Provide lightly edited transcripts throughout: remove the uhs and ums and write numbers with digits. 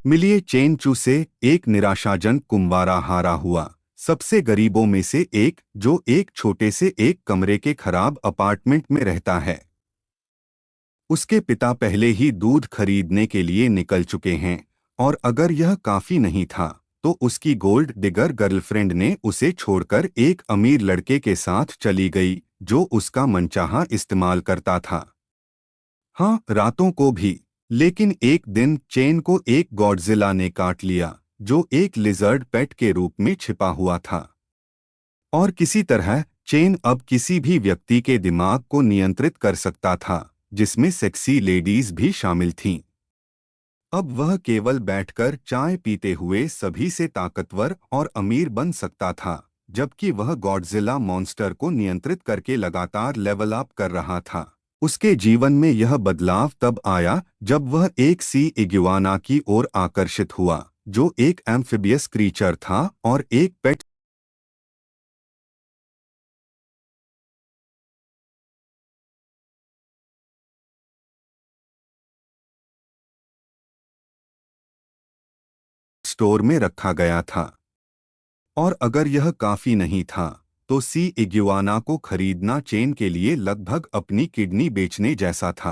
मिलिए चेनचू से एक निराशाजनक कुंवारा हारा हुआ सबसे गरीबों में से एक जो एक छोटे से एक कमरे के खराब अपार्टमेंट में रहता है। उसके पिता पहले ही दूध खरीदने के लिए निकल चुके हैं और अगर यह काफी नहीं था तो उसकी गोल्ड डिगर गर्लफ्रेंड ने उसे छोड़कर एक अमीर लड़के के साथ चली गई जो उसका मनचाहा इस्तेमाल करता था। हाँ, रातों को भी। लेकिन एक दिन चेन को एक गॉडजिला ने काट लिया जो एक लिजर्ड पेट के रूप में छिपा हुआ था। और किसी तरह चेन अब किसी भी व्यक्ति के दिमाग को नियंत्रित कर सकता था, जिसमें सेक्सी लेडीज भी शामिल थीं। अब वह केवल बैठकर चाय पीते हुए सभी से ताकतवर और अमीर बन सकता था, जबकि वह गॉडजिला मॉन्स्टर को नियंत्रित करके लगातार लेवल अप कर रहा था। उसके जीवन में यह बदलाव तब आया जब वह एक सी इग्वाना की ओर आकर्षित हुआ, जो एक एम्फिबियस क्रीचर था और एक पेट स्टोर में रखा गया था। और अगर यह काफी नहीं था तो सी इग्वाना को खरीदना चेन के लिए लगभग अपनी किडनी बेचने जैसा था।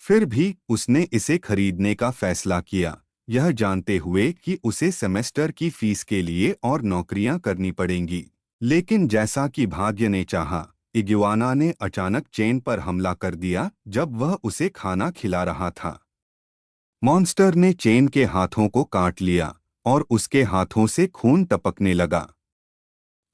फिर भी उसने इसे खरीदने का फैसला किया, यह जानते हुए कि उसे सेमेस्टर की फीस के लिए और नौकरियां करनी पड़ेंगी। लेकिन जैसा कि भाग्य ने चाहा, इग्वाना ने अचानक चेन पर हमला कर दिया जब वह उसे खाना खिला रहा था। मॉन्स्टर ने चेन के हाथों को काट लिया और उसके हाथों से खून टपकने लगा।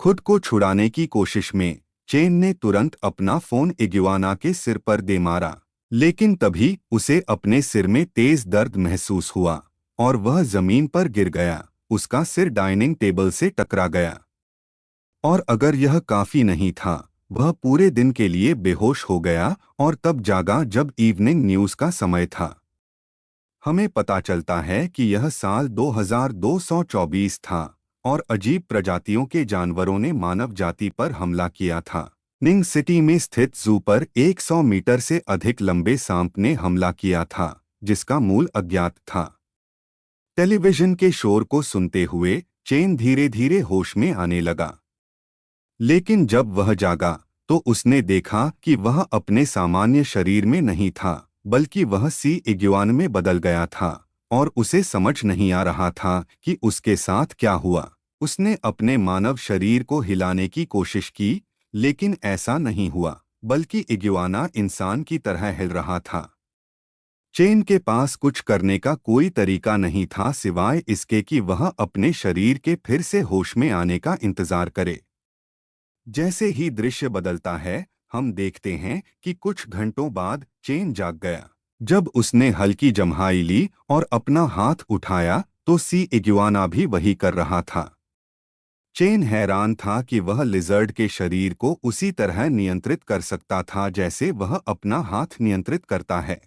खुद को छुड़ाने की कोशिश में चेन ने तुरंत अपना फोन इग्वाना के सिर पर दे मारा, लेकिन तभी उसे अपने सिर में तेज दर्द महसूस हुआ और वह जमीन पर गिर गया। उसका सिर डाइनिंग टेबल से टकरा गया। और अगर यह काफी नहीं था, वह पूरे दिन के लिए बेहोश हो गया और तब जागा जब इवनिंग न्यूज का समय था। हमें पता चलता है कि यह साल 2224 था और अजीब प्रजातियों के जानवरों ने मानव जाति पर हमला किया था। निंग सिटी में स्थित जू पर 100 मीटर से अधिक लंबे सांप ने हमला किया था, जिसका मूल अज्ञात था। टेलीविजन के शोर को सुनते हुए चेन धीरे धीरे होश में आने लगा। लेकिन जब वह जागा तो उसने देखा कि वह अपने सामान्य शरीर में नहीं था, बल्कि वह सी इग्वान में बदल गया था और उसे समझ नहीं आ रहा था कि उसके साथ क्या हुआ। उसने अपने मानव शरीर को हिलाने की कोशिश की, लेकिन ऐसा नहीं हुआ, बल्कि इग्वाना इंसान की तरह हिल रहा था। चेन के पास कुछ करने का कोई तरीका नहीं था सिवाय इसके कि वह अपने शरीर के फिर से होश में आने का इंतजार करे। जैसे ही दृश्य बदलता है, हम देखते हैं कि कुछ घंटों बाद चेन जाग गया। जब उसने हल्की जम्हाई ली और अपना हाथ उठाया तो सी इग्वाना भी वही कर रहा था। चेन हैरान था कि वह लिजर्ड के शरीर को उसी तरह नियंत्रित कर सकता था जैसे वह अपना हाथ नियंत्रित करता है।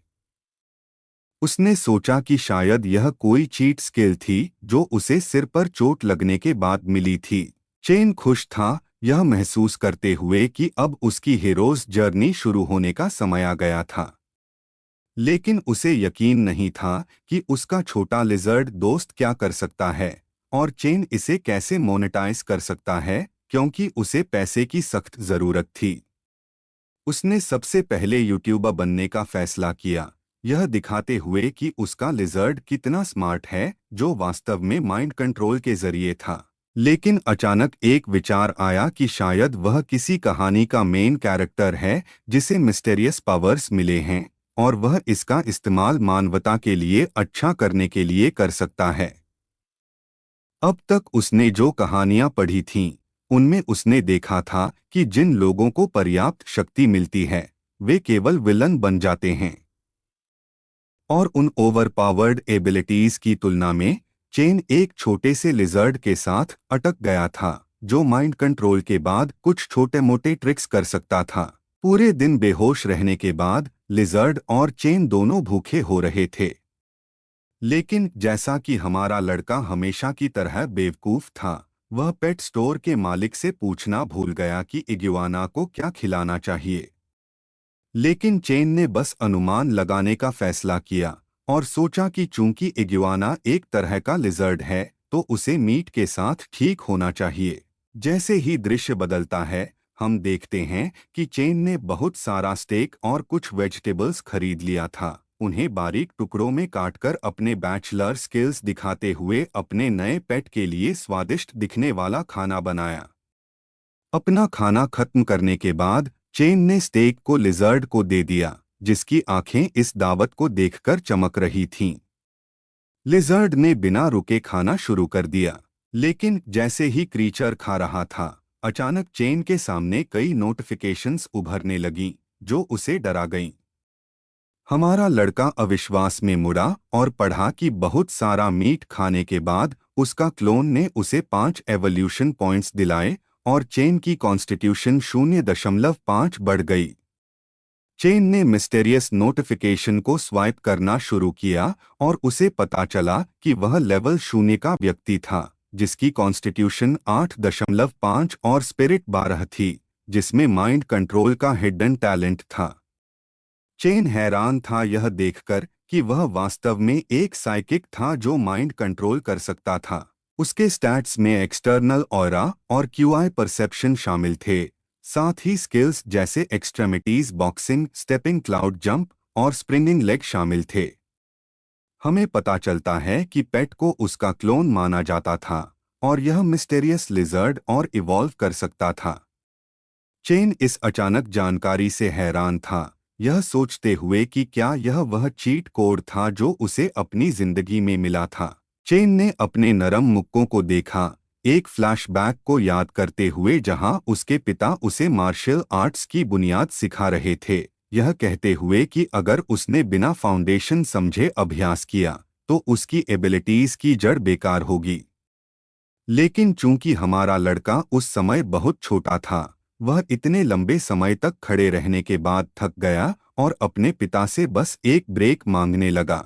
उसने सोचा कि शायद यह कोई चीट स्किल थी जो उसे सिर पर चोट लगने के बाद मिली थी। चेन खुश था, यह महसूस करते हुए कि अब उसकी हीरोज जर्नी शुरू होने का समय आ गया था। लेकिन उसे यकीन नहीं था कि उसका छोटा लिजर्ड दोस्त क्या कर सकता है और चेन इसे कैसे मोनेटाइज कर सकता है, क्योंकि उसे पैसे की सख्त जरूरत थी। उसने सबसे पहले यूट्यूबर बनने का फैसला किया, यह दिखाते हुए कि उसका लिजर्ड कितना स्मार्ट है, जो वास्तव में माइंड कंट्रोल के जरिए था। लेकिन अचानक एक विचार आया कि शायद वह किसी कहानी का मेन कैरेक्टर है जिसे मिस्टेरियस पावर्स मिले हैं और वह इसका इस्तेमाल मानवता के लिए अच्छा करने के लिए कर सकता है। अब तक उसने जो कहानियां पढ़ी थीं, उनमें उसने देखा था कि जिन लोगों को पर्याप्त शक्ति मिलती है, वे केवल विलन बन जाते हैं। और उन ओवरपावर्ड एबिलिटीज की तुलना में चेन एक छोटे से लिजर्ड के साथ अटक गया था, जो माइंड कंट्रोल के बाद कुछ छोटे मोटे ट्रिक्स कर सकता था। पूरे दिन बेहोश रहने के बाद लिजर्ड और चेन दोनों भूखे हो रहे थे। लेकिन जैसा कि हमारा लड़का हमेशा की तरह बेवकूफ था, वह पेट स्टोर के मालिक से पूछना भूल गया कि इग्वाना को क्या खिलाना चाहिए। लेकिन चेन ने बस अनुमान लगाने का फैसला किया और सोचा कि चूंकि इग्वाना एक तरह का लिजर्ड है तो उसे मीट के साथ ठीक होना चाहिए। जैसे ही दृश्य बदलता है, हम देखते हैं कि चेन ने बहुत सारा स्टेक और कुछ वेजिटेबल्स खरीद लिया था। उन्हें बारीक टुकड़ों में काटकर अपने बैचलर स्किल्स दिखाते हुए अपने नए पेट के लिए स्वादिष्ट दिखने वाला खाना बनाया। अपना खाना खत्म करने के बाद चेन ने स्टेक को लिजर्ड को दे दिया, जिसकी आंखें इस दावत को देखकर चमक रही थीं। लिजर्ड ने बिना रुके खाना शुरू कर दिया, लेकिन जैसे ही क्रीचर खा रहा था, अचानक चेन के सामने कई नोटिफिकेशंस उभरने लगीं, जो उसे डरा गईं। हमारा लड़का अविश्वास में मुड़ा और पढ़ा कि बहुत सारा मीट खाने के बाद उसका क्लोन ने उसे 5 एवोल्यूशन पॉइंट्स दिलाए और चेन की कॉन्स्टिट्यूशन 0.5 बढ़ गई। चेन ने मिस्टेरियस नोटिफिकेशन को स्वाइप करना शुरू किया और उसे पता चला कि वह लेवल 0 का व्यक्ति था, जिसकी कॉन्स्टिट्यूशन 8.5 और स्पिरिट 12 थी, जिसमें माइंड कंट्रोल का हिडन टैलेंट था। चेन हैरान था यह देखकर कि वह वास्तव में एक साइकिक था जो माइंड कंट्रोल कर सकता था। उसके स्टैट्स में एक्सटर्नल ऑरा और क्यूआई परसेप्शन शामिल थे, साथ ही स्किल्स जैसे एक्सट्रेमिटीज बॉक्सिंग, स्टेपिंग, क्लाउड जंप और स्प्रिंगिंग लेग शामिल थे। हमें पता चलता है कि पेट को उसका क्लोन माना जाता था और यह मिस्टेरियस लिजर्ड और इवॉल्व कर सकता था। चेन इस अचानक जानकारी से हैरान था, यह सोचते हुए कि क्या यह वह चीट कोड था जो उसे अपनी जिंदगी में मिला था। चेन ने अपने नरम मुक्कों को देखा, एक फ्लैशबैक को याद करते हुए जहां उसके पिता उसे मार्शल आर्ट्स की बुनियाद सिखा रहे थे, यह कहते हुए कि अगर उसने बिना फाउंडेशन समझे अभ्यास किया तो उसकी एबिलिटीज की जड़ बेकार होगी। लेकिन चूंकि हमारा लड़का उस समय बहुत छोटा था, वह इतने लंबे समय तक खड़े रहने के बाद थक गया और अपने पिता से बस एक ब्रेक मांगने लगा।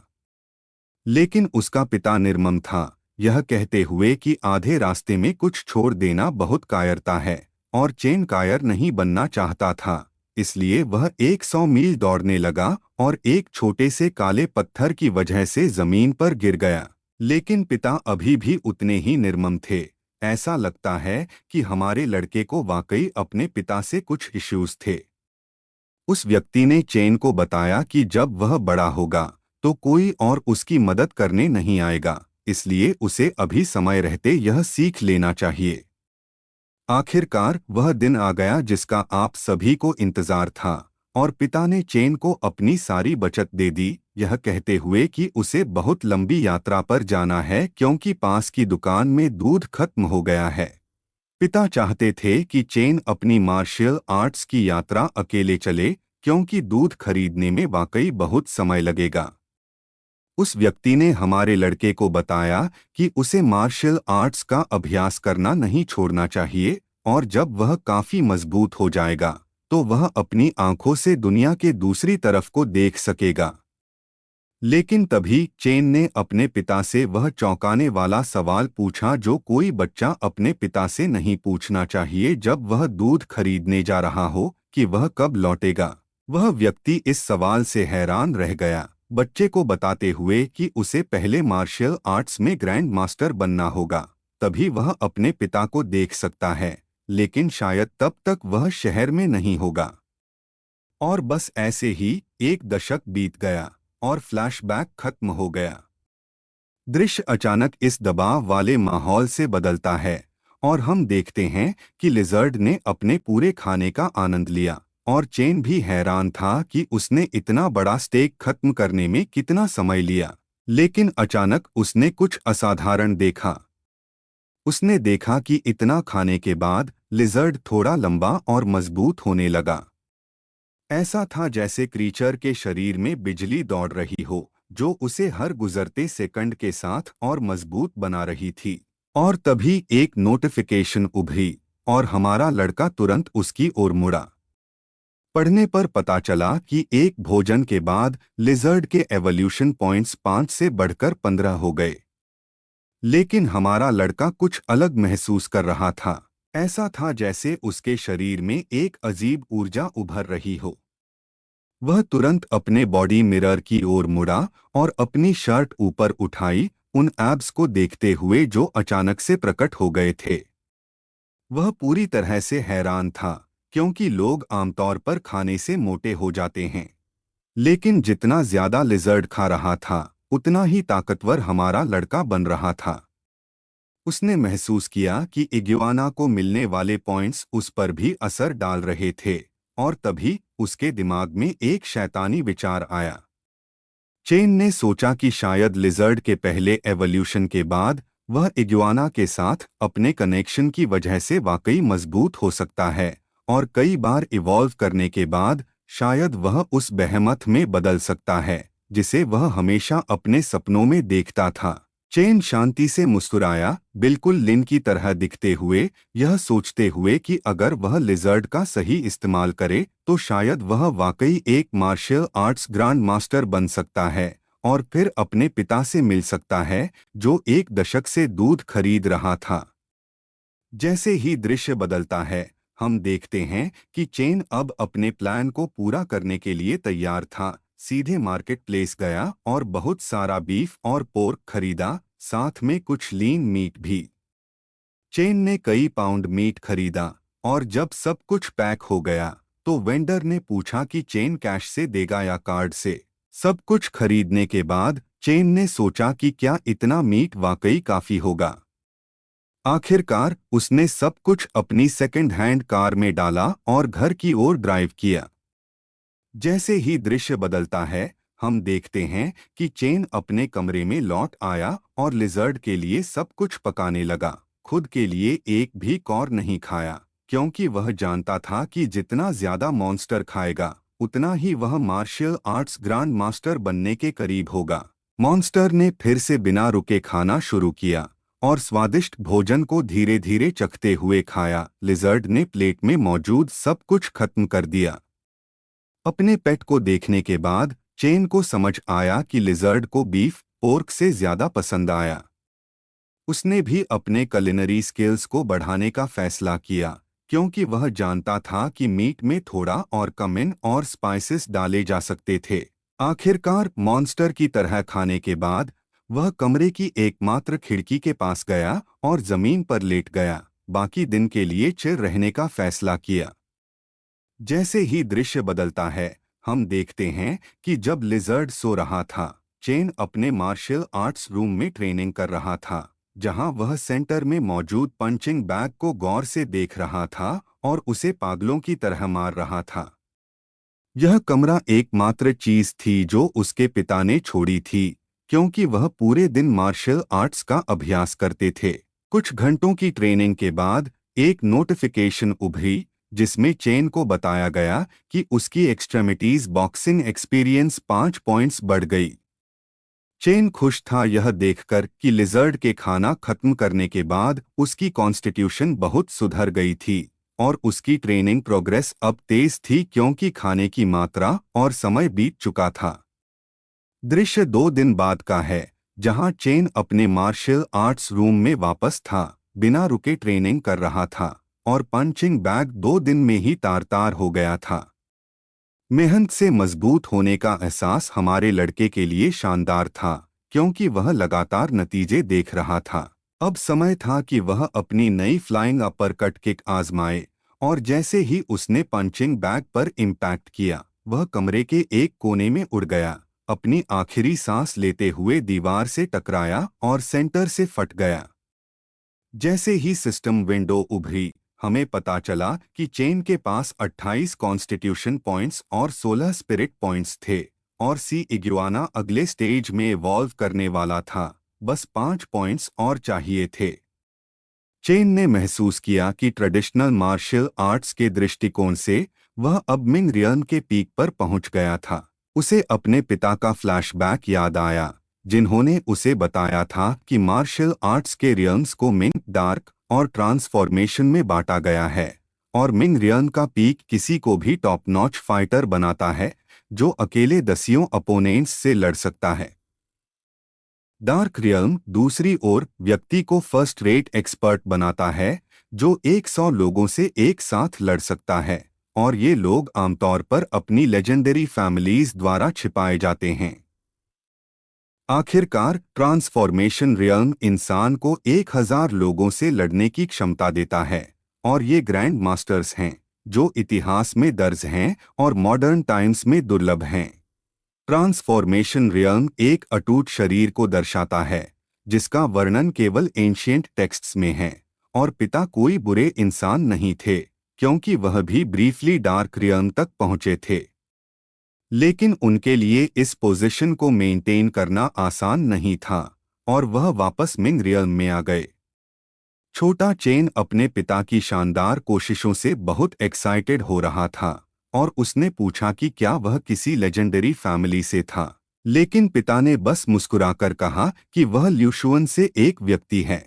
लेकिन उसका पिता निर्मम था, यह कहते हुए कि आधे रास्ते में कुछ छोड़ देना बहुत कायरता है, और चेन कायर नहीं बनना चाहता था। इसलिए वह 100 मील दौड़ने लगा और एक छोटे से काले पत्थर की वजह से जमीन पर गिर गया। लेकिन पिता अभी भी उतने ही निर्मम थे। ऐसा लगता है कि हमारे लड़के को वाकई अपने पिता से कुछ इश्यूज थे। उस व्यक्ति ने चेन को बताया कि जब वह बड़ा होगा तो कोई और उसकी मदद करने नहीं आएगा, इसलिए उसे अभी समय रहते यह सीख लेना चाहिए। आखिरकार वह दिन आ गया जिसका आप सभी को इंतजार था, और पिता ने चेन को अपनी सारी बचत दे दी, यह कहते हुए कि उसे बहुत लंबी यात्रा पर जाना है क्योंकि पास की दुकान में दूध खत्म हो गया है। पिता चाहते थे कि चेन अपनी मार्शल आर्ट्स की यात्रा अकेले चले, क्योंकि दूध खरीदने में वाकई बहुत समय लगेगा। उस व्यक्ति ने हमारे लड़के को बताया कि उसे मार्शल आर्ट्स का अभ्यास करना नहीं छोड़ना चाहिए, और जब वह काफी मजबूत हो जाएगा तो वह अपनी आंखों से दुनिया के दूसरी तरफ को देख सकेगा। लेकिन तभी चेन ने अपने पिता से वह चौंकाने वाला सवाल पूछा जो कोई बच्चा अपने पिता से नहीं पूछना चाहिए जब वह दूध खरीदने जा रहा हो, कि वह कब लौटेगा। वह व्यक्ति इस सवाल से हैरान रह गया, बच्चे को बताते हुए कि उसे पहले मार्शल आर्ट्स में ग्रैंड मास्टर बनना होगा, तभी वह अपने पिता को देख सकता है, लेकिन शायद तब तक वह शहर में नहीं होगा। और बस ऐसे ही एक दशक बीत गया और फ्लैशबैक खत्म हो गया। दृश्य अचानक इस दबाव वाले माहौल से बदलता है और हम देखते हैं कि लिजर्ड ने अपने पूरे खाने का आनंद लिया, और चेन भी हैरान था कि उसने इतना बड़ा स्टेक खत्म करने में कितना समय लिया। लेकिन अचानक उसने कुछ असाधारण देखा। उसने देखा कि इतना खाने के बाद लिजर्ड थोड़ा लंबा और मजबूत होने लगा। ऐसा था जैसे क्रीचर के शरीर में बिजली दौड़ रही हो, जो उसे हर गुजरते सेकंड के साथ और मजबूत बना रही थी। और तभी एक नोटिफिकेशन उभरी और हमारा लड़का तुरंत उसकी ओर मुड़ा। पढ़ने पर पता चला कि एक भोजन के बाद लिजर्ड के एवोल्यूशन पॉइंट्स 5 से बढ़कर 15 हो गए। लेकिन हमारा लड़का कुछ अलग महसूस कर रहा था। ऐसा था जैसे उसके शरीर में एक अजीब ऊर्जा उभर रही हो। वह तुरंत अपने बॉडी मिरर की ओर मुड़ा और अपनी शर्ट ऊपर उठाई, उन एब्स को देखते हुए जो अचानक से प्रकट हो गए थे। वह पूरी तरह से हैरान था, क्योंकि लोग आमतौर पर खाने से मोटे हो जाते हैं, लेकिन जितना ज्यादा लिजर्ड खा रहा था उतना ही ताकतवर हमारा लड़का बन रहा था। उसने महसूस किया कि इग्वाना को मिलने वाले पॉइंट्स उस पर भी असर डाल रहे थे, और तभी उसके दिमाग में एक शैतानी विचार आया। चेन ने सोचा कि शायद लिजर्ड के पहले एवोल्यूशन के बाद वह इग्वाना के साथ अपने कनेक्शन की वजह से वाकई मजबूत हो सकता है, और कई बार इवॉल्व करने के बाद शायद वह उस बेहेमथ में बदल सकता है जिसे वह हमेशा अपने सपनों में देखता था। चेन शांति से मुस्कुराया, बिल्कुल लिन की तरह दिखते हुए, यह सोचते हुए कि अगर वह लिजर्ड का सही इस्तेमाल करे तो शायद वह वाकई एक मार्शल आर्ट्स ग्रैंड मास्टर बन सकता है और फिर अपने पिता से मिल सकता है जो एक दशक से दूध खरीद रहा था। जैसे ही दृश्य बदलता है, हम देखते हैं कि चेन अब अपने प्लान को पूरा करने के लिए तैयार था। सीधे मार्केट प्लेस गया और बहुत सारा बीफ और पोर्क खरीदा, साथ में कुछ लीन मीट भी। चेन ने कई पाउंड मीट खरीदा, और जब सब कुछ पैक हो गया तो वेंडर ने पूछा कि चेन कैश से देगा या कार्ड से। सब कुछ खरीदने के बाद चेन ने सोचा कि क्या इतना मीट वाकई काफी होगा। आखिरकार उसने सब कुछ अपनी सेकंड हैंड कार में डाला और घर की ओर ड्राइव किया। जैसे ही दृश्य बदलता है, हम देखते हैं कि चेन अपने कमरे में लौट आया और लिजर्ड के लिए सब कुछ पकाने लगा। खुद के लिए एक भी कौर नहीं खाया, क्योंकि वह जानता था कि जितना ज्यादा मॉन्स्टर खाएगा उतना ही वह मार्शल आर्ट्स ग्रैंड मास्टर बनने के करीब होगा। मॉन्स्टर ने फिर से बिना रुके खाना शुरू किया और स्वादिष्ट भोजन को धीरे धीरे चखते हुए खाया। लिजर्ड ने प्लेट में मौजूद सब कुछ खत्म कर दिया। अपने पेट को देखने के बाद चेन को समझ आया कि लिजर्ड को बीफ पोर्क से ज्यादा पसंद आया। उसने भी अपने कुलिनरी स्किल्स को बढ़ाने का फैसला किया, क्योंकि वह जानता था कि मीट में थोड़ा और कमिन और स्पाइसेस डाले जा सकते थे। आखिरकार मॉन्स्टर की तरह खाने के बाद वह कमरे की एकमात्र खिड़की के पास गया और जमीन पर लेट गया, बाकी दिन के लिए चिर रहने का फैसला किया। जैसे ही दृश्य बदलता है, हम देखते हैं कि जब लिजर्ड सो रहा था, चेन अपने मार्शल आर्ट्स रूम में ट्रेनिंग कर रहा था, जहां वह सेंटर में मौजूद पंचिंग बैग को गौर से देख रहा था और उसे पागलों की तरह मार रहा था। यह कमरा एकमात्र चीज थी जो उसके पिता ने छोड़ी थी, क्योंकि वह पूरे दिन मार्शल आर्ट्स का अभ्यास करते थे। कुछ घंटों की ट्रेनिंग के बाद एक नोटिफिकेशन उभरी, जिसमें चेन को बताया गया कि उसकी एक्सट्रेमिटीज बॉक्सिंग एक्सपीरियंस 5 पॉइंट्स बढ़ गई। चेन खुश था यह देखकर कि लिजर्ड के खाना खत्म करने के बाद उसकी कॉन्स्टिट्यूशन बहुत सुधर गई थी और उसकी ट्रेनिंग प्रोग्रेस अब तेज थी, क्योंकि खाने की मात्रा और समय बीत चुका था। दृश्य 2 दिन बाद का है, जहां चेन अपने मार्शल आर्ट्स रूम में वापस था, बिना रुके ट्रेनिंग कर रहा था और पंचिंग बैग 2 दिन में ही तार-तार हो गया था। मेहनत से मजबूत होने का एहसास हमारे लड़के के लिए शानदार था, क्योंकि वह लगातार नतीजे देख रहा था। अब समय था कि वह अपनी नई फ्लाइंग अपर-कट किक आजमाए, और जैसे ही उसने पंचिंग बैग पर इम्पैक्ट किया, वह कमरे के एक कोने में उड़ गया, अपनी आखिरी सांस लेते हुए दीवार से टकराया और सेंटर से फट गया। जैसे ही सिस्टम विंडो उभरी, हमें पता चला कि चेन के पास 28 कॉन्स्टिट्यूशन पॉइंट्स और 16 स्पिरिट पॉइंट्स थे, और सी इग्वाना अगले स्टेज में इवॉल्व करने वाला था। बस 5 पॉइंट्स और चाहिए थे। चेन ने महसूस किया कि ट्रेडिशनल मार्शल आर्ट्स के दृष्टिकोण से वह अब मिंग रियन के पीक पर पहुंच गया था। उसे अपने पिता का फ्लैशबैक याद आया, जिन्होंने उसे बताया था कि मार्शल आर्ट्स के रियन्स को मिंग, डार्क और ट्रांसफॉर्मेशन में बांटा गया है, और मिंग रियन का पीक किसी को भी टॉप नॉच फाइटर बनाता है जो अकेले दसियों अपोनेंट्स से लड़ सकता है। डार्क रियल्म दूसरी ओर व्यक्ति को फर्स्ट रेट एक्सपर्ट बनाता है जो 100 लोगों से एक साथ लड़ सकता है, और ये लोग आमतौर पर अपनी लेजेंडरी फैमिलीज द्वारा छिपाए जाते हैं। आखिरकार ट्रांसफॉर्मेशन रियल्म इंसान को 1000 लोगों से लड़ने की क्षमता देता है, और ये ग्रैंड मास्टर्स हैं जो इतिहास में दर्ज हैं और मॉडर्न टाइम्स में दुर्लभ हैं। ट्रांसफॉर्मेशन रियल्म एक अटूट शरीर को दर्शाता है जिसका वर्णन केवल एंशिएंट टेक्स्ट्स में है, और पिता कोई बुरे इंसान नहीं थे क्योंकि वह भी ब्रीफली डार्क रियल्म तक पहुंचे थे। लेकिन उनके लिए इस पोजीशन को मेंटेन करना आसान नहीं था और वह वापस मिंग रियल्म में आ गए। छोटा चेन अपने पिता की शानदार कोशिशों से बहुत एक्साइटेड हो रहा था और उसने पूछा कि क्या वह किसी लेजेंडरी फैमिली से था, लेकिन पिता ने बस मुस्कुराकर कहा कि वह ल्यूशुअन से एक व्यक्ति है।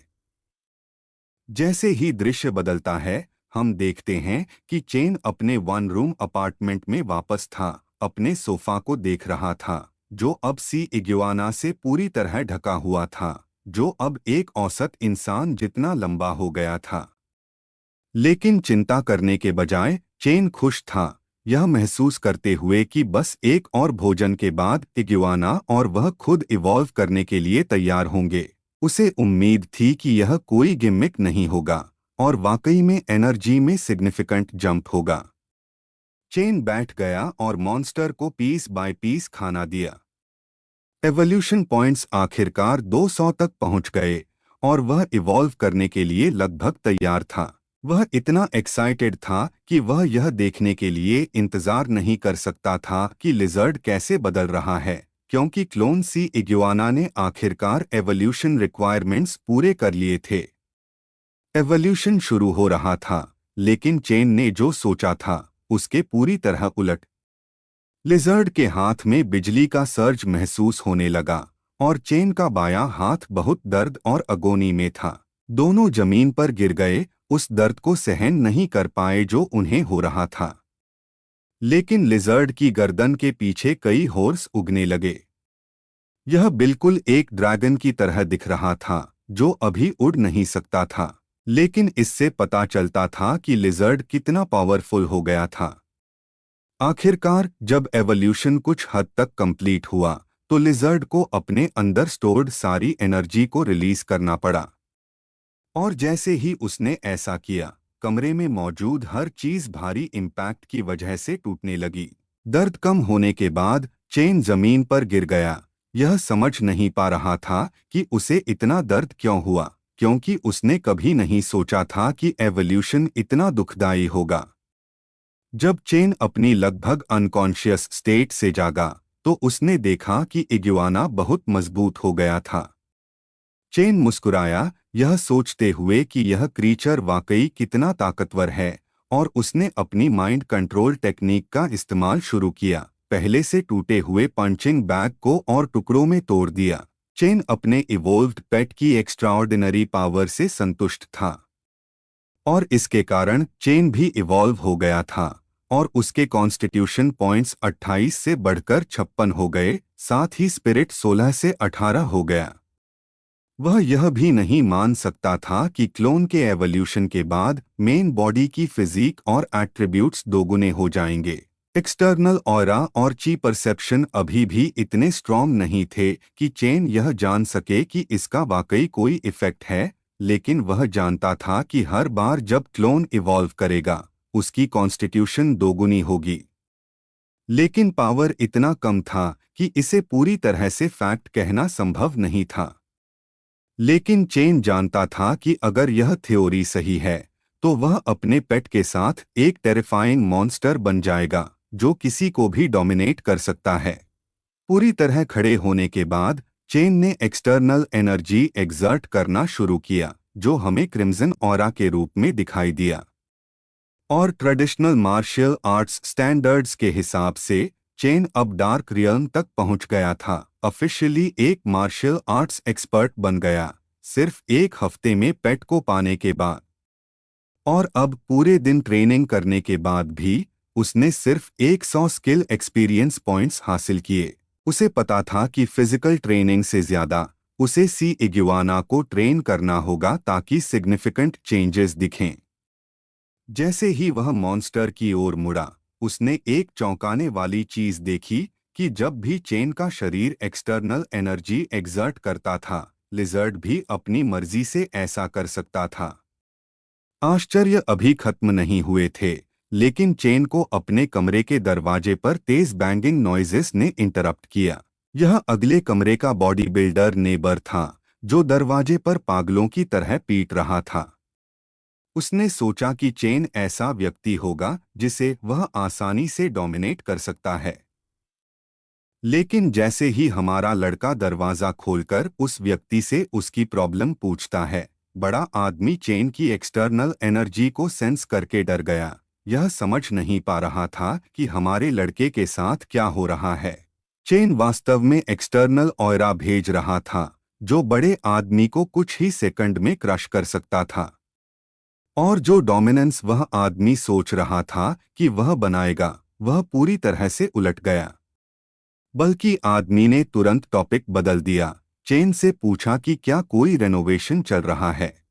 जैसे ही दृश्य बदलता है, हम देखते हैं कि चेन अपने वन रूम अपार्टमेंट में वापस था, अपने सोफा को देख रहा था जो अब सी इग्वाना से पूरी तरह ढका हुआ था, जो अब एक औसत इंसान जितना लंबा हो गया था। लेकिन चिंता करने के बजाय चेन खुश था, यह महसूस करते हुए कि बस एक और भोजन के बाद इग्वाना और वह खुद इवॉल्व करने के लिए तैयार होंगे। उसे उम्मीद थी कि यह कोई गिमिक नहीं होगा और वाकई में एनर्जी में सिग्निफिकेंट जंप होगा। चेन बैठ गया और मॉन्स्टर को पीस बाय पीस खाना दिया। एवोल्यूशन पॉइंट्स आखिरकार 200 तक पहुंच गए और वह इवॉल्व करने के लिए लगभग तैयार था। वह इतना एक्साइटेड था कि वह यह देखने के लिए इंतजार नहीं कर सकता था कि लिजर्ड कैसे बदल रहा है, क्योंकि क्लोन सी इग्वाना ने आखिरकार एवोल्यूशन रिक्वायरमेंट्स पूरे कर लिए थे। एवोल्यूशन शुरू हो रहा था, लेकिन चेन ने जो सोचा था उसके पूरी तरह उलट। लिजर्ड के हाथ में बिजली का सर्ज महसूस होने लगा और चेन का बायां हाथ बहुत दर्द और अगोनी में था। दोनों जमीन पर गिर गए, उस दर्द को सहन नहीं कर पाए जो उन्हें हो रहा था। लेकिन लिजर्ड की गर्दन के पीछे कई हॉर्स उगने लगे। यह बिल्कुल एक ड्रैगन की तरह दिख रहा था जो अभी उड़ नहीं सकता था, लेकिन इससे पता चलता था कि लिजर्ड कितना पावरफुल हो गया था। आखिरकार जब एवोल्यूशन कुछ हद तक कंप्लीट हुआ तो लिजर्ड को अपने अंदर स्टोर्ड सारी एनर्जी को रिलीज करना पड़ा, और जैसे ही उसने ऐसा किया, कमरे में मौजूद हर चीज भारी इम्पैक्ट की वजह से टूटने लगी। दर्द कम होने के बाद चेन जमीन पर गिर गया। यह समझ नहीं पा रहा था कि उसे इतना दर्द क्यों हुआ, क्योंकि उसने कभी नहीं सोचा था कि एवोल्यूशन इतना दुखदाई होगा। जब चेन अपनी लगभग अनकॉन्शियस स्टेट से जागा तो उसने देखा कि इग्वाना बहुत मजबूत हो गया था। चेन मुस्कुराया, यह सोचते हुए कि यह क्रीचर वाकई कितना ताकतवर है, और उसने अपनी माइंड कंट्रोल टेक्निक का इस्तेमाल शुरू किया, पहले से टूटे हुए पंचिंग बैग को और टुकड़ों में तोड़ दिया। चेन अपने इवोल्व्ड पेट की एक्स्ट्राऑर्डिनरी पावर से संतुष्ट था, और इसके कारण चेन भी इवॉल्व हो गया था और उसके कॉन्स्टिट्यूशन पॉइंट्स 28 से बढ़कर 56 हो गए, साथ ही स्पिरिट 16 से 18 हो गया। वह यह भी नहीं मान सकता था कि क्लोन के एवोल्यूशन के बाद मेन बॉडी की फिजिक और एट्रीब्यूट्स दोगुने हो जाएंगे। एक्सटर्नल ऑरा और ची परसेप्शन अभी भी इतने स्ट्रॉन्ग नहीं थे कि चेन यह जान सके कि इसका वाकई कोई इफेक्ट है, लेकिन वह जानता था कि हर बार जब क्लोन इवॉल्व करेगा उसकी कॉन्स्टिट्यूशन दोगुनी होगी। लेकिन पावर इतना कम था कि इसे पूरी तरह से फैक्ट कहना संभव नहीं था। लेकिन चेन जानता था कि अगर यह थ्योरी सही है तो वह अपने पेट के साथ एक टेरिफाइंग मॉन्स्टर बन जाएगा जो किसी को भी डोमिनेट कर सकता है। पूरी तरह खड़े होने के बाद चेन ने एक्सटर्नल एनर्जी एक्सर्ट करना शुरू किया, जो हमें क्रिम्सन ऑरा के रूप में दिखाई दिया। और ट्रेडिशनल मार्शल आर्ट्स स्टैंडर्ड्स के हिसाब से चेन अब डार्क रियल्म तक पहुंच गया था, ऑफिशियली एक मार्शल आर्ट्स एक्सपर्ट बन गया, सिर्फ एक हफ्ते में पेट को पाने के बाद। और अब पूरे दिन ट्रेनिंग करने के बाद भी उसने सिर्फ 100 स्किल एक्सपीरियंस पॉइंट्स हासिल किए। उसे पता था कि फिजिकल ट्रेनिंग से ज्यादा उसे सी इग्वाना को ट्रेन करना होगा ताकि सिग्निफिकेंट चेंजेस दिखें। जैसे ही वह मॉन्स्टर की ओर मुड़ा, उसने एक चौंकाने वाली चीज देखी कि जब भी चेन का शरीर एक्सटर्नल एनर्जी एक्सर्ट करता था, लिजर्ड भी अपनी मर्जी से ऐसा कर सकता था। आश्चर्य अभी खत्म नहीं हुए थे, लेकिन चेन को अपने कमरे के दरवाजे पर तेज बैंगिंग नॉइजेस ने इंटरप्ट किया। यह अगले कमरे का बॉडी बिल्डर नेबर था, जो दरवाजे पर पागलों की तरह पीट रहा था। उसने सोचा कि चेन ऐसा व्यक्ति होगा जिसे वह आसानी से डोमिनेट कर सकता है। लेकिन जैसे ही हमारा लड़का दरवाजा खोलकर उस व्यक्ति से उसकी प्रॉब्लम पूछता है, बड़ा आदमी चेन की एक्सटर्नल एनर्जी को सेंस करके डर गया। यह समझ नहीं पा रहा था कि हमारे लड़के के साथ क्या हो रहा है। चेन वास्तव में एक्सटर्नल ऑयरा भेज रहा था, जो बड़े आदमी को कुछ ही सेकंड में क्रश कर सकता था। और जो डोमिनेंस वह आदमी सोच रहा था कि वह बनाएगा, वह पूरी तरह से उलट गया। बल्कि आदमी ने तुरंत टॉपिक बदल दिया। चेन से पूछा कि क्या कोई रेनोवेशन चल रहा है।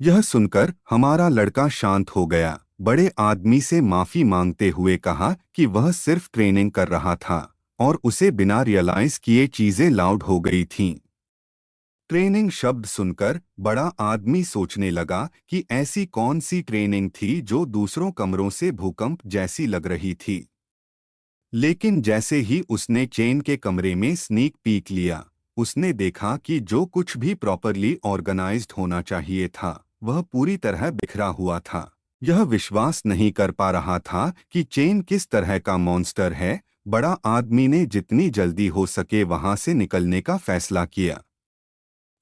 यह सुनकर हमारा लड़का शांत हो गया। बड़े आदमी से माफी मांगते हुए कहा कि वह सिर्फ ट्रेनिंग कर रहा था और उसे बिना रियलाइज किए चीजें लाउड हो गई थीं। ट्रेनिंग शब्द सुनकर बड़ा आदमी सोचने लगा कि ऐसी कौन सी ट्रेनिंग थी जो दूसरों कमरों से भूकंप जैसी लग रही थी। लेकिन जैसे ही उसने चेन के कमरे में स्नीक पीक लिया, उसने देखा कि जो कुछ भी प्रॉपरली ऑर्गेनाइज्ड होना चाहिए था, वह पूरी तरह बिखरा हुआ था। यह विश्वास नहीं कर पा रहा था कि चेन किस तरह का मॉन्स्टर है। बड़ा आदमी ने जितनी जल्दी हो सके वहां से निकलने का फैसला किया।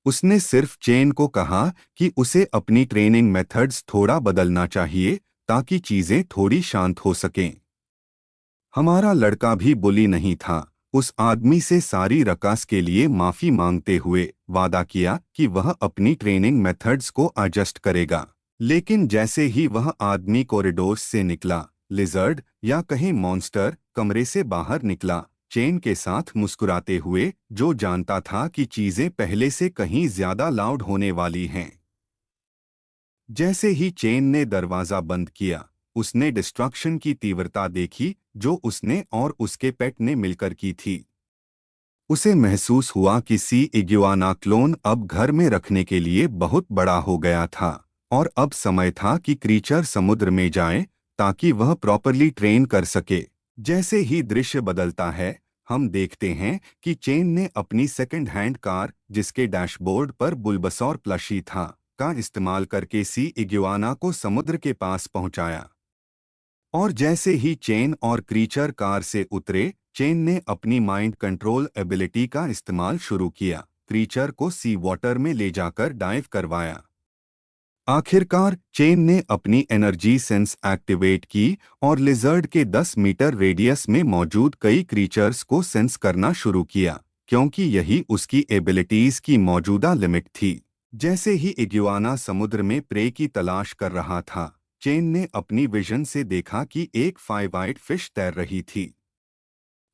उसने सिर्फ चेन को कहा कि उसे अपनी ट्रेनिंग मेथड्स थोड़ा बदलना चाहिए ताकि चीजें थोड़ी शांत हो सकें। हमारा लड़का भी बुली नहीं था। उस आदमी से सारी रकास के लिए माफी मांगते हुए वादा किया कि वह अपनी ट्रेनिंग मेथड्स को एडजस्ट करेगा। लेकिन जैसे ही वह आदमी कॉरिडोर्स से निकला, लिजर्ड या कहीं मॉन्स्टर कमरे से बाहर निकला, चेन के साथ मुस्कुराते हुए, जो जानता था कि चीजें पहले से कहीं ज्यादा लाउड होने वाली हैं। जैसे ही चेन ने दरवाजा बंद किया, उसने डिस्ट्रक्शन की तीव्रता देखी जो उसने और उसके पेट ने मिलकर की थी। उसे महसूस हुआ कि सी इग्युआना क्लोन अब घर में रखने के लिए बहुत बड़ा हो गया था और अब समय था कि क्रीचर समुद्र में जाए ताकि वह प्रॉपरली ट्रेन कर सके। जैसे ही दृश्य बदलता है, हम देखते हैं कि चेन ने अपनी सेकंड हैंड कार, जिसके डैशबोर्ड पर बुलबसौर प्लशी था, का इस्तेमाल करके सी इग्युआना को समुद्र के पास पहुंचाया। और जैसे ही चेन और क्रीचर कार से उतरे, चेन ने अपनी माइंड कंट्रोल एबिलिटी का इस्तेमाल शुरू किया। क्रीचर को सी वाटर में ले जाकर डाइव करवाया। आखिरकार चेन ने अपनी एनर्जी सेंस एक्टिवेट की और लिजर्ड के 10 मीटर रेडियस में मौजूद कई क्रीचर्स को सेंस करना शुरू किया, क्योंकि यही उसकी एबिलिटीज की मौजूदा लिमिट थी। जैसे ही इग्युआना समुद्र में प्रे की तलाश कर रहा था, चेन ने अपनी विजन से देखा कि एक फाइव आइड फिश तैर रही थी।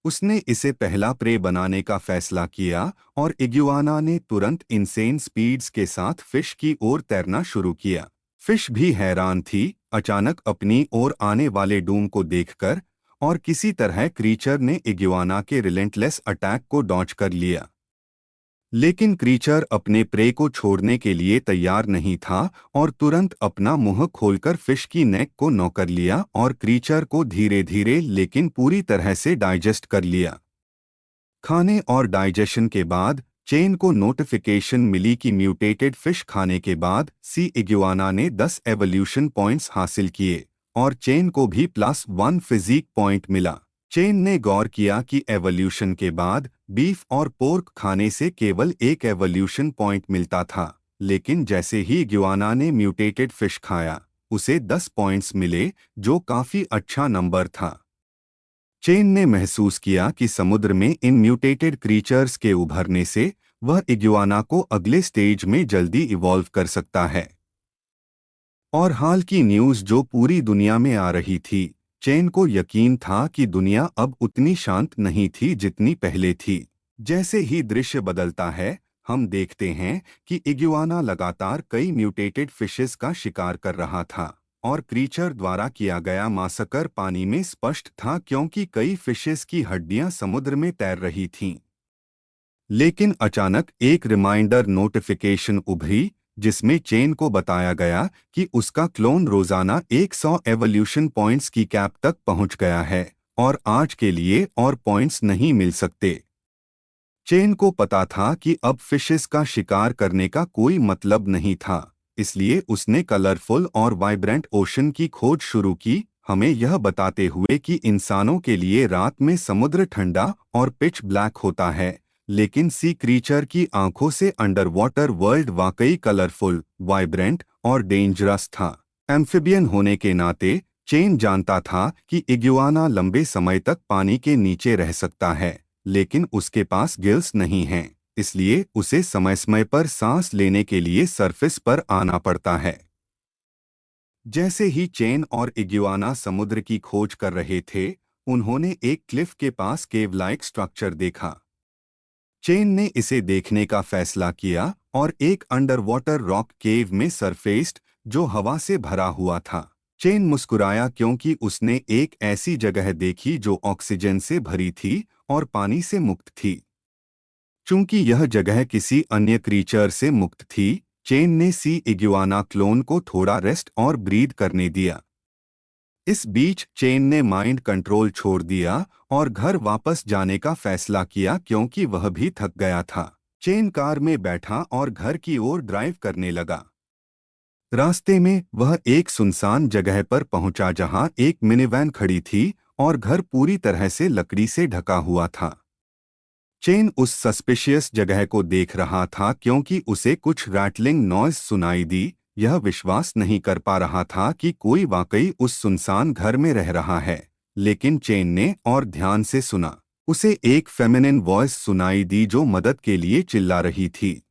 उसने इसे पहला प्रे बनाने का फैसला किया और इग्युआना ने तुरंत इंसेन स्पीड्स के साथ फिश की ओर तैरना शुरू किया। फिश भी हैरान थी, अचानक अपनी ओर आने वाले डूम को देखकर, और किसी तरह क्रीचर ने इग्युआना के रिलेंटलेस अटैक को डॉज कर लिया। लेकिन क्रीचर अपने प्रे को छोड़ने के लिए तैयार नहीं था और तुरंत अपना मुंह खोलकर फिश की नेक को नॉक लिया और क्रीचर को धीरे धीरे लेकिन पूरी तरह से डाइजेस्ट कर लिया। खाने और डाइजेशन के बाद चेन को नोटिफिकेशन मिली कि म्यूटेटेड फिश खाने के बाद सी इग्युआना ने 10 एवोल्यूशन पॉइंट्स हासिल किए और चेन को भी +1 फिजिक पॉइंट मिला। चेन ने गौर किया कि एवोल्यूशन के बाद बीफ और पोर्क खाने से केवल एक एवोल्यूशन पॉइंट मिलता था, लेकिन जैसे ही इग्युआना ने म्यूटेटेड फिश खाया, उसे 10 पॉइंट्स मिले, जो काफी अच्छा नंबर था। चेन ने महसूस किया कि समुद्र में इन म्यूटेटेड क्रीचर्स के उभरने से वह इग्युआना को अगले स्टेज में जल्दी इवॉल्व कर सकता है। और हाल की न्यूज़ जो पूरी दुनिया में आ रही थी, चेन को यकीन था कि दुनिया अब उतनी शांत नहीं थी जितनी पहले थी। जैसे ही दृश्य बदलता है, हम देखते हैं कि इग्युआना लगातार कई म्यूटेटेड फिशेस का शिकार कर रहा था और क्रीचर द्वारा किया गया मासकर पानी में स्पष्ट था क्योंकि कई फिशेस की हड्डियां समुद्र में तैर रही थीं। लेकिन अचानक एक रिमाइंडर नोटिफिकेशन उभरी जिसमें चेन को बताया गया कि उसका क्लोन रोजाना 100 एवोल्यूशन पॉइंट्स की कैप तक पहुंच गया है और आज के लिए और पॉइंट्स नहीं मिल सकते। चेन को पता था कि अब फिशेस का शिकार करने का कोई मतलब नहीं था, इसलिए उसने कलरफुल और वाइब्रेंट ओशन की खोज शुरू की, हमें यह बताते हुए कि इंसानों के लिए रात में समुद्र ठंडा और पिच ब्लैक होता है, लेकिन सी क्रीचर की आंखों से अंडर वाटर वर्ल्ड वाकई कलरफुल, वाइब्रेंट और डेंजरस था। एम्फिबियन होने के नाते चेन जानता था कि इग्युआना लंबे समय तक पानी के नीचे रह सकता है, लेकिन उसके पास गिल्स नहीं हैं, इसलिए उसे समय समय पर सांस लेने के लिए सरफेस पर आना पड़ता है। जैसे ही चेन और इग्युआना समुद्र की खोज कर रहे थे, उन्होंने एक क्लिफ के पास केव लाइक स्ट्रक्चर देखा। चेन ने इसे देखने का फैसला किया और एक अंडर वाटर रॉक केव में सरफेस्ड, जो हवा से भरा हुआ था। चेन मुस्कुराया क्योंकि उसने एक ऐसी जगह देखी जो ऑक्सीजन से भरी थी और पानी से मुक्त थी। चूंकि यह जगह किसी अन्य क्रीचर से मुक्त थी, चेन ने सी इग्युआना क्लोन को थोड़ा रेस्ट और ब्रीद करने दिया। इस बीच चेन ने माइंड कंट्रोल छोड़ दिया और घर वापस जाने का फैसला किया क्योंकि वह भी थक गया था। चेन कार में बैठा और घर की ओर ड्राइव करने लगा। रास्ते में वह एक सुनसान जगह पर पहुंचा जहां एक मिनीवैन खड़ी थी और घर पूरी तरह से लकड़ी से ढका हुआ था। चेन उस सस्पिशियस जगह को देख रहा था क्योंकि उसे कुछ रैटलिंग नॉइज सुनाई दी। यह विश्वास नहीं कर पा रहा था कि कोई वाकई उस सुनसान घर में रह रहा है, लेकिन चेन ने और ध्यान से सुना। उसे एक फेमिनिन वॉइस सुनाई दी जो मदद के लिए चिल्ला रही थी।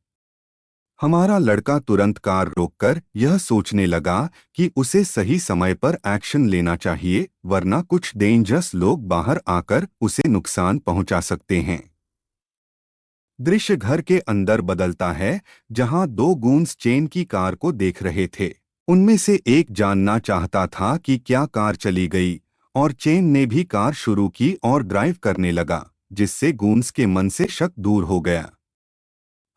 हमारा लड़का तुरंत कार रोककर यह सोचने लगा कि उसे सही समय पर एक्शन लेना चाहिए, वरना कुछ डेंजरस लोग बाहर आकर उसे नुकसान पहुंचा सकते हैं। दृश्य घर के अंदर बदलता है, जहां दो गूंस चेन की कार को देख रहे थे। उनमें से एक जानना चाहता था कि क्या कार चली गई, और चेन ने भी कार शुरू की और ड्राइव करने लगा, जिससे गूंस के मन से शक दूर हो गया।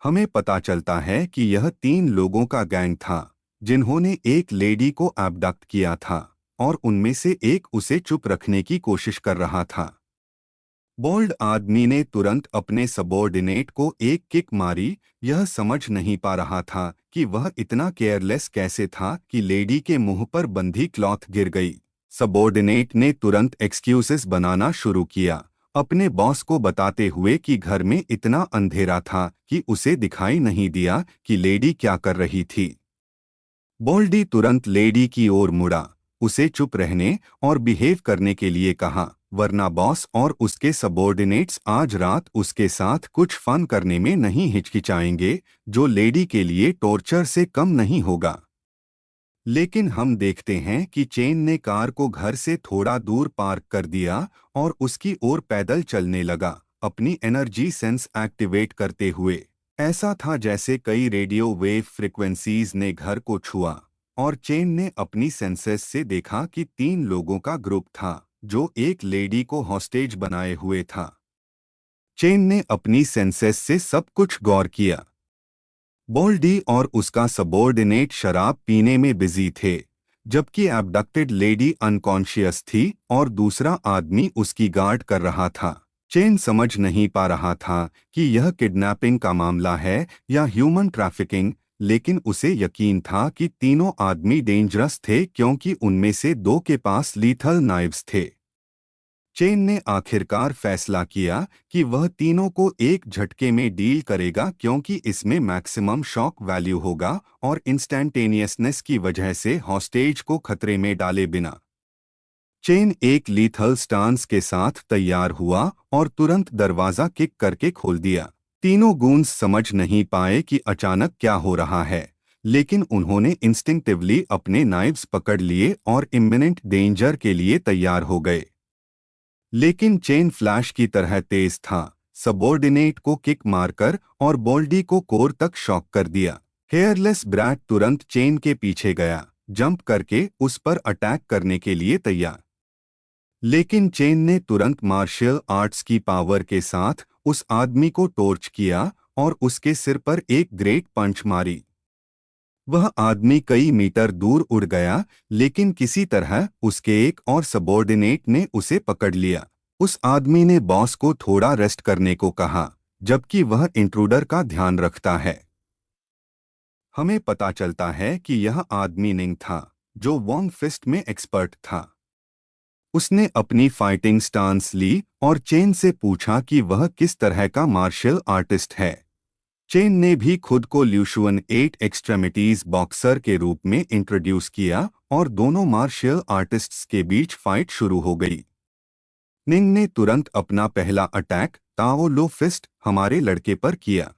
हमें पता चलता है कि यह 3 लोगों का गैंग था, जिन्होंने एक लेडी को एब्डक्ट किया था, और उनमें से एक उसे चुप रखने की कोशिश कर रहा था। बोल्ड आदमी ने तुरंत अपने सबॉर्डिनेट को एक किक मारी। यह समझ नहीं पा रहा था कि वह इतना केयरलेस कैसे था कि लेडी के मुंह पर बंधी क्लॉथ गिर गई। सबॉर्डिनेट ने तुरंत एक्सक्यूजेस बनाना शुरू किया, अपने बॉस को बताते हुए कि घर में इतना अंधेरा था कि उसे दिखाई नहीं दिया कि लेडी क्या कर रही थी। बोल्डी तुरंत लेडी की ओर मुड़ा, उसे चुप रहने और बिहेव करने के लिए कहा, वरना बॉस और उसके सबॉर्डिनेट्स आज रात उसके साथ कुछ फन करने में नहीं हिचकिचाएंगे, जो लेडी के लिए टॉर्चर से कम नहीं होगा। लेकिन हम देखते हैं कि चेन ने कार को घर से थोड़ा दूर पार्क कर दिया और उसकी ओर पैदल चलने लगा, अपनी एनर्जी सेंस एक्टिवेट करते हुए। ऐसा था जैसे कई रेडियो वेव फ्रिक्वेंसीज ने घर को छुआ, और चेन ने अपनी सेंसेस से देखा कि 3 लोगों का ग्रुप था जो एक लेडी को हॉस्टेज बनाए हुए था। चेन ने अपनी सेंसेस से सब कुछ गौर किया। बोल्डी और उसका सबॉर्डिनेट शराब पीने में बिजी थे, जबकि एब्डक्टेड लेडी अनकॉन्शियस थी और दूसरा आदमी उसकी गार्ड कर रहा था। चेन समझ नहीं पा रहा था कि यह किडनैपिंग का मामला है या ह्यूमन ट्रैफिकिंग, लेकिन उसे यकीन था कि तीनों आदमी डेंजरस थे क्योंकि उनमें से 2 के पास लीथल नाइव्स थे। चेन ने आखिरकार फैसला किया कि वह तीनों को एक झटके में डील करेगा क्योंकि इसमें मैक्सिमम शॉक वैल्यू होगा और इंस्टैंटेनियसनेस की वजह से हॉस्टेज को खतरे में डाले बिना। चेन एक लीथल स्टांस के साथ तैयार हुआ और तुरंत दरवाजा किक करके खोल दिया। तीनों गूंस समझ नहीं पाए कि अचानक क्या हो रहा है, लेकिन उन्होंने इंस्टिंक्टिवली अपने नाइव्स पकड़ लिए और इम्मिनेंट डेंजर के लिए तैयार हो गए। लेकिन चेन फ्लैश की तरह तेज था, सबॉर्डिनेट को किक मारकर और बोल्डी को कोर तक शॉक कर दिया। हेयरलेस ब्रैट तुरंत चेन के पीछे गया, जंप करके उस पर अटैक करने के लिए तैयार। लेकिन चेन ने तुरंत मार्शल आर्ट्स की पावर के साथ उस आदमी को टॉर्च किया और उसके सिर पर एक ग्रेट पंच मारी। वह आदमी कई मीटर दूर उड़ गया, लेकिन किसी तरह उसके एक और सबॉर्डिनेट ने उसे पकड़ लिया। उस आदमी ने बॉस को थोड़ा रेस्ट करने को कहा, जबकि वह इंट्रूडर का ध्यान रखता है। हमें पता चलता है कि यह आदमी निंग था, जो वॉन्ग फिस्ट में एक्सपर्ट था। उसने अपनी फाइटिंग स्टांस ली और चेन से पूछा कि वह किस तरह का मार्शल आर्टिस्ट है। चेन ने भी खुद को ल्यूशुअन 8 एक्सट्रेमिटीज बॉक्सर के रूप में इंट्रोड्यूस किया और दोनों मार्शल आर्टिस्ट्स के बीच फाइट शुरू हो गई। निंग ने तुरंत अपना पहला अटैक ताओ लो फिस्ट हमारे लड़के पर किया,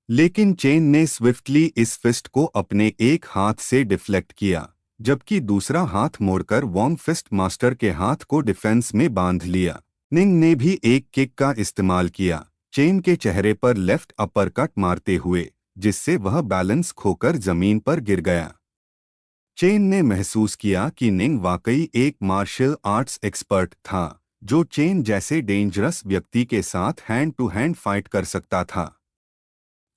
लेकिन चेन ने स्विफ्टली इस फिस्ट को अपने एक हाथ से डिफ्लेक्ट किया, जबकि दूसरा हाथ मोड़कर वॉन्ग फिस्ट मास्टर के हाथ को डिफेंस में बांध लिया। निंग ने भी एक किक का इस्तेमाल किया, चेन के चेहरे पर लेफ्ट अपर कट मारते हुए, जिससे वह बैलेंस खोकर जमीन पर गिर गया। चेन ने महसूस किया कि निंग वाकई एक मार्शल आर्ट्स एक्सपर्ट था, जो चेन जैसे डेंजरस व्यक्ति के साथ हैंड टू हैंड फाइट कर सकता था।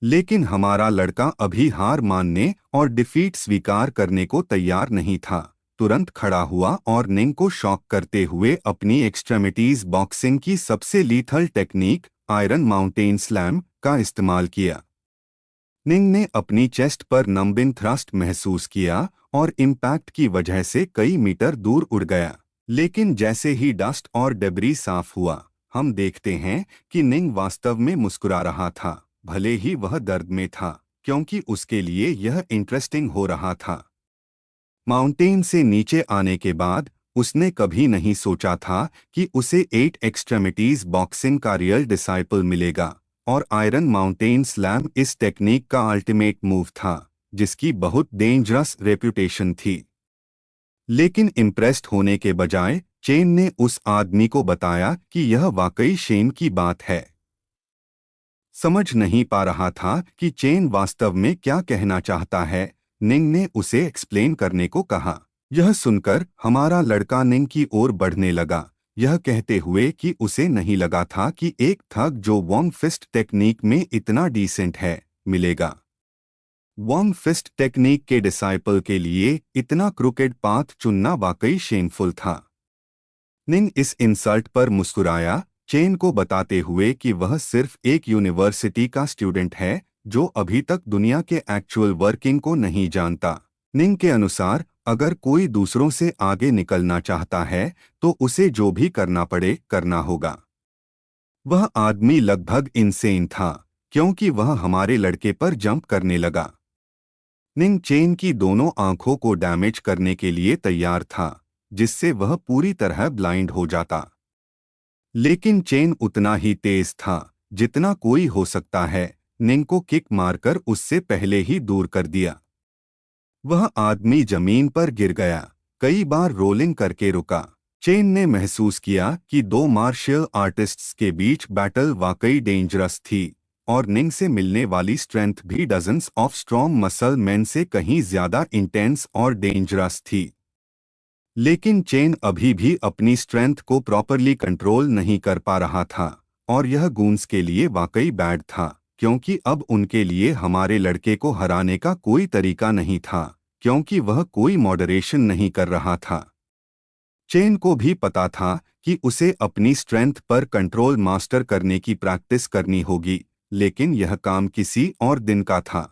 लेकिन हमारा लड़का अभी हार मानने और डिफीट स्वीकार करने को तैयार नहीं था। तुरंत खड़ा हुआ और निंग को शॉक करते हुए अपनी एक्सट्रेमिटीज बॉक्सिंग की सबसे lethal technique iron mountain slam का इस्तेमाल किया। निंग ने अपनी चेस्ट पर नंबिंग थ्रस्ट महसूस किया और इम्पैक्ट की वजह से कई मीटर दूर उड़ गया। लेकिन जैसे ही डस्ट और डेब्री साफ हुआ, हम देखते हैं कि निंग वास्तव में मुस्कुरा रहा था, भले ही वह दर्द में था, क्योंकि उसके लिए यह इंटरेस्टिंग हो रहा था। माउंटेन से नीचे आने के बाद उसने कभी नहीं सोचा था कि उसे 8 एक्सट्रेमिटीज बॉक्सिंग का रियल डिसाइपल मिलेगा, और आयरन माउंटेन स्लैम इस टेक्निक का अल्टीमेट मूव था, जिसकी बहुत डेंजरस रेप्यूटेशन थी। लेकिन इम्प्रेस्ड होने के बजाय चेन ने उस आदमी को बताया कि यह वाकई शेम की बात है। समझ नहीं पा रहा था कि चेन वास्तव में क्या कहना चाहता है। निंग ने उसे एक्सप्लेन करने को कहा। यह सुनकर हमारा लड़का निंग की ओर बढ़ने लगा, यह कहते हुए कि उसे नहीं लगा था कि एक थग जो वॉन्ग फिस्ट टेक्निक में इतना डिसेंट है, मिलेगा। वॉन्ग फिस्ट टेक्निक के डिसाइपल के लिए इतना क्रूकेड पाथ चुनना वाकई शेमफुल था। निंग इस इंसल्ट पर मुस्कुराया, चेन को बताते हुए कि वह सिर्फ एक यूनिवर्सिटी का स्टूडेंट है, जो अभी तक दुनिया के एक्चुअल वर्किंग को नहीं जानता। निंग के अनुसार अगर कोई दूसरों से आगे निकलना चाहता है, तो उसे जो भी करना पड़े करना होगा। वह आदमी लगभग इनसेन था, क्योंकि वह हमारे लड़के पर जंप करने लगा। निंग चेन की दोनों आंखों को डैमेज करने के लिए तैयार था, जिससे वह पूरी तरह ब्लाइंड हो जाता। लेकिन चेन उतना ही तेज था जितना कोई हो सकता है। निंग को किक मारकर उससे पहले ही दूर कर दिया। वह आदमी जमीन पर गिर गया, कई बार रोलिंग करके रुका। चेन ने महसूस किया कि दो मार्शल आर्टिस्ट्स के बीच बैटल वाकई डेंजरस थी, और निंग से मिलने वाली स्ट्रेंथ भी dozens of strong muscle man से कहीं ज्यादा इंटेंस और डेंजरस थी। लेकिन चेन अभी भी अपनी स्ट्रेंथ को प्रॉपरली कंट्रोल नहीं कर पा रहा था, और यह गूंस के लिए वाकई बैड था, क्योंकि अब उनके लिए हमारे लड़के को हराने का कोई तरीका नहीं था, क्योंकि वह कोई मॉडरेशन नहीं कर रहा था। चेन को भी पता था कि उसे अपनी स्ट्रेंथ पर कंट्रोल मास्टर करने की प्रैक्टिस करनी होगी, लेकिन यह काम किसी और दिन का था।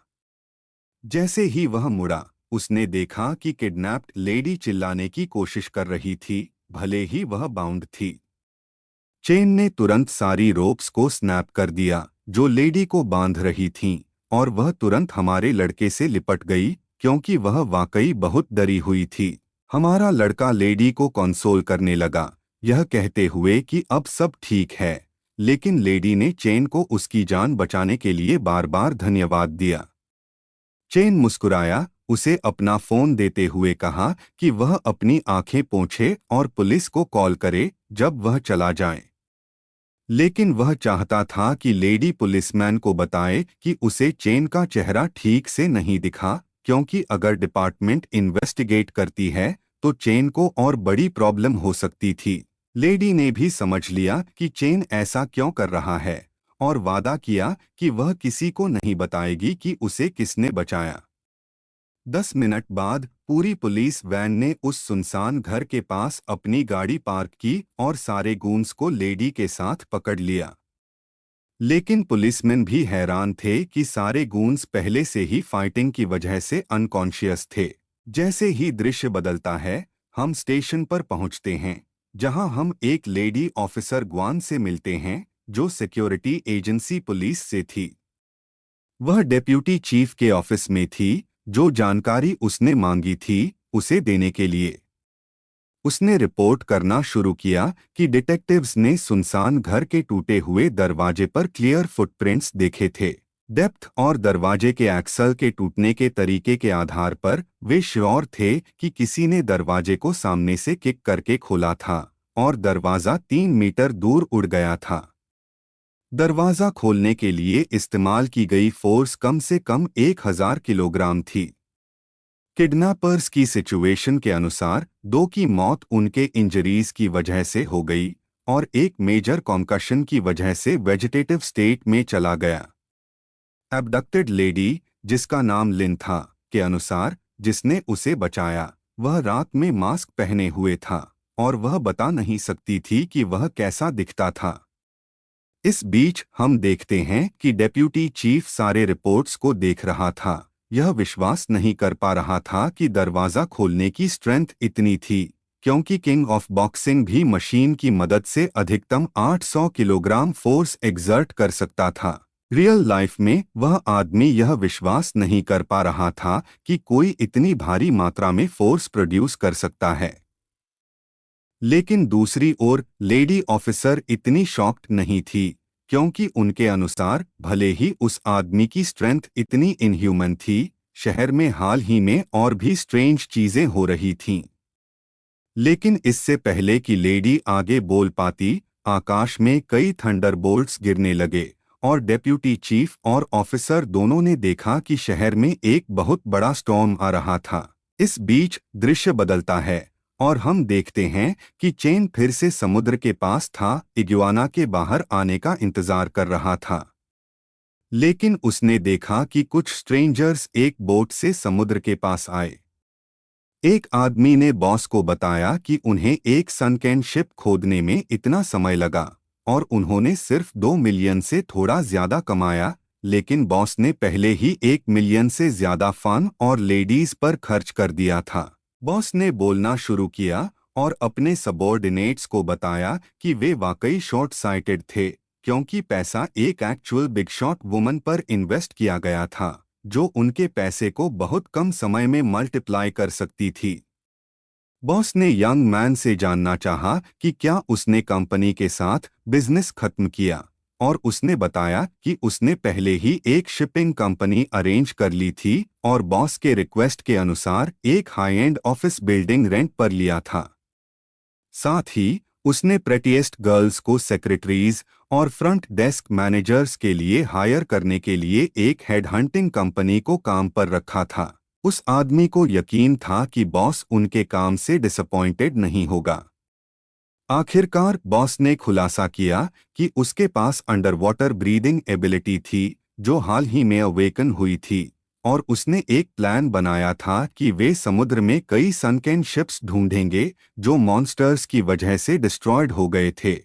जैसे ही वह मुड़ा, उसने देखा कि किडनैप्ड लेडी चिल्लाने की कोशिश कर रही थी, भले ही वह बाउंड थी। चेन ने तुरंत सारी रोप्स को स्नैप कर दिया जो लेडी को बांध रही थीं, और वह तुरंत हमारे लड़के से लिपट गई, क्योंकि वह वाकई बहुत डरी हुई थी। हमारा लड़का लेडी को कंसोल करने लगा, यह कहते हुए कि अब सब ठीक है, लेकिन लेडी ने चेन को उसकी जान बचाने के लिए बार बार धन्यवाद दिया। चेन मुस्कुराया, उसे अपना फोन देते हुए कहा कि वह अपनी आंखें पोंछे और पुलिस को कॉल करे जब वह चला जाए। लेकिन वह चाहता था कि लेडी पुलिसमैन को बताए कि उसे चेन का चेहरा ठीक से नहीं दिखा, क्योंकि अगर डिपार्टमेंट इन्वेस्टिगेट करती है तो चेन को और बड़ी प्रॉब्लम हो सकती थी। लेडी ने भी समझ लिया कि चेन ऐसा क्यों कर रहा है और वादा किया कि वह किसी को नहीं बताएगी कि उसे किसने बचाया। 10 मिनट बाद पूरी पुलिस वैन ने उस सुनसान घर के पास अपनी गाड़ी पार्क की और सारे गूंस को लेडी के साथ पकड़ लिया। लेकिन पुलिसमैन भी हैरान थे कि सारे गूंस पहले से ही फाइटिंग की वजह से अनकॉन्शियस थे। जैसे ही दृश्य बदलता है, हम स्टेशन पर पहुंचते हैं, जहां हम एक लेडी ऑफिसर ग्वान से मिलते हैं, जो सिक्योरिटी एजेंसी पुलिस से थी। वह डेप्यूटी चीफ के ऑफिस में थी, जो जानकारी उसने मांगी थी, उसे देने के लिए। उसने रिपोर्ट करना शुरू किया कि डिटेक्टिव्स ने सुनसान घर के टूटे हुए दरवाजे पर क्लियर फुटप्रिंट्स देखे थे। डेप्थ और दरवाजे के एक्सल के टूटने के तरीके के आधार पर वे श्योर थे कि किसी ने दरवाजे को सामने से किक करके खोला था और दरवाजा 3 मीटर दूर उड़ गया था। दरवाजा खोलने के लिए इस्तेमाल की गई फोर्स कम से कम 1000 किलोग्राम थी। किडनैपर्स की सिचुएशन के अनुसार 2 की मौत उनके इंजरीज की वजह से हो गई और एक मेजर कॉन्कशन की वजह से वेजिटेटिव स्टेट में चला गया। एब्डक्टेड लेडी, जिसका नाम लिन था, के अनुसार जिसने उसे बचाया वह रात में मास्क पहने हुए था और वह बता नहीं सकती थी कि वह कैसा दिखता था। इस बीच हम देखते हैं कि डेप्यूटी चीफ सारे रिपोर्ट्स को देख रहा था। यह विश्वास नहीं कर पा रहा था कि दरवाजा खोलने की स्ट्रेंथ इतनी थी, क्योंकि किंग ऑफ बॉक्सिंग भी मशीन की मदद से अधिकतम 800 किलोग्राम फोर्स एक्सर्ट कर सकता था। रियल लाइफ में वह आदमी यह विश्वास नहीं कर पा रहा था कि कोई इतनी भारी मात्रा में फोर्स प्रोड्यूस कर सकता है। लेकिन दूसरी ओर लेडी ऑफिसर इतनी शॉक्ड नहीं थी, क्योंकि उनके अनुसार भले ही उस आदमी की स्ट्रेंथ इतनी इनह्यूमन थी, शहर में हाल ही में और भी स्ट्रेंज चीजें हो रही थीं। लेकिन इससे पहले कि लेडी आगे बोल पाती, आकाश में कई थंडरबोल्ट्स गिरने लगे और डेप्यूटी चीफ और ऑफिसर दोनों ने देखा कि शहर में एक बहुत बड़ा स्टॉर्म आ रहा था। इस बीच दृश्य बदलता है और हम देखते हैं कि चेन फिर से समुद्र के पास था, इग्वाना के बाहर आने का इंतजार कर रहा था। लेकिन उसने देखा कि कुछ स्ट्रेंजर्स एक बोट से समुद्र के पास आए। एक आदमी ने बॉस को बताया कि उन्हें एक सनकेन शिप खोदने में इतना समय लगा और उन्होंने सिर्फ 2 मिलियन से थोड़ा ज्यादा कमाया, लेकिन बॉस ने पहले ही 1 मिलियन से ज्यादा फन और लेडीज पर खर्च कर दिया था। बॉस ने बोलना शुरू किया और अपने सबॉर्डिनेट्स को बताया कि वे वाकई शॉर्ट साइटेड थे, क्योंकि पैसा एक एक्चुअल बिग शॉट वुमन पर इन्वेस्ट किया गया था, जो उनके पैसे को बहुत कम समय में मल्टीप्लाई कर सकती थी। बॉस ने यंग मैन से जानना चाहा कि क्या उसने कंपनी के साथ बिजनेस खत्म किया, और उसने बताया कि उसने पहले ही एक शिपिंग कंपनी अरेंज कर ली थी और बॉस के रिक्वेस्ट के अनुसार एक high and office building rent पर लिया था। साथ ही उसने प्रेटीएस्ट गर्ल्स को सेक्रेटरीज और फ्रंट डेस्क मैनेजर्स के लिए हायर करने के लिए एक हेडहंटिंग कंपनी को काम पर रखा था। उस आदमी को यकीन था कि बॉस उनके काम से डिसअपॉइंटेड नहीं होगा। आखिरकार बॉस ने खुलासा किया कि उसके पास अंडर वाटर ब्रीदिंग एबिलिटी थी, जो हाल ही में अवेकन हुई थी, और उसने एक प्लान बनाया था कि वे समुद्र में कई सनकेन शिप्स ढूंढेंगे जो मॉन्स्टर्स की वजह से डिस्ट्रॉयड हो गए थे।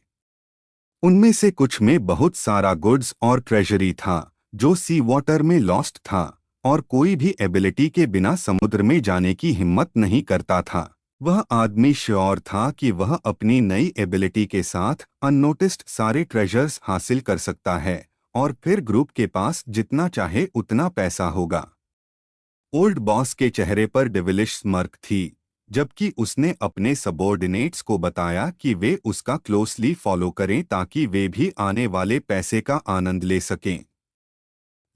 उनमें से कुछ में बहुत सारा गुड्स और ट्रेजरी था जो सी वाटर में लॉस्ट था, और कोई भी एबिलिटी के बिना समुद्र में जाने की हिम्मत नहीं करता था। वह आदमी श्योर था कि वह अपनी नई एबिलिटी के साथ अननोटिस्ड सारे ट्रेजर्स हासिल कर सकता है और फिर ग्रुप के पास जितना चाहे उतना पैसा होगा। ओल्ड बॉस के चेहरे पर डिविलिश स्मर्क थी, जबकि उसने अपने सबॉर्डिनेट्स को बताया कि वे उसका क्लोजली फॉलो करें ताकि वे भी आने वाले पैसे का आनंद ले सकें।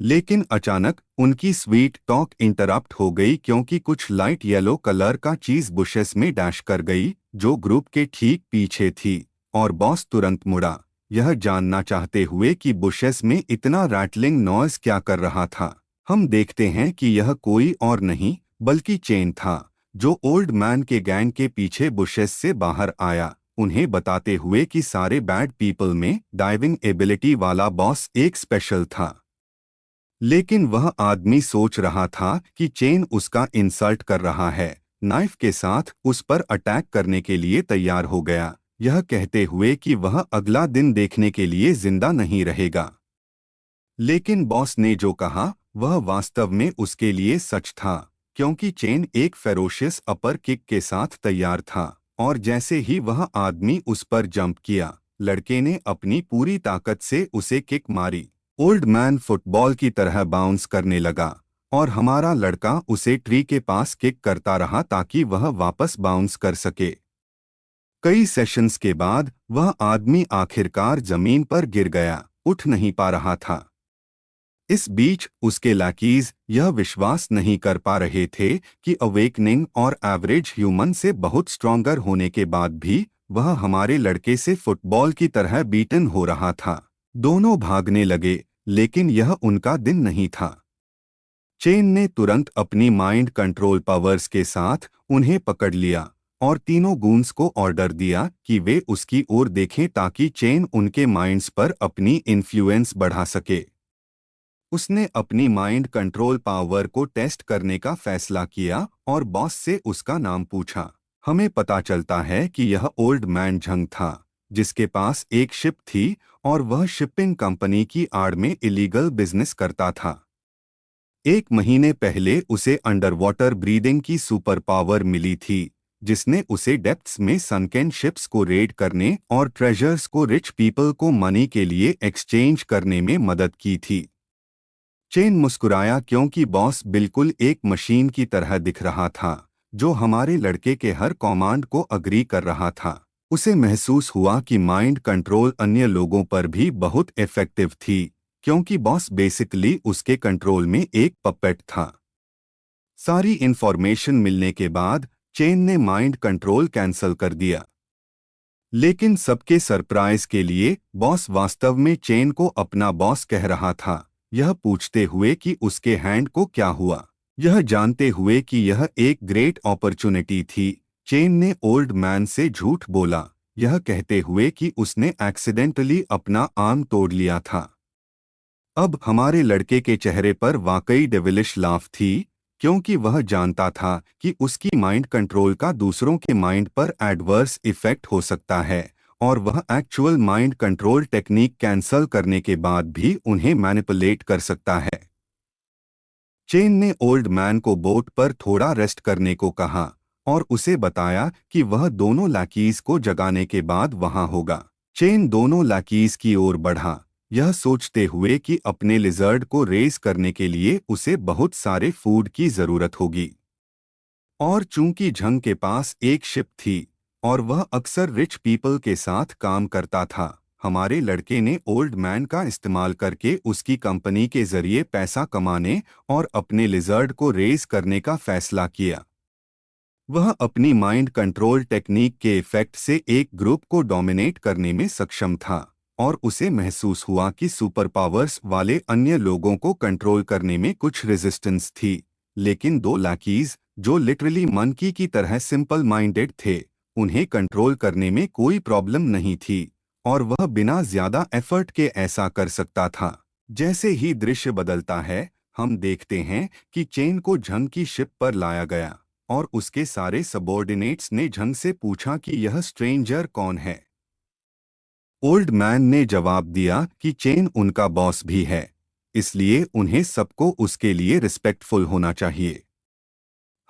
लेकिन अचानक उनकी स्वीट टॉक इंटरप्ट हो गई, क्योंकि कुछ लाइट येलो कलर का चीज बुशेस में डैश कर गई जो ग्रुप के ठीक पीछे थी, और बॉस तुरंत मुड़ा, यह जानना चाहते हुए कि बुशेस में इतना रैटलिंग नॉइज क्या कर रहा था। हम देखते हैं कि यह कोई और नहीं बल्कि चेन था, जो ओल्ड मैन के गैंग के पीछे बुशेस से बाहर आया, उन्हें बताते हुए कि सारे बैड पीपल में डाइविंग एबिलिटी वाला बॉस एक स्पेशल था। लेकिन वह आदमी सोच रहा था कि चेन उसका इंसल्ट कर रहा है। नाइफ के साथ उस पर अटैक करने के लिए तैयार हो गया, यह कहते हुए कि वह अगला दिन देखने के लिए जिंदा नहीं रहेगा। लेकिन बॉस ने जो कहा वह वास्तव में उसके लिए सच था, क्योंकि चेन एक फेरोशियस अपर किक के साथ तैयार था, और जैसे ही वह आदमी उस पर जंप किया, लड़के ने अपनी पूरी ताकत से उसे किक मारी। ओल्ड मैन फुटबॉल की तरह बाउंस करने लगा, और हमारा लड़का उसे ट्री के पास किक करता रहा ताकि वह वापस बाउंस कर सके। कई सेशंस के बाद वह आदमी आखिरकार जमीन पर गिर गया, उठ नहीं पा रहा था। इस बीच उसके लैकीज यह विश्वास नहीं कर पा रहे थे कि अवेकनिंग और एवरेज ह्यूमन से बहुत स्ट्रॉन्गर होने के बाद भी वह हमारे लड़के से फुटबॉल की तरह बीटन हो रहा था। दोनों भागने लगे, लेकिन यह उनका दिन नहीं था। चेन ने तुरंत अपनी माइंड कंट्रोल पावर्स के साथ उन्हें पकड़ लिया और तीनों गूंस को ऑर्डर दिया कि वे उसकी ओर देखें ताकि चेन उनके माइंड्स पर अपनी इन्फ्लुएंस बढ़ा सके। उसने अपनी माइंड कंट्रोल पावर को टेस्ट करने का फैसला किया और बॉस से उसका नाम पूछा। हमें पता चलता है कि यह ओल्ड मैन झंग था, जिसके पास एक शिप थी और वह शिपिंग कंपनी की आड़ में इलीगल बिजनेस करता था। एक महीने पहले उसे अंडर वाटर ब्रीदिंग की सुपर पावर मिली थी, जिसने उसे डेप्थ्स में सनकेन शिप्स को रेड करने और ट्रेजर्स को रिच पीपल को मनी के लिए एक्सचेंज करने में मदद की थी। चेन मुस्कुराया क्योंकि बॉस बिल्कुल एक मशीन की तरह दिख रहा था, जो हमारे लड़के के हर कमांड को अग्री कर रहा था। उसे महसूस हुआ कि माइंड कंट्रोल अन्य लोगों पर भी बहुत इफेक्टिव थी, क्योंकि बॉस बेसिकली उसके कंट्रोल में एक पपेट था। सारी इंफॉर्मेशन मिलने के बाद चेन ने माइंड कंट्रोल कैंसल कर दिया। लेकिन सबके सरप्राइज के लिए बॉस वास्तव में चेन को अपना बॉस कह रहा था, यह पूछते हुए कि उसके हैंड को क्या हुआ। यह जानते हुए कि यह एक ग्रेट अपॉर्चुनिटी थी, चेन ने ओल्ड मैन से झूठ बोला, यह कहते हुए कि उसने एक्सीडेंटली अपना आर्म तोड़ लिया था। अब हमारे लड़के के चेहरे पर वाकई डेविलिश लाफ थी, क्योंकि वह जानता था कि उसकी माइंड कंट्रोल का दूसरों के माइंड पर एडवर्स इफेक्ट हो सकता है, और वह actual mind control technique cancel करने के बाद भी उन्हें मैनिपुलेट कर सकता है। चेन ने ओल्ड मैन को बोट पर थोड़ा रेस्ट करने को कहा और उसे बताया कि वह दोनों लैकीज को जगाने के बाद वहां होगा। चेन दोनों लैकीज की ओर बढ़ा, यह सोचते हुए कि अपने लिजर्ड को रेस करने के लिए उसे बहुत सारे फूड की जरूरत होगी। और चूंकि झंग के पास एक शिप थी और वह अक्सर रिच पीपल के साथ काम करता था, हमारे लड़के ने ओल्ड मैन का इस्तेमाल करके उसकी कंपनी के जरिए पैसा कमाने और अपने लिजर्ड को रेस करने का फैसला किया। वह अपनी माइंड कंट्रोल टेक्निक के इफेक्ट से एक ग्रुप को डोमिनेट करने में सक्षम था, और उसे महसूस हुआ कि सुपर पावर्स वाले अन्य लोगों को कंट्रोल करने में कुछ रेजिस्टेंस थी। लेकिन दो लैकीज, जो लिटरली मंकी की तरह सिंपल माइंडेड थे, उन्हें कंट्रोल करने में कोई प्रॉब्लम नहीं थी, और वह बिना ज्यादा एफर्ट के ऐसा कर सकता था। जैसे ही दृश्य बदलता है, हम देखते हैं कि चेन को झंग की शिप पर लाया गया, और उसके सारे सबॉर्डिनेट्स ने झंग से पूछा कि यह स्ट्रेंजर कौन है। ओल्ड मैन ने जवाब दिया कि चेन उनका बॉस भी है, इसलिए उन्हें सबको उसके लिए रिस्पेक्टफुल होना चाहिए।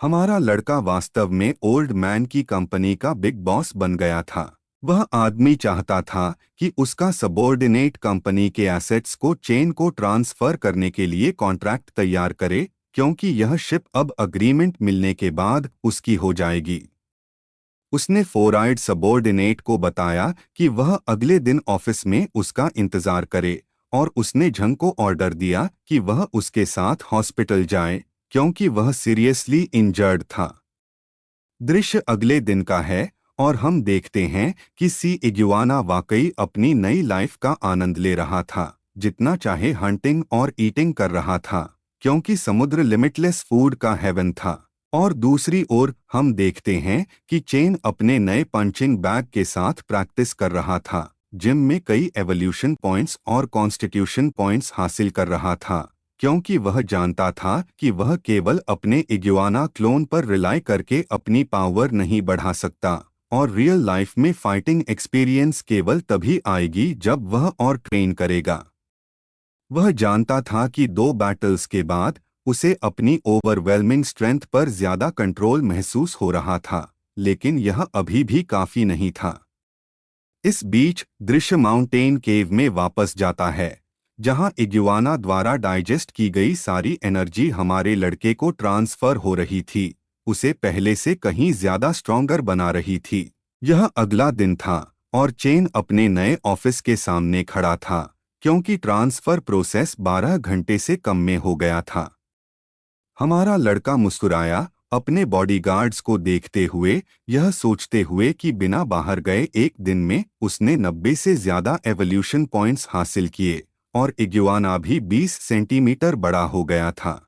हमारा लड़का वास्तव में ओल्ड मैन की कंपनी का बिग बॉस बन गया था। वह आदमी चाहता था कि उसका सबॉर्डिनेट कंपनी के एसेट्स को चेन को ट्रांसफर करने के लिए कॉन्ट्रैक्ट तैयार करे, क्योंकि यह शिप अब अग्रीमेंट मिलने के बाद उसकी हो जाएगी। उसने फोर आइड सबॉर्डिनेट को बताया कि वह अगले दिन ऑफिस में उसका इंतजार करे, और उसने झंग को ऑर्डर दिया कि वह उसके साथ हॉस्पिटल जाए, क्योंकि वह सीरियसली इंजर्ड था। दृश्य अगले दिन का है, और हम देखते हैं कि सी इग्युआना वाकई अपनी नई लाइफ का आनंद ले रहा था, जितना चाहे हंटिंग और ईटिंग कर रहा था, क्योंकि समुद्र लिमिटलेस फूड का हेवन था। और दूसरी ओर हम देखते हैं कि चेन अपने नए पंचिंग बैग के साथ प्रैक्टिस कर रहा था, जिम में कई एवोल्यूशन पॉइंट्स और कॉन्स्टिट्यूशन पॉइंट्स हासिल कर रहा था, क्योंकि वह जानता था कि वह केवल अपने इग्वाना क्लोन पर रिलाई करके अपनी पावर नहीं बढ़ा सकता, और रियल लाइफ में फाइटिंग एक्सपीरियंस केवल तभी आएगी जब वह और ट्रेन करेगा। वह जानता था कि 2 बैटल्स के बाद उसे अपनी ओवरवेलमिंग स्ट्रेंथ पर ज्यादा कंट्रोल महसूस हो रहा था, लेकिन यह अभी भी काफी नहीं था। इस बीच दृश्य माउंटेन केव में वापस जाता है, जहां इग्वाना द्वारा डाइजेस्ट की गई सारी एनर्जी हमारे लड़के को ट्रांसफर हो रही थी, उसे पहले से कहीं ज्यादा स्ट्रॉन्गर बना रही थी। यह अगला दिन था और चेन अपने नए ऑफिस के सामने खड़ा था, क्योंकि ट्रांसफर प्रोसेस 12 घंटे से कम में हो गया था। हमारा लड़का मुस्कुराया, अपने बॉडीगार्ड्स को देखते हुए, यह सोचते हुए कि बिना बाहर गए एक दिन में उसने 90 से ज्यादा एवोल्यूशन पॉइंट्स हासिल किए और इग्वाना भी 20 सेंटीमीटर बड़ा हो गया था।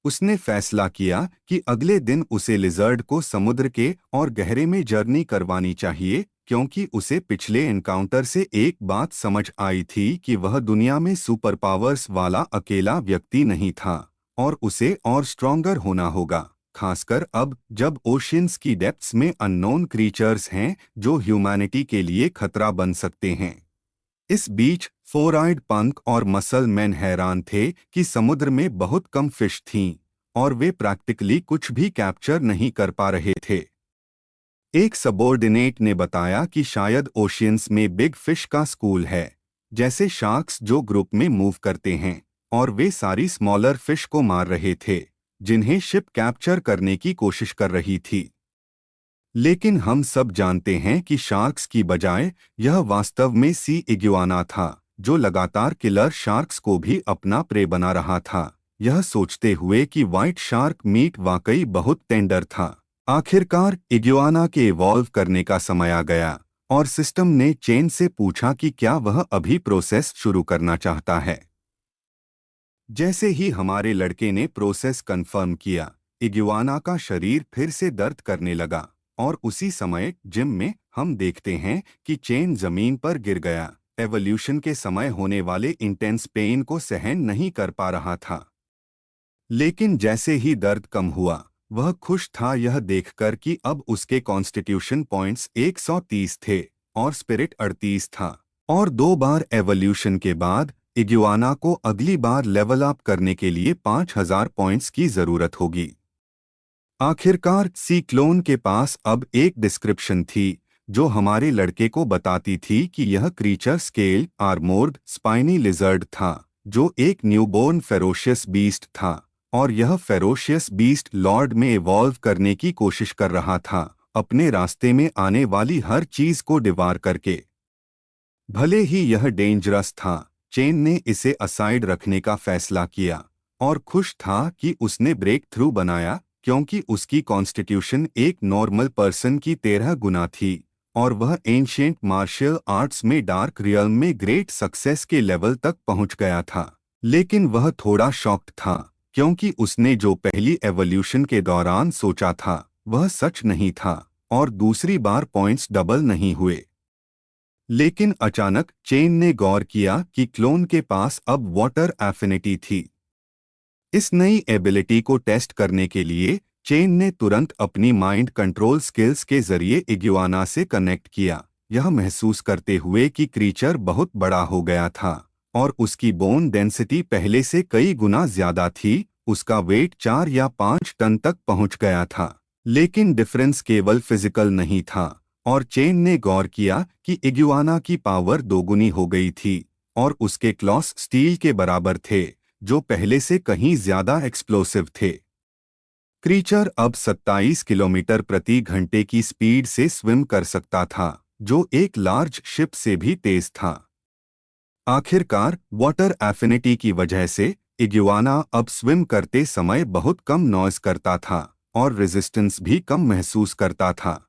उसने फैसला किया कि अगले दिन उसे लिजर्ड को समुद्र के और गहरे में जर्नी करवानी चाहिए, क्योंकि उसे पिछले एनकाउंटर से एक बात समझ आई थी कि वह दुनिया में सुपर पावर्स वाला अकेला व्यक्ति नहीं था, और उसे और स्ट्रॉन्गर होना होगा, खासकर अब जब ओशियंस की डेप्थ्स में अननोन क्रीचर्स हैं जो ह्यूमैनिटी के लिए खतरा बन सकते हैं। इस बीच फोर आइड पंक और मसल मैन हैरान थे कि समुद्र में बहुत कम फिश थीं और वे प्रैक्टिकली कुछ भी कैप्चर नहीं कर पा रहे थे। एक सबॉर्डिनेट ने बताया कि शायद ओशियंस में बिग फिश का स्कूल है, जैसे शार्क्स जो ग्रुप में मूव करते हैं, और वे सारी स्मॉलर फिश को मार रहे थे जिन्हें शिप कैप्चर करने की कोशिश कर रही थी। लेकिन हम सब जानते हैं कि शार्क्स की बजाय यह वास्तव में सी इग्वाना था, जो लगातार किलर शार्क्स को भी अपना प्रे बना रहा था, यह सोचते हुए कि व्हाइट शार्क मीट वाकई बहुत टेंडर था। आखिरकार इग्वाना के इवॉल्व करने का समय आ गया और सिस्टम ने चेन से पूछा कि क्या वह अभी प्रोसेस शुरू करना चाहता है। जैसे ही हमारे लड़के ने प्रोसेस कंफर्म किया, इग्वाना का शरीर फिर से दर्द करने लगा, और उसी समय जिम में हम देखते हैं कि चेन जमीन पर गिर गया, एवोल्यूशन के समय होने वाले इंटेंस पेन को सहन नहीं कर पा रहा था। लेकिन जैसे ही दर्द कम हुआ, वह खुश था यह देखकर कि अब उसके कॉन्स्टिट्यूशन पॉइंट्स 130 थे और स्पिरिट 38 था, और 2 बार एवोल्यूशन के बाद इग्वाना को अगली बार लेवल अप करने के लिए 5000 पॉइंट्स की जरूरत होगी। आखिरकार सी क्लोन के पास अब एक डिस्क्रिप्शन थी जो हमारे लड़के को बताती थी कि यह creature scale armoured spiny lizard था, जो एक न्यूबॉर्न फेरोशियस बीस्ट था, और यह फेरोशियस बीस्ट लॉर्ड में इवॉल्व करने की कोशिश कर रहा था, अपने रास्ते में आने वाली हर चीज को डिवार करके। भले ही यह डेंजरस था, चेन ने इसे असाइड रखने का फैसला किया और खुश था कि उसने ब्रेक थ्रू बनाया, क्योंकि उसकी कॉन्स्टिट्यूशन एक नॉर्मल पर्सन की 13 गुना थी और वह एंशिएंट मार्शल आर्ट्स में डार्क रियल्म में ग्रेट सक्सेस के लेवल तक पहुंच गया था। लेकिन वह थोड़ा शॉक्ड था, क्योंकि उसने जो पहली एवोल्यूशन के दौरान सोचा था वह सच नहीं था और दूसरी बार पॉइंट्स डबल नहीं हुए। लेकिन अचानक चेन ने गौर किया कि क्लोन के पास अब वाटर एफिनिटी थी। इस नई एबिलिटी को टेस्ट करने के लिए चेन ने तुरंत अपनी माइंड कंट्रोल स्किल्स के जरिए इग्वाना से कनेक्ट किया, यह महसूस करते हुए कि क्रीचर बहुत बड़ा हो गया था और उसकी बोन डेंसिटी पहले से कई गुना ज्यादा थी, उसका वेट 4 या 5 टन तक पहुंच गया था। लेकिन डिफरेंस केवल फिजिकल नहीं था, और चेन ने गौर किया कि इग्वाना की पावर दोगुनी हो गई थी और उसके क्लॉस स्टील के बराबर थे, जो पहले से कहीं ज्यादा एक्सप्लोसिव थे। क्रीचर अब 27 किलोमीटर प्रति घंटे की स्पीड से स्विम कर सकता था, जो एक लार्ज शिप से भी तेज था। आखिरकार वाटर एफिनिटी की वजह से इग्वाना अब स्विम करते समय बहुत कम नॉइज करता था और रेजिस्टेंस भी कम महसूस करता था।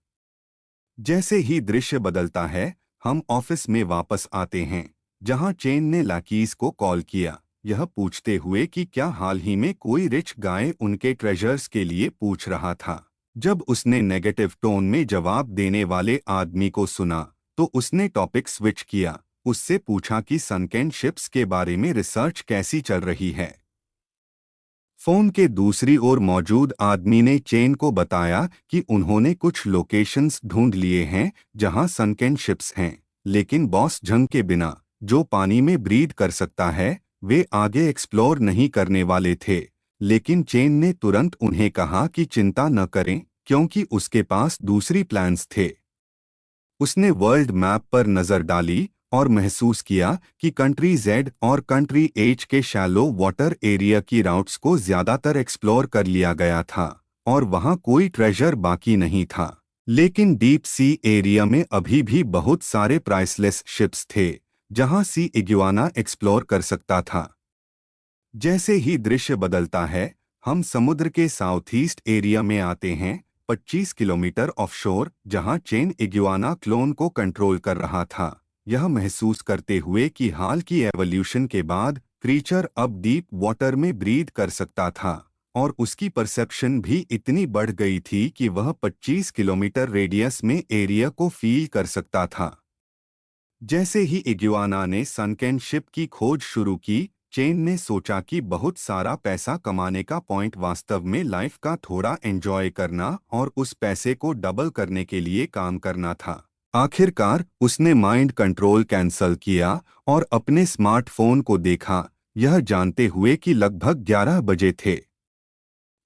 जैसे ही दृश्य बदलता है, हम ऑफिस में वापस आते हैं, जहां चेन ने लाकीज को कॉल किया। यह पूछते हुए कि क्या हाल ही में कोई रिच गाय उनके ट्रेजर्स के लिए पूछ रहा था। जब उसने नेगेटिव टोन में जवाब देने वाले आदमी को सुना तो उसने टॉपिक स्विच किया। उससे पूछा कि सनकेन शिप्स के बारे में रिसर्च कैसी चल रही है। फोन के दूसरी ओर मौजूद आदमी ने चेन को बताया कि उन्होंने कुछ लोकेशंस ढूंढ लिए हैं जहां सनकेन शिप्स हैं, लेकिन बॉस झंग के बिना, जो पानी में ब्रीद कर सकता है, वे आगे एक्सप्लोर नहीं करने वाले थे। लेकिन चेन ने तुरंत उन्हें कहा कि चिंता न करें, क्योंकि उसके पास दूसरी प्लान्स थे। उसने वर्ल्ड मैप पर नजर डाली और महसूस किया कि कंट्री जेड और कंट्री एच के शैलो वाटर एरिया की राउट्स को ज्यादातर एक्सप्लोर कर लिया गया था और वहां कोई ट्रेजर बाकी नहीं था। लेकिन डीप सी एरिया में अभी भी बहुत सारे प्राइसलेस शिप्स थे जहां सी इग्वाना एक्सप्लोर कर सकता था। जैसे ही दृश्य बदलता है, हम समुद्र के साउथ ईस्ट एरिया में आते हैं, 25 किलोमीटर ऑफशोर, जहां चेन इग्वाना क्लोन को कंट्रोल कर रहा था, यह महसूस करते हुए कि हाल की एवोल्यूशन के बाद क्रीचर अब डीप वाटर में ब्रीद कर सकता था, और उसकी परसेप्शन भी इतनी बढ़ गई थी कि वह 25 किलोमीटर रेडियस में एरिया को फील कर सकता था। जैसे ही इग्वाना ने सनकेन शिप की खोज शुरू की, चेन ने सोचा कि बहुत सारा पैसा कमाने का पॉइंट वास्तव में लाइफ का थोड़ा एंजॉय करना और उस पैसे को डबल करने के लिए काम करना था। आखिरकार उसने माइंड कंट्रोल कैंसल किया और अपने स्मार्टफोन को देखा, यह जानते हुए कि लगभग 11 बजे थे।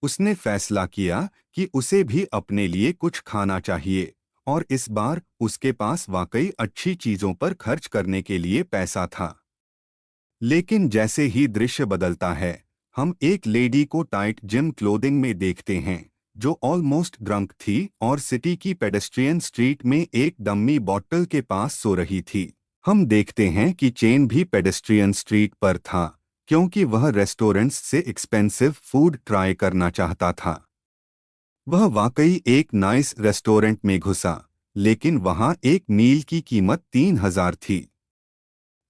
उसने फैसला किया कि उसे भी अपने लिए कुछ खाना चाहिए, और इस बार उसके पास वाकई अच्छी चीजों पर खर्च करने के लिए पैसा था। लेकिन जैसे ही दृश्य बदलता है, हम एक लेडी को टाइट जिम क्लोथिंग में देखते हैं, जो ऑलमोस्ट ड्रंक थी और सिटी की पेडेस्ट्रियन स्ट्रीट में एक डम्मी बॉटल के पास सो रही थी। हम देखते हैं कि चेन भी पेडेस्ट्रियन स्ट्रीट पर था, क्योंकि वह रेस्टोरेंट्स से एक्सपेंसिव फूड ट्राई करना चाहता था। वह वाकई एक नाइस रेस्टोरेंट में घुसा, लेकिन वहां एक मील की कीमत 3,000 थी।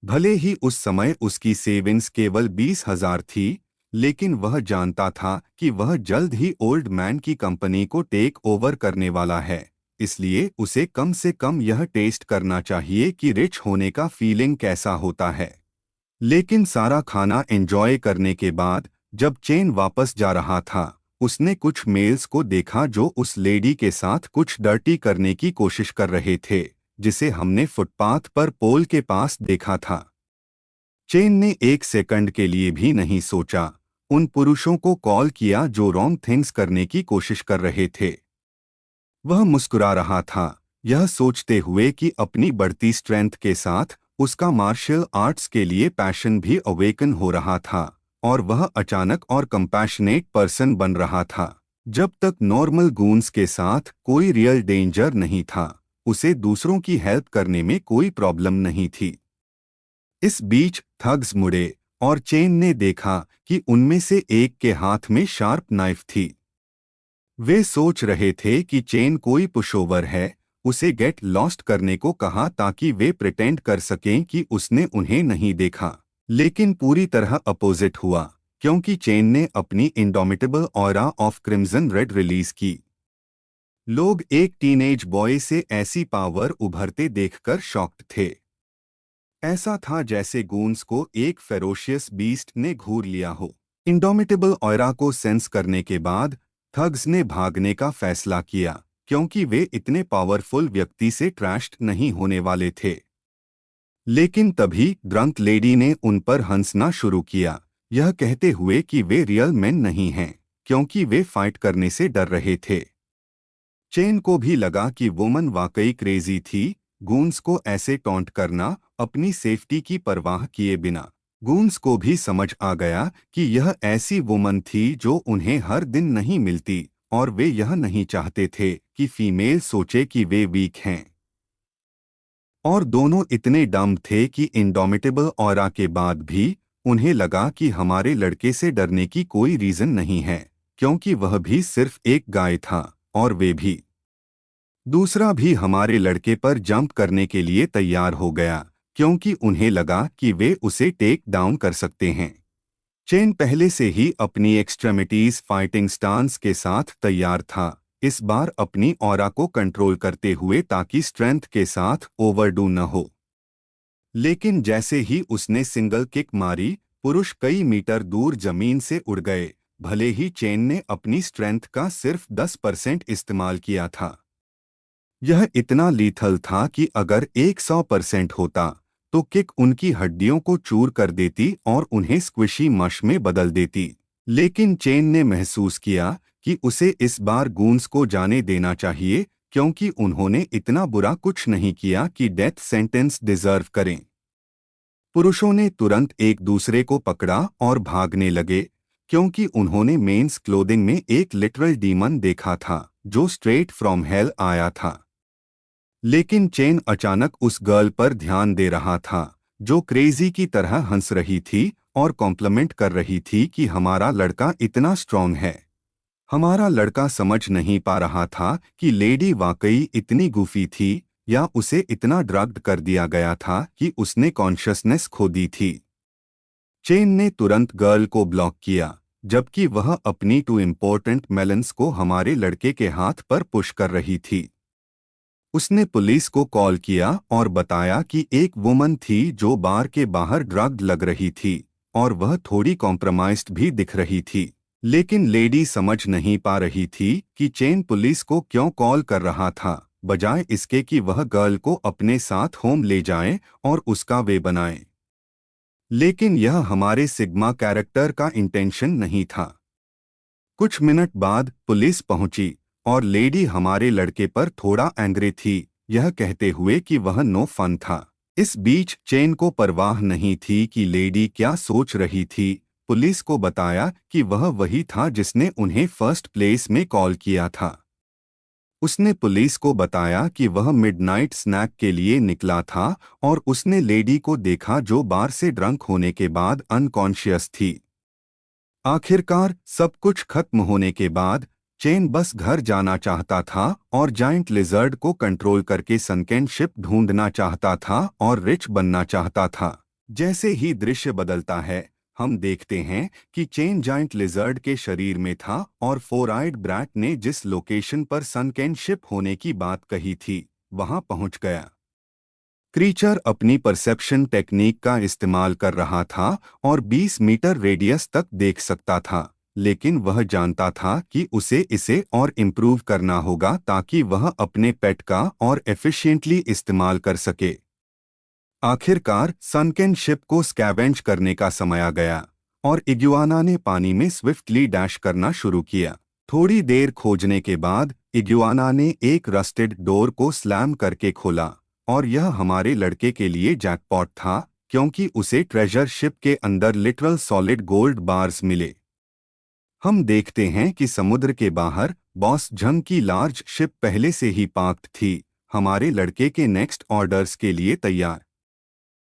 भले ही उस समय उसकी सेविंग्स केवल 20,000 थी, लेकिन वह जानता था कि वह जल्द ही ओल्ड मैन की कंपनी को टेक ओवर करने वाला है, इसलिए उसे कम से कम यह टेस्ट करना चाहिए कि रिच होने का फीलिंग कैसा होता है। लेकिन सारा खाना एंजॉय करने के बाद जब चेन वापस जा रहा था, उसने कुछ मेल्स को देखा जो उस लेडी के साथ कुछ डर्टी करने की कोशिश कर रहे थे, जिसे हमने फुटपाथ पर पोल के पास देखा था। चेन ने एक सेकंड के लिए भी नहीं सोचा, उन पुरुषों को कॉल किया जो रॉन्ग थिंग्स करने की कोशिश कर रहे थे। वह मुस्कुरा रहा था, यह सोचते हुए कि अपनी बढ़ती स्ट्रेंथ के साथ उसका मार्शल आर्ट्स के लिए पैशन भी अवेकन हो रहा था, और वह अचानक और कंपैशनेट पर्सन बन रहा था। जब तक नॉर्मल गूंस के साथ कोई रियल डेंजर नहीं था, उसे दूसरों की हेल्प करने में कोई प्रॉब्लम नहीं थी। इस बीच थग्स मुड़े और चेन ने देखा कि उनमें से एक के हाथ में शार्प नाइफ थी। वे सोच रहे थे कि चेन कोई पुशओवर है, उसे गेट लॉस्ट करने को कहा ताकि वे प्रिटेंड कर सकें कि उसने उन्हें नहीं देखा। लेकिन पूरी तरह अपोजिट हुआ, क्योंकि चेन ने अपनी indomitable aura of crimson red release की। लोग एक टीनेज बॉय से ऐसी पावर उभरते देखकर शॉक्ड थे। ऐसा था जैसे गूंस को एक फेरोशियस बीस्ट ने घूर लिया हो। इंडोमिटेबल ऑरा को सेंस करने के बाद थग्स ने भागने का फैसला किया, क्योंकि वे इतने पावरफुल व्यक्ति से ट्रैश्ड नहीं होने वाले थे। लेकिन तभी ड्रंक लेडी ने उन पर हंसना शुरू किया, यह कहते हुए कि वे रियल मैन नहीं हैं, क्योंकि वे फाइट करने से डर रहे थे। चेन को भी लगा कि वुमन वाकई क्रेजी थी, गूंस को ऐसे टॉन्ट करना, अपनी सेफ्टी की परवाह किए बिना। गूंस को भी समझ आ गया कि यह ऐसी वुमन थी जो उन्हें हर दिन नहीं मिलती, और वे यह नहीं चाहते थे कि फीमेल सोचे कि वे वीक हैं। और दोनों इतने डम थे कि इंडोमिटेबल ऑरा के बाद भी उन्हें लगा कि हमारे लड़के से डरने की कोई रीजन नहीं है, क्योंकि वह भी सिर्फ एक गाय था, और वे भी। दूसरा भी हमारे लड़के पर जंप करने के लिए तैयार हो गया, क्योंकि उन्हें लगा कि वे उसे टेक डाउन कर सकते हैं। चेन पहले से ही अपनी एक्सट्रेमिटीज फाइटिंग स्टांस के साथ तैयार था, इस बार अपनी ऑरा को कंट्रोल करते हुए ताकि स्ट्रेंथ के साथ ओवरडू न हो। लेकिन जैसे ही उसने सिंगल किक मारी, पुरुष कई मीटर दूर जमीन से उड़ गए। भले ही चेन ने अपनी स्ट्रेंथ का सिर्फ 10% इस्तेमाल किया था। यह इतना लीथल था कि अगर 100% होता तो किक उनकी हड्डियों को चूर कर देती और उन्हें स्क्विशी मश में बदल देती। लेकिन चेन ने महसूस किया कि उसे इस बार गूंस को जाने देना चाहिए, क्योंकि उन्होंने इतना बुरा कुछ नहीं किया कि डेथ सेंटेंस डिजर्व करें। पुरुषों ने तुरंत एक दूसरे को पकड़ा और भागने लगे, क्योंकि उन्होंने मेंस क्लोथिंग में एक लिटरल डीमन देखा था जो स्ट्रेट फ्रॉम हेल आया था। लेकिन चेन अचानक उस गर्ल पर ध्यान दे रहा था जो क्रेजी की तरह हंस रही थी और कॉम्प्लीमेंट कर रही थी कि हमारा लड़का इतना स्ट्रांग है। हमारा लड़का समझ नहीं पा रहा था कि लेडी वाकई इतनी गुफी थी या उसे इतना ड्रग्ड कर दिया गया था कि उसने कॉन्शियसनेस खो दी थी। चेन ने तुरंत गर्ल को ब्लॉक किया, जबकि वह अपनी टू इम्पोर्टेंट मेलन्स को हमारे लड़के के हाथ पर पुश कर रही थी। उसने पुलिस को कॉल किया और बताया कि एक वुमन थी जो बार के बाहर ड्रग्ड लग रही थी और वह थोड़ी कॉम्प्रोमाइज्ड भी दिख रही थी। लेकिन लेडी समझ नहीं पा रही थी कि चेन पुलिस को क्यों कॉल कर रहा था, बजाय इसके कि वह गर्ल को अपने साथ होम ले जाए और उसका वे बनाए। लेकिन यह हमारे सिग्मा कैरेक्टर का इंटेंशन नहीं था। कुछ मिनट बाद पुलिस पहुंची और लेडी हमारे लड़के पर थोड़ा एंग्री थी, यह कहते हुए कि वह नो फन था। इस बीच चेन को परवाह नहीं थी कि लेडी क्या सोच रही थी। पुलिस को बताया कि वह वही था जिसने उन्हें फर्स्ट प्लेस में कॉल किया था। उसने पुलिस को बताया कि वह मिडनाइट स्नैक के लिए निकला था और उसने लेडी को देखा जो बार से ड्रंक होने के बाद अनकॉन्शियस थी। आखिरकार सब कुछ खत्म होने के बाद चेन बस घर जाना चाहता था और जाइंट लिजर्ड को कंट्रोल करके सनकेन शिप ढूंढना चाहता था और रिच बनना चाहता था। जैसे ही दृश्य बदलता है, हम देखते हैं कि चेन जाइंट लिजर्ड के शरीर में था और फोर आइड ब्रैट ने जिस लोकेशन पर सनकेन शिप होने की बात कही थी वहां पहुंच गया। क्रीचर अपनी परसेप्शन टेक्निक का इस्तेमाल कर रहा था और 20 मीटर रेडियस तक देख सकता था, लेकिन वह जानता था कि उसे इसे और इम्प्रूव करना होगा ताकि वह अपने पेट का और एफिशिएंटली इस्तेमाल कर सके। आखिरकार सनकेन शिप को स्कैवेंज करने का समय आ गया और इग्युआना ने पानी में स्विफ्टली डैश करना शुरू किया। थोड़ी देर खोजने के बाद इग्युआना ने एक रस्टेड डोर को स्लैम करके खोला और यह हमारे लड़के के लिए जैकपॉट था, क्योंकि उसे ट्रेजर शिप के अंदर लिटरल सॉलिड गोल्ड बार्स मिले। हम देखते हैं कि समुद्र के बाहर बॉस झंग की लार्ज शिप पहले से ही पार्क्ड थी, हमारे लड़के के नेक्स्ट ऑर्डर्स के लिए तैयार।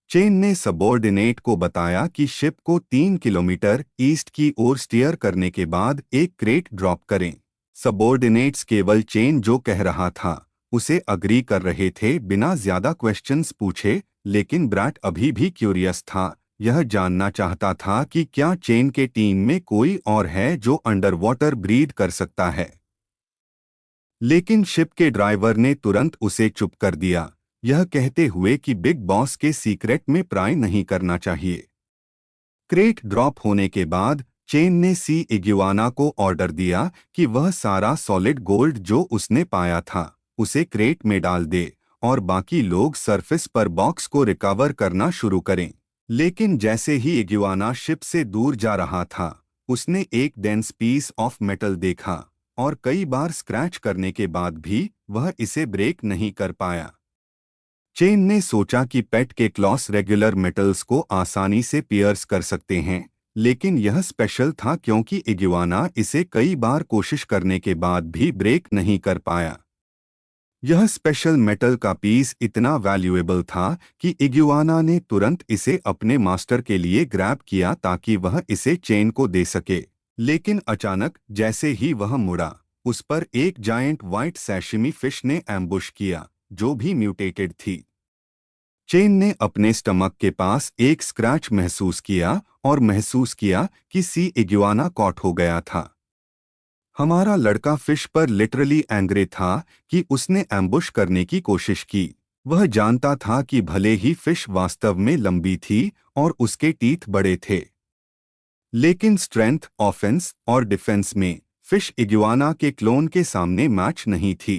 चेन ने सबॉर्डिनेट को बताया कि शिप को 3 किलोमीटर ईस्ट की ओर स्टीयर करने के बाद एक क्रेट ड्रॉप करें। सबॉर्डिनेट्स केवल चेन जो कह रहा था उसे अग्री कर रहे थे बिना ज्यादा क्वेश्चंस पूछे, लेकिन ब्रैट अभी भी क्यूरियस था। यह जानना चाहता था कि क्या चेन के टीम में कोई और है जो अंडर वाटर ब्रीद कर सकता है। लेकिन शिप के ड्राइवर ने तुरंत उसे चुप कर दिया, यह कहते हुए कि बिग बॉस के सीक्रेट में प्राय नहीं करना चाहिए। क्रेट ड्रॉप होने के बाद चेन ने सी इग्युआना को ऑर्डर दिया कि वह सारा सॉलिड गोल्ड जो उसने पाया था उसे क्रेट में डाल दे और बाकी लोग सरफेस पर बॉक्स को रिकवर करना शुरू करें। लेकिन जैसे ही इग्युआना शिप से दूर जा रहा था, उसने एक डेंस पीस ऑफ मेटल देखा और कई बार स्क्रैच करने के बाद भी वह इसे ब्रेक नहीं कर पाया। चेन ने सोचा कि पेट के क्लॉस रेगुलर मेटल्स को आसानी से पियर्स कर सकते हैं, लेकिन यह स्पेशल था क्योंकि इग्युआना इसे कई बार कोशिश करने के बाद भी ब्रेक नहीं कर पाया। यह स्पेशल मेटल का पीस इतना वैल्यूएबल था कि इग्युआना ने तुरंत इसे अपने मास्टर के लिए ग्रैब किया ताकि वह इसे चेन को दे सके। लेकिन अचानक जैसे ही वह मुड़ा, उस पर एक जायंट व्हाइट सैशिमी फिश ने एम्बुश किया जो भी म्यूटेटेड थी। चेन ने अपने स्टमक के पास एक स्क्रैच महसूस किया और महसूस किया कि सी इग्वाना कॉट हो गया था। हमारा लड़का फिश पर लिटरली एंग्री था कि उसने एम्बुश करने की कोशिश की। वह जानता था कि भले ही फिश वास्तव में लंबी थी और उसके टीथ बड़े थे, लेकिन स्ट्रेंथ, ऑफेंस और डिफेंस में फिश इग्वाना के क्लोन के सामने मैच नहीं थी।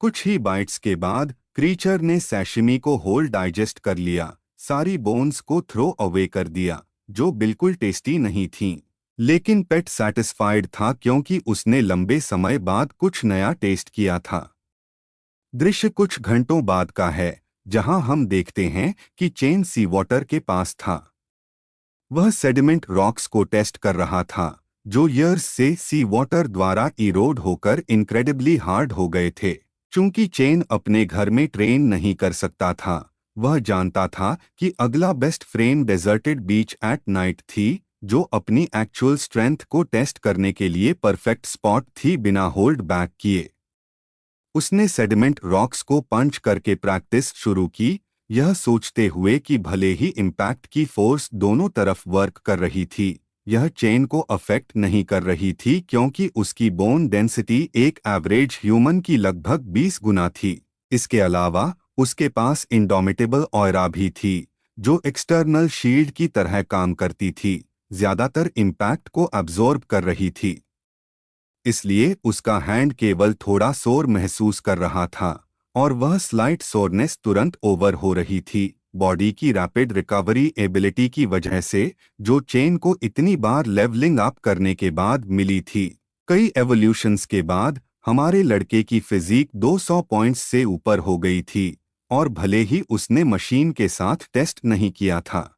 कुछ ही बाइट्स के बाद क्रीचर ने सैशिमी को होल डाइजेस्ट कर लिया, सारी बोन्स को थ्रो अवे कर दिया, जो बिल्कुल टेस्टी नहीं थीं। लेकिन पेट सैटिस्फाइड था क्योंकि उसने लंबे समय बाद कुछ नया टेस्ट किया था। दृश्य कुछ घंटों बाद का है, जहां हम देखते हैं कि चेन सी वाटर के पास था। वह सेडिमेंट रॉक्स को टेस्ट कर रहा था, जो ईयर्स से सी वाटर द्वारा इरोड होकर इनक्रेडिबली हार्ड हो गए थे। चूंकि चेन अपने घर में ट्रेन नहीं कर सकता था, वह जानता था कि अगला best frame deserted beach at night थी, जो अपनी एक्चुअल स्ट्रेंथ को टेस्ट करने के लिए परफेक्ट स्पॉट थी बिना होल्ड बैक किए। उसने सेडिमेंट रॉक्स को पंच करके प्रैक्टिस शुरू की, यह सोचते हुए कि भले ही इम्पैक्ट की फोर्स दोनों तरफ वर्क कर रही थी, यह चेन को अफेक्ट नहीं कर रही थी क्योंकि उसकी बोन डेंसिटी एक एवरेज ह्यूमन की लगभग 20 गुना थी। इसके अलावा उसके पास इंडोमिटेबल ऑयरा भी थी, जो एक्सटर्नल शील्ड की तरह काम करती थी, ज्यादातर इम्पैक्ट को अब्जॉर्ब कर रही थी। इसलिए उसका हैंड केवल थोड़ा सोर महसूस कर रहा था और वह स्लाइट सोरनेस तुरंत ओवर हो रही थी, बॉडी की रैपिड रिकवरी एबिलिटी की वजह से, जो चेन को इतनी बार लेवलिंग अप करने के बाद मिली थी। कई एवोल्यूशंस के बाद हमारे लड़के की फिजिक 200 पॉइंट्स से ऊपर हो गई थी, और भले ही उसने मशीन के साथ टेस्ट नहीं किया था,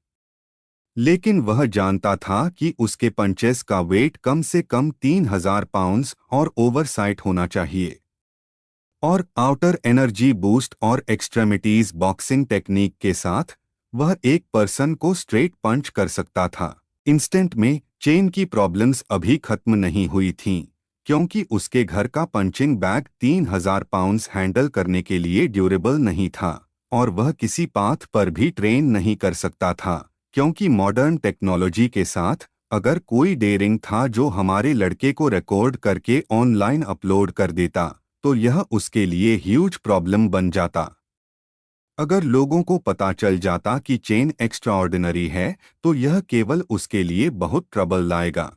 लेकिन वह जानता था कि उसके पंचेस का वेट कम से कम 3000 पाउंड्स और ओवरसाइट होना चाहिए। और आउटर एनर्जी बूस्ट और एक्सट्रेमिटीज बॉक्सिंग टेक्निक के साथ वह एक पर्सन को स्ट्रेट पंच कर सकता था। इंस्टेंट में चेन की प्रॉब्लम्स अभी खत्म नहीं हुई थीं, क्योंकि उसके घर का पंचिंग बैग 3000 पाउंड्स हैंडल करने के लिए ड्यूरेबल नहीं था, और वह किसी पाथ पर भी ट्रेन नहीं कर सकता था, क्योंकि मॉडर्न टेक्नोलॉजी के साथ अगर कोई डेयरिंग था जो हमारे लड़के को रिकॉर्ड करके ऑनलाइन अपलोड कर देता, तो यह उसके लिए ह्यूज प्रॉब्लम बन जाता। अगर लोगों को पता चल जाता कि चेन एक्स्ट्राऑर्डिनरी है, तो यह केवल उसके लिए बहुत ट्रबल लाएगा।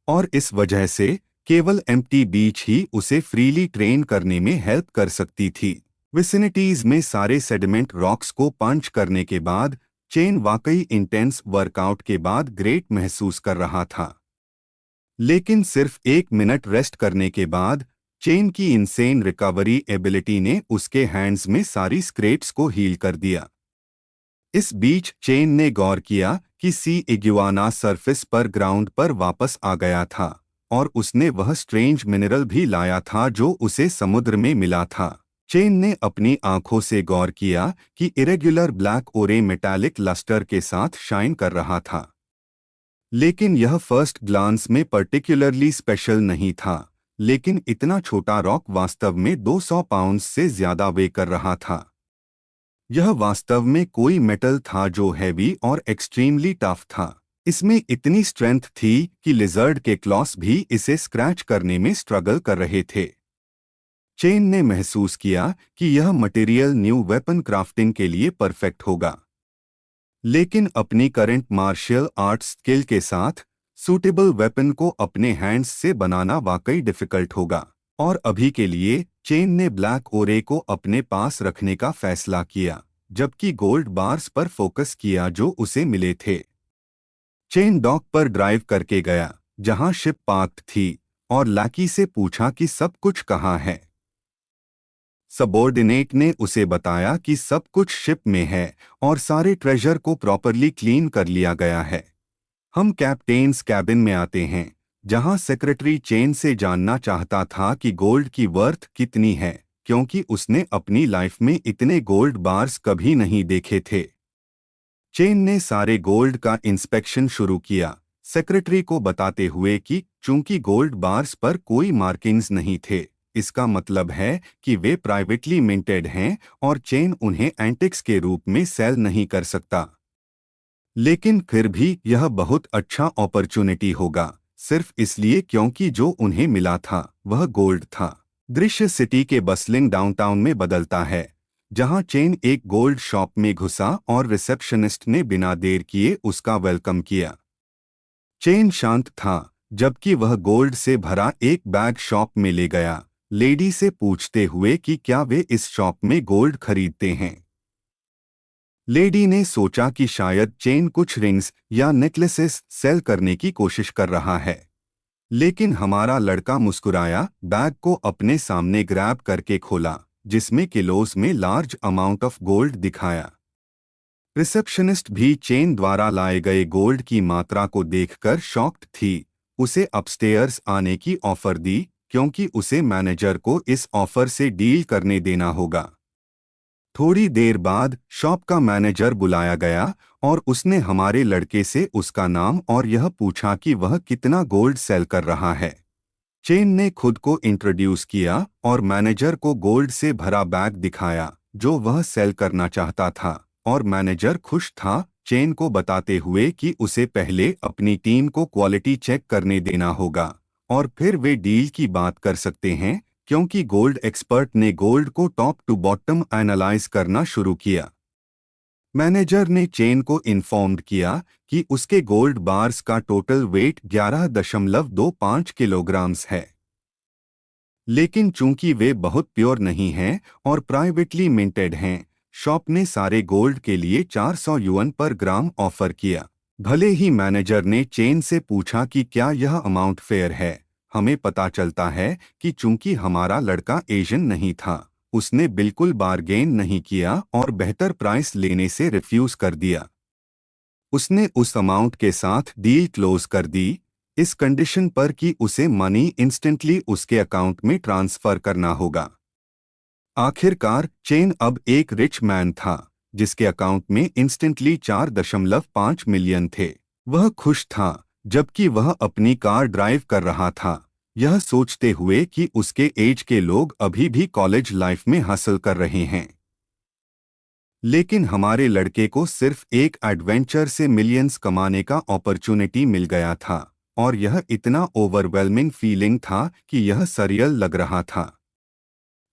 और इस वजह से केवल एम्प्टी बीच ही उसे फ्रीली ट्रेन करने में हेल्प कर सकती थी। विसिनिटीज में सारे सेडिमेंट रॉक्स को पंच करने के बाद चेन वाकई इंटेंस वर्कआउट के बाद ग्रेट महसूस कर रहा था। लेकिन सिर्फ 1 मिनट रेस्ट करने के बाद चेन की इंसेन रिकवरी एबिलिटी ने उसके हैंड्स में सारी स्क्रैप्स को हील कर दिया। इस बीच चेन ने गौर किया कि सी इग्वाना सरफेस पर ग्राउंड पर वापस आ गया था, और उसने वह स्ट्रेंज मिनरल भी लाया था जो उसे समुद्र में मिला था। चेन ने अपनी आंखों से गौर किया कि इरेगुलर ब्लैक ओरे मेटालिक लस्टर के साथ शाइन कर रहा था, लेकिन यह फर्स्ट ग्लांस में पर्टिकुलरली स्पेशल नहीं था। लेकिन इतना छोटा रॉक वास्तव में 200 पाउंड्स से ज्यादा वे कर रहा था। यह वास्तव में कोई मेटल था जो हैवी और एक्सट्रीमली टफ था। इसमें इतनी स्ट्रेंथ थी कि लिजर्ड के क्लॉस भी इसे स्क्रैच करने में स्ट्रगल कर रहे थे। चेन ने महसूस किया कि यह मटेरियल न्यू वेपन क्राफ्टिंग के लिए परफेक्ट होगा, लेकिन अपनी करंट मार्शियल आर्ट्स स्किल के साथ सूटेबल वेपन को अपने हैंड्स से बनाना वाकई डिफिकल्ट होगा। और अभी के लिए चेन ने ब्लैक ओरे को अपने पास रखने का फैसला किया, जबकि गोल्ड बार्स पर फोकस किया जो उसे मिले थे। चेन डॉक पर ड्राइव करके गया, जहां शिप पार्क्ड थी, और लैकी से पूछा कि सब कुछ कहाँ है। सबॉर्डिनेट ने उसे बताया कि सब कुछ शिप में है और सारे ट्रेजर को प्रॉपरली क्लीन कर लिया गया है। हम कैप्टेन्स कैबिन में आते हैं, जहां सेक्रेटरी चेन से जानना चाहता था कि गोल्ड की वर्थ कितनी है, क्योंकि उसने अपनी लाइफ में इतने गोल्ड बार्स कभी नहीं देखे थे। चेन ने सारे गोल्ड का इंस्पेक्शन शुरू किया, सेक्रेटरी को बताते हुए कि चूंकि गोल्ड बार्स पर कोई मार्किंग्स नहीं थे, इसका मतलब है कि वे प्राइवेटली मिंटेड हैं और चेन उन्हें एंटिक्स के रूप में सेल नहीं कर सकता। लेकिन फिर भी यह बहुत अच्छा अपॉर्चुनिटी होगा, सिर्फ इसलिए क्योंकि जो उन्हें मिला था वह गोल्ड था। दृश्य सिटी के बसलिंग डाउनटाउन में बदलता है, जहां चेन एक गोल्ड शॉप में घुसा और रिसेप्शनिस्ट ने बिना देर किए उसका वेलकम किया। चेन शांत था, जबकि वह गोल्ड से भरा एक बैग शॉप में ले गया, लेडी से पूछते हुए कि क्या वे इस शॉप में गोल्ड खरीदते हैं। लेडी ने सोचा कि शायद चेन कुछ रिंग्स या नेकलेसेस सेल करने की कोशिश कर रहा है, लेकिन हमारा लड़का मुस्कुराया, बैग को अपने सामने ग्रैब करके खोला, जिसमें किलोस में लार्ज अमाउंट ऑफ गोल्ड दिखाया। रिसेप्शनिस्ट भी चेन द्वारा लाए गए गोल्ड की मात्रा को देखकर शॉक्ड थी। उसे अपस्टेयर्स आने की ऑफर दी, क्योंकि उसे मैनेजर को इस ऑफर से डील करने देना होगा। थोड़ी देर बाद शॉप का मैनेजर बुलाया गया और उसने हमारे लड़के से उसका नाम और यह पूछा कि वह कितना गोल्ड सेल कर रहा है। चेन ने खुद को इंट्रोड्यूस किया और मैनेजर को गोल्ड से भरा बैग दिखाया जो वह सेल करना चाहता था, और मैनेजर खुश था, चेन को बताते हुए कि उसे पहले अपनी टीम को क्वालिटी चेक करने देना होगा और फिर वे डील की बात कर सकते हैं, क्योंकि गोल्ड एक्सपर्ट ने गोल्ड को टॉप टू बॉटम एनालाइज करना शुरू किया। मैनेजर ने चेन को इन्फॉर्म्ड किया कि उसके गोल्ड बार्स का टोटल वेट 11.25 किलोग्राम्स है, लेकिन चूंकि वे बहुत प्योर नहीं हैं और प्राइवेटली मिंटेड हैं, शॉप ने सारे गोल्ड के लिए 400 युआन पर ग्राम ऑफर किया। भले ही मैनेजर ने चेन से पूछा कि क्या यह अमाउंट फेयर है, हमें पता चलता है कि चूंकि हमारा लड़का एशियन नहीं था, उसने बिल्कुल बार्गेन नहीं किया और बेहतर प्राइस लेने से रिफ्यूज कर दिया। उसने उस अमाउंट के साथ डील क्लोज कर दी, इस कंडीशन पर कि उसे मनी इंस्टेंटली उसके अकाउंट में ट्रांसफर करना होगा। आखिरकार चेन अब एक रिच मैन था, जिसके अकाउंट में इंस्टेंटली 4.5 मिलियन थे। वह खुश था, जबकि वह अपनी कार ड्राइव कर रहा था, यह सोचते हुए कि उसके एज के लोग अभी भी कॉलेज लाइफ में हासिल कर रहे हैं। लेकिन हमारे लड़के को सिर्फ एक एडवेंचर से मिलियंस कमाने का अपॉर्चुनिटी मिल गया था, और यह इतना ओवरवेलमिंग फीलिंग था कि यह सरियल लग रहा था।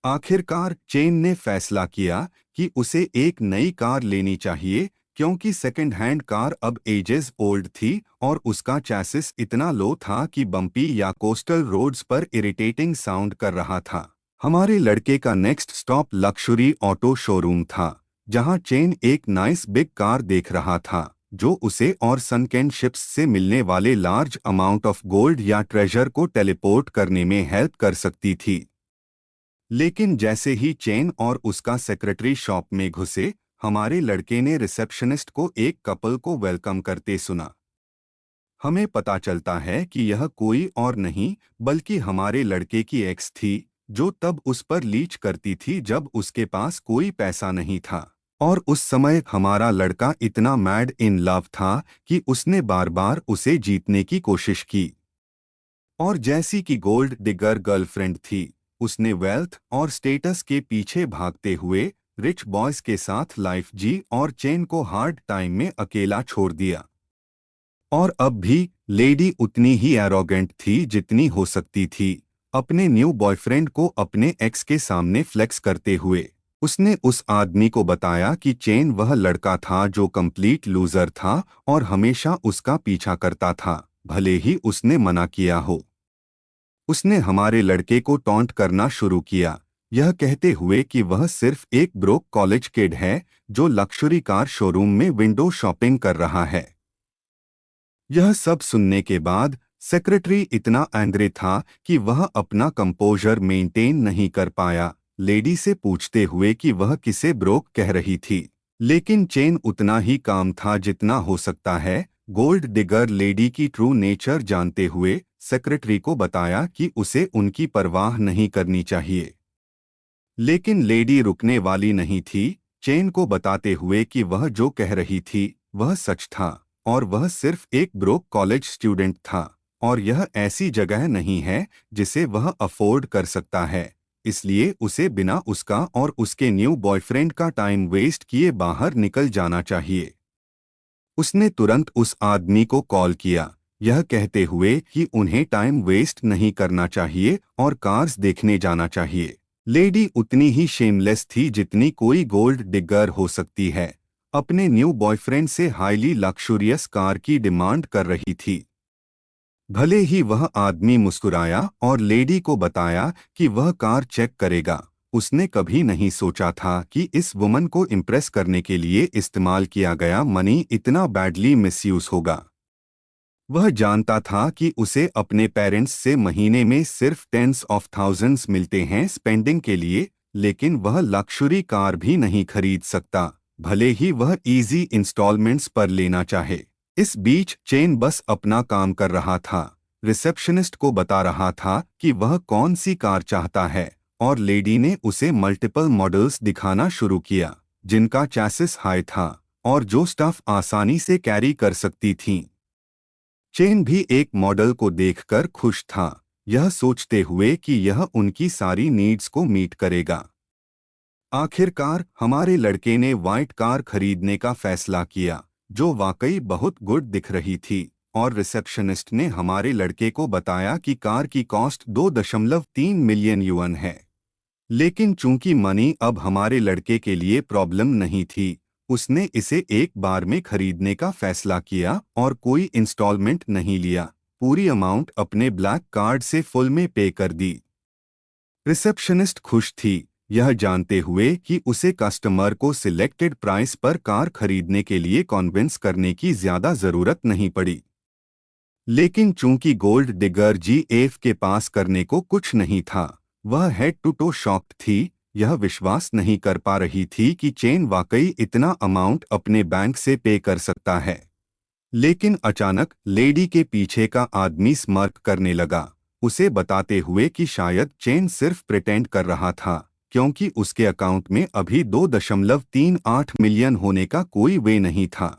आखिरकार चेन ने फैसला किया कि उसे एक नई कार लेनी चाहिए, क्योंकि सेकंड हैंड कार अब एजेस ओल्ड थी और उसका चैसिस इतना लो था कि बम्पी या कोस्टल रोड्स पर इरिटेटिंग साउंड कर रहा था। हमारे लड़के का नेक्स्ट स्टॉप लक्शरी ऑटो शोरूम था, जहां चेन एक नाइस बिग कार देख रहा था जो उसे और सनकेन शिप्स से मिलने वाले लार्ज अमाउंट ऑफ गोल्ड या ट्रेजर को टेलीपोर्ट करने में हेल्प कर सकती थी। लेकिन जैसे ही चेन और उसका सेक्रेटरी शॉप में घुसे, हमारे लड़के ने रिसेप्शनिस्ट को एक कपल को वेलकम करते सुना। हमें पता चलता है कि यह कोई और नहीं बल्कि हमारे लड़के की एक्स थी, जो तब उस पर लीच करती थी जब उसके पास कोई पैसा नहीं था, और उस समय हमारा लड़का इतना मैड इन लव था कि उसने बार बार उसे जीतने की कोशिश की। और जैसी कि गोल्ड डिगर गर्लफ्रेंड थी, उसने वेल्थ और स्टेटस के पीछे भागते हुए रिच बॉयज के साथ लाइफ जी और चेन को हार्ड टाइम में अकेला छोड़ दिया। और अब भी लेडी उतनी ही एरोगेंट थी जितनी हो सकती थी, अपने न्यू बॉयफ्रेंड को अपने एक्स के सामने फ्लेक्स करते हुए। उसने उस आदमी को बताया कि चेन वह लड़का था जो कंप्लीट लूजर था और हमेशा उसका पीछा करता था, भले ही उसने मना किया हो। उसने हमारे लड़के को टॉन्ट करना शुरू किया, यह कहते हुए कि वह सिर्फ एक ब्रोक कॉलेज किड है जो लक्जरी कार शोरूम में विंडो शॉपिंग कर रहा है। यह सब सुनने के बाद सेक्रेटरी इतना एंग्री था कि वह अपना कंपोजर मेंटेन नहीं कर पाया, लेडी से पूछते हुए कि वह किसे ब्रोक कह रही थी। लेकिन चेन उतना ही काम था जितना हो सकता है। गोल्ड डिगर लेडी की ट्रू नेचर जानते हुए सेक्रेटरी को बताया कि उसे उनकी परवाह नहीं करनी चाहिए। लेकिन लेडी रुकने वाली नहीं थी, चेन को बताते हुए कि वह जो कह रही थी वह सच था, और वह सिर्फ एक ब्रोक कॉलेज स्टूडेंट था, और यह ऐसी जगह नहीं है जिसे वह अफोर्ड कर सकता है। इसलिए उसे बिना उसका और उसके न्यू बॉयफ्रेंड का टाइम वेस्ट किए बाहर निकल जाना चाहिए। उसने तुरंत उस आदमी को कॉल किया, यह कहते हुए कि उन्हें टाइम वेस्ट नहीं करना चाहिए और कार्स देखने जाना चाहिए। लेडी उतनी ही शेमलेस थी जितनी कोई गोल्ड डिगर हो सकती है। अपने न्यू बॉयफ्रेंड से हाईली लक्सुरियस कार की डिमांड कर रही थी। भले ही वह आदमी मुस्कुराया और लेडी को बताया कि वह कार चेक करेगा। उसने कभी नहीं सोचा था कि इस वुमन को इम्प्रेस करने के लिए इस्तेमाल किया गया मनी इतना बैडली मिसयूज होगा। वह जानता था कि उसे अपने पेरेंट्स से महीने में सिर्फ टेंस ऑफ थाउजेंड्स मिलते हैं स्पेंडिंग के लिए, लेकिन वह लक्सुरी कार भी नहीं खरीद सकता, भले ही वह इजी इंस्टॉलमेंट्स पर लेना चाहे। इस बीच चेन बस अपना काम कर रहा था। रिसेप्शनिस्ट को बता रहा था कि वह कौन सी कार चाहता है और लेडी ने उसे मल्टीपल मॉडल्स दिखाना शुरू किया जिनका चैसिस हाई था और जो स्टफ आसानी से कैरी कर सकती थीं। चेन भी एक मॉडल को देखकर खुश था, यह सोचते हुए कि यह उनकी सारी नीड्स को मीट करेगा। आखिरकार हमारे लड़के ने वाइट कार खरीदने का फैसला किया जो वाकई बहुत गुड दिख रही थी, और रिसेप्शनिस्ट ने हमारे लड़के को बताया कि कार की कॉस्ट 2.3 मिलियन युआन है। लेकिन चूंकि मनी अब हमारे लड़के के लिए प्रॉब्लम नहीं थी, उसने इसे एक बार में खरीदने का फैसला किया और कोई इंस्टॉलमेंट नहीं लिया। पूरी अमाउंट अपने ब्लैक कार्ड से फुल में पे कर दी। रिसेप्शनिस्ट खुश थी, यह जानते हुए कि उसे कस्टमर को सिलेक्टेड प्राइस पर कार खरीदने के लिए कॉन्विंस करने की ज्यादा जरूरत नहीं पड़ी। लेकिन चूंकि गोल्ड डिगर जीएफ के पास करने को कुछ नहीं था, वह हेड टू टो शॉक्ड थी। यह विश्वास नहीं कर पा रही थी कि चेन वाकई इतना अमाउंट अपने बैंक से पे कर सकता है। लेकिन अचानक लेडी के पीछे का आदमी स्मर्क करने लगा, उसे बताते हुए कि शायद चेन सिर्फ प्रिटेंड कर रहा था क्योंकि उसके अकाउंट में अभी 2.38 मिलियन होने का कोई वे नहीं था।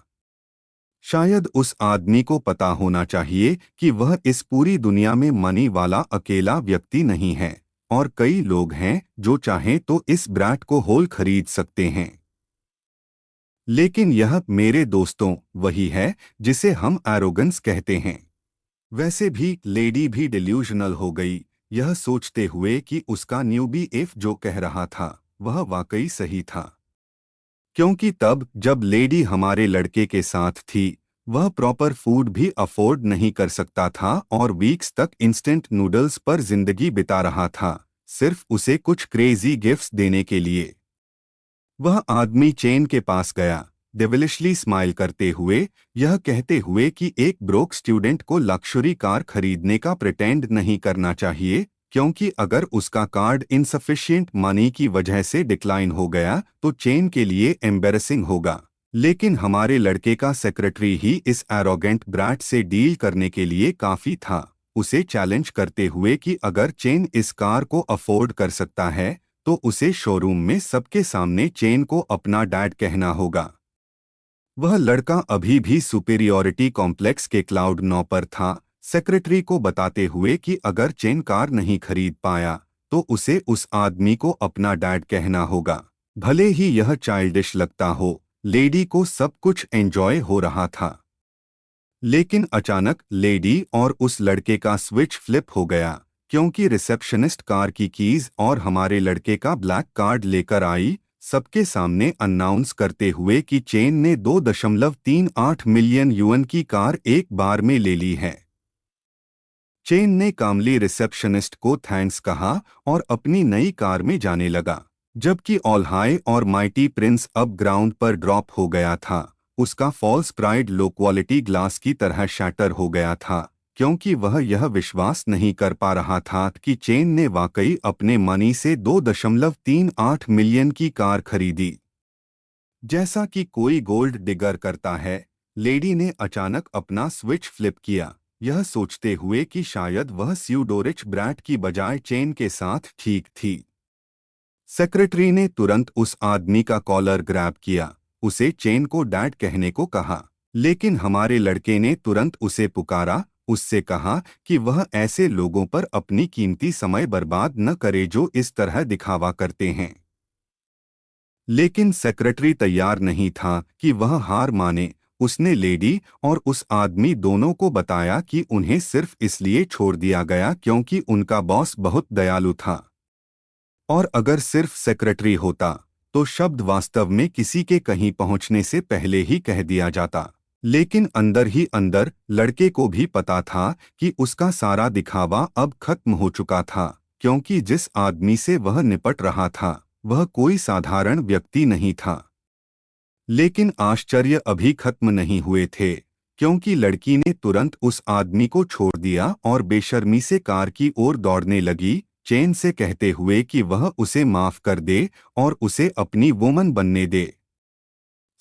शायद उस आदमी को पता होना चाहिए कि वह इस पूरी दुनिया में मनी वाला अकेला व्यक्ति नहीं है और कई लोग हैं जो चाहें तो इस ब्रैट को होल खरीद सकते हैं। लेकिन यह मेरे दोस्तों वही है जिसे हम एरोगेंस कहते हैं। वैसे भी लेडी भी डिल्यूजनल हो गई, यह सोचते हुए कि उसका न्यूबी इफ जो कह रहा था वह वाकई सही था। क्योंकि तब जब लेडी हमारे लड़के के साथ थी, वह प्रॉपर फूड भी अफोर्ड नहीं कर सकता था और वीक्स तक इंस्टेंट नूडल्स पर जिंदगी बिता रहा था, सिर्फ उसे कुछ क्रेजी गिफ्ट्स देने के लिए। वह आदमी चेन के पास गया, डेविलिशली स्माइल करते हुए, यह कहते हुए कि एक ब्रोक स्टूडेंट को लक्सुरी कार खरीदने का प्रिटेंड नहीं करना चाहिए, क्योंकि अगर उसका कार्ड इनसफिशिएंट मनी की वजह से डिक्लाइन हो गया तो चेन के लिए एम्बेरसिंग होगा। लेकिन हमारे लड़के का सेक्रेटरी ही इस एरोगेंट ब्रैट से डील करने के लिए काफी था, उसे चैलेंज करते हुए कि अगर चेन इस कार को अफोर्ड कर सकता है तो उसे शोरूम में सबके सामने चेन को अपना डैड कहना होगा। वह लड़का अभी भी सुपेरियोरिटी कॉम्प्लेक्स के क्लाउड 9 पर था, सेक्रेटरी को बताते हुए कि अगर चेन कार नहीं खरीद पाया तो उसे उस आदमी को अपना डैड कहना होगा। भले ही यह चाइल्डिश लगता हो, लेडी को सब कुछ एंजॉय हो रहा था। लेकिन अचानक लेडी और उस लड़के का स्विच फ्लिप हो गया, क्योंकि रिसेप्शनिस्ट कार की कीज और हमारे लड़के का ब्लैक कार्ड लेकर आई, सबके सामने अनाउंस करते हुए कि चेन ने 2.38 मिलियन युआन की कार एक बार में ले ली है। चेन ने कामली रिसेप्शनिस्ट को थैंक्स कहा और अपनी नई कार में जाने लगा। जबकि ऑल हाई और माइटी प्रिंस अब ग्राउंड पर ड्रॉप हो गया था, उसका false pride low quality glass की तरह शैटर हो गया था, क्योंकि वह यह विश्वास नहीं कर पा रहा था कि चेन ने वाकई अपने मनी से 2.38 मिलियन की कार खरीदी। जैसा कि कोई गोल्ड डिगर करता है, लेडी ने अचानक अपना स्विच फ्लिप किया, यह सोचते हुए कि शायद वह स्यूडोरिच ब्रैट की बजाय चेन के साथ ठीक थी। सेक्रेटरी ने तुरंत उस आदमी का कॉलर ग्रैब किया, उसे चेन को डैड कहने को कहा, लेकिन हमारे लड़के ने तुरंत उसे पुकारा उससे कहा कि वह ऐसे लोगों पर अपनी कीमती समय बर्बाद न करे जो इस तरह दिखावा करते हैं। लेकिन सेक्रेटरी तैयार नहीं था कि वह हार माने। उसने लेडी और उस आदमी दोनों को बताया कि उन्हें सिर्फ इसलिए छोड़ दिया गया क्योंकि उनका बॉस बहुत दयालु था, और अगर सिर्फ सेक्रेटरी होता तो शब्द वास्तव में किसी के कहीं पहुंचने से पहले ही कह दिया जाता। लेकिन अंदर ही अंदर लड़के को भी पता था कि उसका सारा दिखावा अब खत्म हो चुका था, क्योंकि जिस आदमी से वह निपट रहा था वह कोई साधारण व्यक्ति नहीं था। लेकिन आश्चर्य अभी खत्म नहीं हुए थे, क्योंकि लड़की ने तुरंत उस आदमी को छोड़ दिया और बेशर्मी से कार की ओर दौड़ने लगी, चेन से कहते हुए कि वह उसे माफ कर दे और उसे अपनी वोमन बनने दे।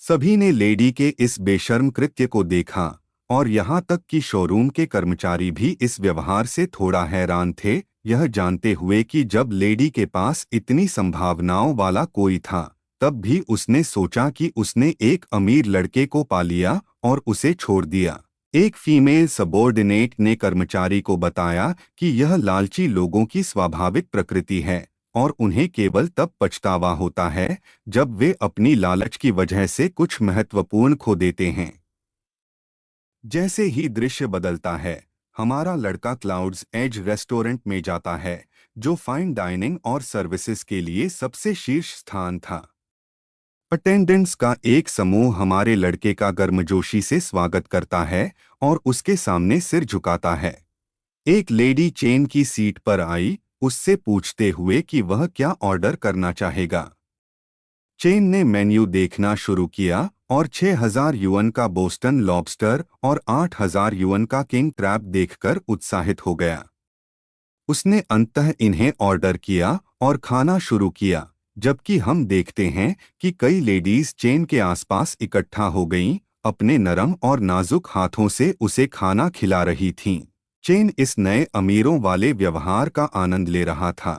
सभी ने लेडी के इस बेशर्म कृत्य को देखा, और यहाँ तक कि शोरूम के कर्मचारी भी इस व्यवहार से थोड़ा हैरान थे, यह जानते हुए कि जब लेडी के पास इतनी संभावनाओं वाला कोई था, तब भी उसने सोचा कि उसने एक अमीर लड़के को पा लिया और उसे छोड़ दिया। एक फीमेल सबॉर्डिनेट ने कर्मचारी को बताया कि यह लालची लोगों की स्वाभाविक प्रकृति है और उन्हें केवल तब पछतावा होता है जब वे अपनी लालच की वजह से कुछ महत्वपूर्ण खो देते हैं। जैसे ही दृश्य बदलता है, हमारा लड़का क्लाउड्स एज रेस्टोरेंट में जाता है, जो फाइन डाइनिंग और सर्विसेज के लिए सबसे शीर्ष स्थान था। अटेंडेंट्स का एक समूह हमारे लड़के का गर्मजोशी से स्वागत करता है और उसके सामने सिर झुकाता है। एक लेडी चेन की सीट पर आई, उससे पूछते हुए कि वह क्या ऑर्डर करना चाहेगा। चेन ने मेन्यू देखना शुरू किया और 6,000 युएन का बोस्टन लॉबस्टर और 8,000 युएन का किंग क्रैब देखकर उत्साहित हो गया। उसने अंततः इन्हें ऑर्डर किया और खाना शुरू किया, जबकि हम देखते हैं कि कई लेडीज चेन के आसपास इकट्ठा हो गईं, अपने नरम और नाजुक हाथों से उसे खाना खिला रही थीं। चेन इस नए अमीरों वाले व्यवहार का आनंद ले रहा था।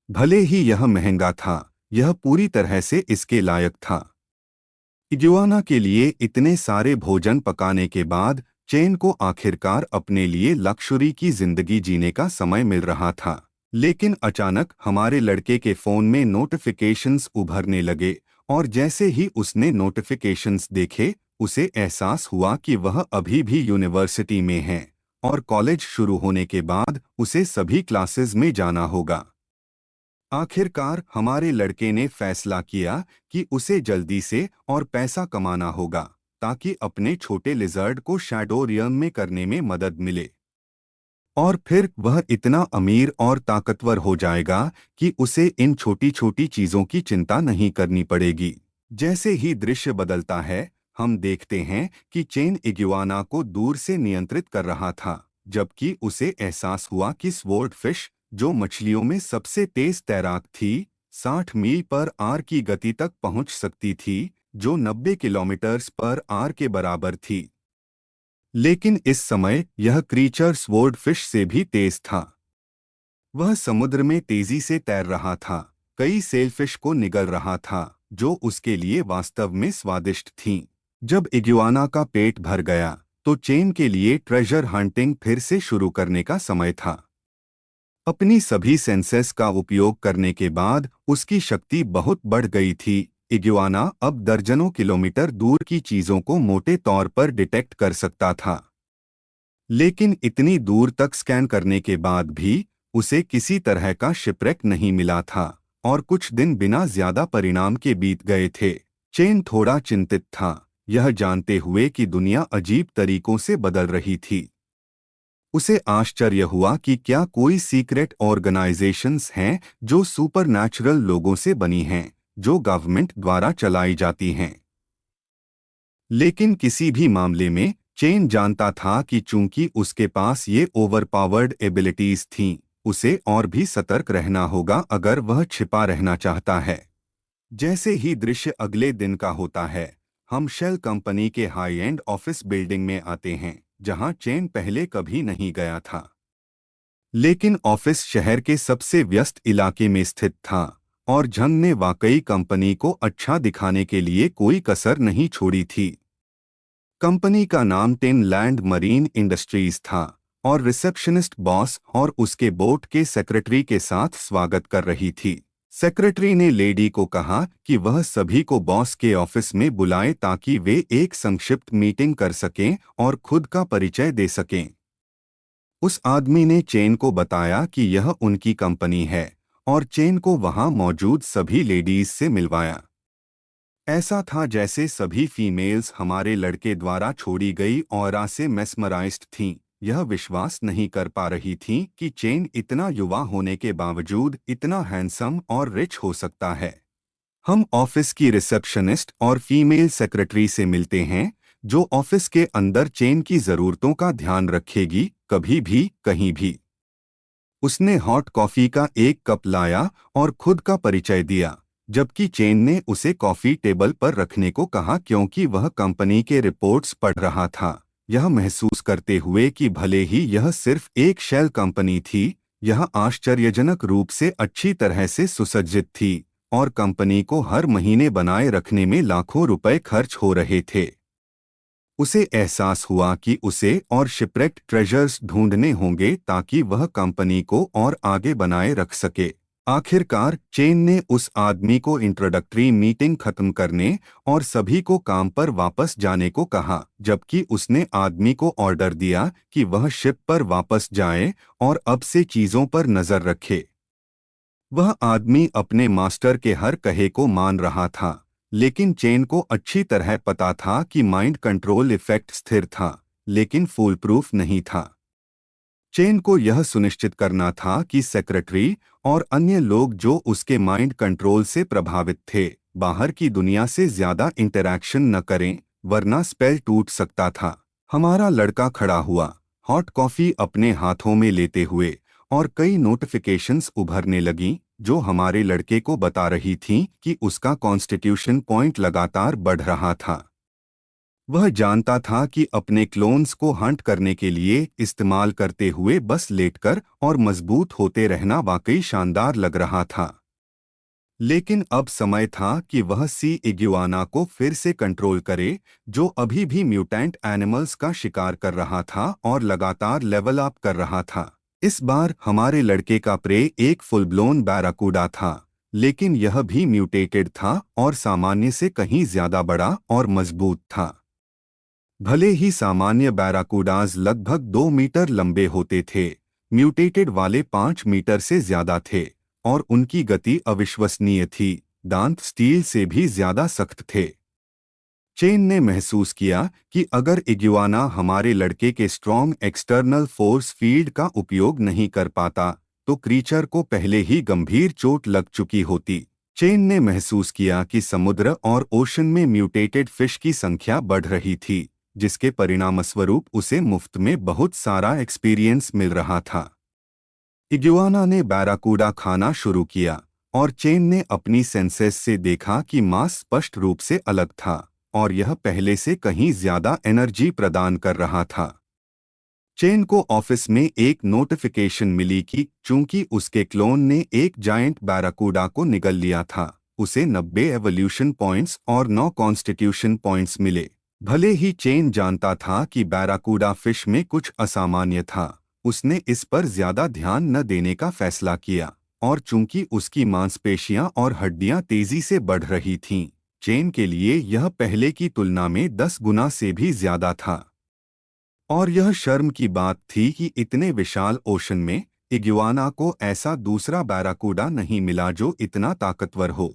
भले ही यह महंगा था, यह पूरी तरह से इसके लायक था। इग्वाना के लिए इतने सारे भोजन पकाने के बाद चेन को आखिरकार अपने लिए लक्जरी की जिंदगी जीने का समय मिल रहा था। लेकिन अचानक हमारे लड़के के फोन में नोटिफिकेशंस उभरने लगे, और जैसे ही उसने नोटिफिकेशंस देखे, उसे एहसास हुआ कि वह अभी भी यूनिवर्सिटी में है और कॉलेज शुरू होने के बाद उसे सभी क्लासेस में जाना होगा। आखिरकार हमारे लड़के ने फैसला किया कि उसे जल्दी से और पैसा कमाना होगा, ताकि अपने छोटे लिजर्ड को शैडो रियम में करने में मदद मिले। और फिर वह इतना अमीर और ताकतवर हो जाएगा कि उसे इन छोटी छोटी चीजों की चिंता नहीं करनी पड़ेगी। जैसे ही दृश्य बदलता है, हम देखते हैं कि चेन इग्वाना को दूर से नियंत्रित कर रहा था, जबकि उसे एहसास हुआ कि स्वॉर्ड फिश, जो मछलियों में सबसे तेज तैराक थी, 60 मील पर आर की गति तक पहुंच सकती थी, जो 90 किलोमीटर पर आर के बराबर थी। लेकिन इस समय यह क्रीचर स्वॉर्ड फिश से भी तेज था। वह समुद्र में तेजी से तैर रहा था, कई सेलफिश को निगल रहा था जो उसके लिए वास्तव में स्वादिष्ट थीं। जब इग्वाना का पेट भर गया तो चेन के लिए ट्रेजर हंटिंग फिर से शुरू करने का समय था। अपनी सभी सेंसेस का उपयोग करने के बाद उसकी शक्ति बहुत बढ़ गई थी। इग्वाना अब दर्जनों किलोमीटर दूर की चीजों को मोटे तौर पर डिटेक्ट कर सकता था। लेकिन इतनी दूर तक स्कैन करने के बाद भी उसे किसी तरह का शिपरेक नहीं मिला था, और कुछ दिन बिना ज्यादा परिणाम के बीत गए थे। चेन थोड़ा चिंतित था, यह जानते हुए कि दुनिया अजीब तरीकों से बदल रही थी। उसे आश्चर्य हुआ कि क्या कोई सीक्रेट ऑर्गेनाइजेशंस हैं जो सुपरनैचुरल लोगों से बनी हैं, जो गवर्नमेंट द्वारा चलाई जाती हैं। लेकिन किसी भी मामले में चेन जानता था कि चूंकि उसके पास ये ओवरपावर्ड एबिलिटीज थीं, उसे और भी सतर्क रहना होगा अगर वह छिपा रहना चाहता है। जैसे ही दृश्य अगले दिन का होता है, हम शेल कंपनी के हाई एंड ऑफिस बिल्डिंग में आते हैं, जहां चेन पहले कभी नहीं गया था। लेकिन ऑफिस शहर के सबसे व्यस्त इलाके में स्थित था, और झंग ने वाकई कंपनी को अच्छा दिखाने के लिए कोई कसर नहीं छोड़ी थी। कंपनी का नाम टिन लैंड मरीन इंडस्ट्रीज था और रिसेप्शनिस्ट बॉस और उसके बोर्ड के सेक्रेटरी के साथ स्वागत कर रही थी। सेक्रेटरी ने लेडी को कहा कि वह सभी को बॉस के ऑफिस में बुलाए ताकि वे एक संक्षिप्त मीटिंग कर सकें और खुद का परिचय दे सकें। उस आदमी ने चेन को बताया कि यह उनकी कंपनी है और चेन को वहां मौजूद सभी लेडीज से मिलवाया। ऐसा था जैसे सभी फीमेल्स हमारे लड़के द्वारा छोड़ी गई ऑरा से मेस्मराइज्ड थीं। यह विश्वास नहीं कर पा रही थीं कि चेन इतना युवा होने के बावजूद इतना हैंडसम और रिच हो सकता है। हम ऑफिस की रिसेप्शनिस्ट और फीमेल सेक्रेटरी से मिलते हैं जो ऑफिस के अंदर चेन की जरूरतों का ध्यान रखेगी, कभी भी कहीं भी। उसने हॉट कॉफी का एक कप लाया और खुद का परिचय दिया, जबकि चेन ने उसे कॉफी टेबल पर रखने को कहा क्योंकि वह कंपनी के रिपोर्ट्स पढ़ रहा था। यह महसूस करते हुए कि भले ही यह सिर्फ एक शेल कंपनी थी, यह आश्चर्यजनक रूप से अच्छी तरह से सुसज्जित थी और कंपनी को हर महीने बनाए रखने में लाखों रुपए खर्च हो रहे थे। उसे एहसास हुआ कि उसे और शिपरेक्ट ट्रेजर्स ढूंढने होंगे ताकि वह कंपनी को और आगे बनाए रख सके। आखिरकार चेन ने उस आदमी को इंट्रोडक्टरी मीटिंग खत्म करने और सभी को काम पर वापस जाने को कहा, जबकि उसने आदमी को ऑर्डर दिया कि वह शिप पर वापस जाए और अब से चीजों पर नजर रखे। वह आदमी अपने मास्टर के हर कहे को मान रहा था, लेकिन चेन को अच्छी तरह पता था कि माइंड कंट्रोल इफेक्ट स्थिर था, लेकिन फूल प्रूफ नहीं था। चेन को यह सुनिश्चित करना था कि सेक्रेटरी और अन्य लोग जो उसके माइंड कंट्रोल से प्रभावित थे, बाहर की दुनिया से ज्यादा इंटरैक्शन न करें, वरना स्पेल टूट सकता था। हमारा लड़का खड़ा हुआ, हॉट कॉफी अपने हाथों में लेते हुए, और कई नोटिफिकेशंस उभरने लगीं जो हमारे लड़के को बता रही थीं कि उसका कॉन्स्टिट्यूशन पॉइंट लगातार बढ़ रहा था। वह जानता था कि अपने क्लोन्स को हंट करने के लिए इस्तेमाल करते हुए बस लेटकर और मजबूत होते रहना वाकई शानदार लग रहा था। लेकिन अब समय था कि वह सी इग्युआना को फिर से कंट्रोल करे, जो अभी भी म्यूटेंट एनिमल्स का शिकार कर रहा था और लगातार लेवल अप कर रहा था। इस बार हमारे लड़के का प्रे एक फुल ब्लोन बैराकूडा था, लेकिन यह भी म्यूटेटेड था और सामान्य से कहीं ज्यादा बड़ा और मजबूत था। भले ही सामान्य बैराकूडाज लगभग 2 मीटर लंबे होते थे, म्यूटेटेड वाले 5 मीटर से ज्यादा थे और उनकी गति अविश्वसनीय थी। दांत स्टील से भी ज्यादा सख्त थे। चेन ने महसूस किया कि अगर इग्युआना हमारे लड़के के स्ट्रॉन्ग एक्सटर्नल फोर्स फील्ड का उपयोग नहीं कर पाता तो क्रीचर को पहले ही गंभीर चोट लग चुकी होती। चेन ने महसूस किया कि समुद्र और ओशन में म्यूटेटेड फिश की संख्या बढ़ रही थी, जिसके परिणामस्वरूप उसे मुफ्त में बहुत सारा एक्सपीरियंस मिल रहा था। इग्युआना ने बैराकूडा खाना शुरू किया और चेन ने अपनी सेंसेस से देखा कि मांस स्पष्ट रूप से अलग था और यह पहले से कहीं ज्यादा एनर्जी प्रदान कर रहा था। चेन को ऑफिस में एक नोटिफिकेशन मिली कि चूंकि उसके क्लोन ने एक जायंट बैराकूडा को निगल लिया था, उसे 90 एवोल्यूशन पॉइंट्स और 9 कॉन्स्टिट्यूशन पॉइंट्स मिले। भले ही चेन जानता था कि बैराकूडा फिश में कुछ असामान्य था, उसने इस पर ज्यादा ध्यान न देने का फैसला किया और चूंकि उसकी मांसपेशियां और हड्डियां तेजी से बढ़ रही थीं, चेन के लिए यह पहले की तुलना में 10 गुना से भी ज्यादा था। और यह शर्म की बात थी कि इतने विशाल ओशन में इग्युआना को ऐसा दूसरा बैराकूडा नहीं मिला जो इतना ताकतवर हो।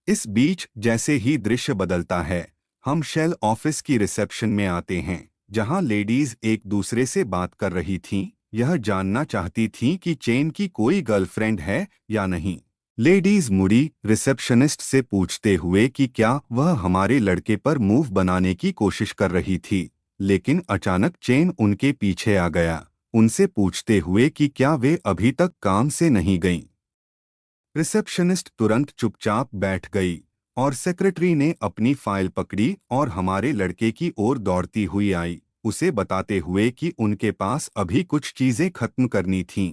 इस बीच जैसे ही दृश्य बदलता है, हम शेल ऑफिस की रिसेप्शन में आते हैं, जहां लेडीज एक दूसरे से बात कर रही थीं, यह जानना चाहती थीं कि चेन की कोई गर्लफ्रेंड है या नहीं। लेडीज मुड़ी रिसेप्शनिस्ट से पूछते हुए कि क्या वह हमारे लड़के पर मूव बनाने की कोशिश कर रही थी, लेकिन अचानक चेन उनके पीछे आ गया, उनसे पूछते हुए कि क्या वे अभी तक काम से नहीं गईं। रिसेप्शनिस्ट तुरंत चुपचाप बैठ गई और सेक्रेटरी ने अपनी फाइल पकड़ी और हमारे लड़के की ओर दौड़ती हुई आई, उसे बताते हुए कि उनके पास अभी कुछ चीजें खत्म करनी थीं।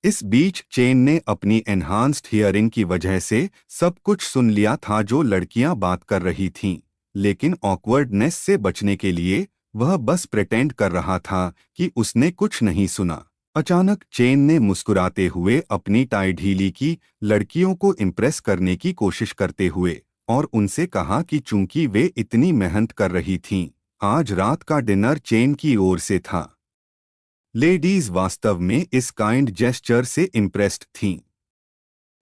इस बीच चेन ने अपनी एनहांस्ड हियरिंग की वजह से सब कुछ सुन लिया था जो लड़कियां बात कर रही थीं, लेकिन ऑकवर्डनेस से बचने के लिए वह बस प्रिटेंड कर रहा था कि उसने कुछ नहीं सुना। अचानक चेन ने मुस्कुराते हुए अपनी टाई ढीली की, लड़कियों को इम्प्रेस करने की कोशिश करते हुए, और उनसे कहा कि चूंकि वे इतनी मेहनत कर रही थीं, आज रात का डिनर चेन की ओर से था। लेडीज वास्तव में इस काइंड जेस्चर से इम्प्रेस्ड थीं।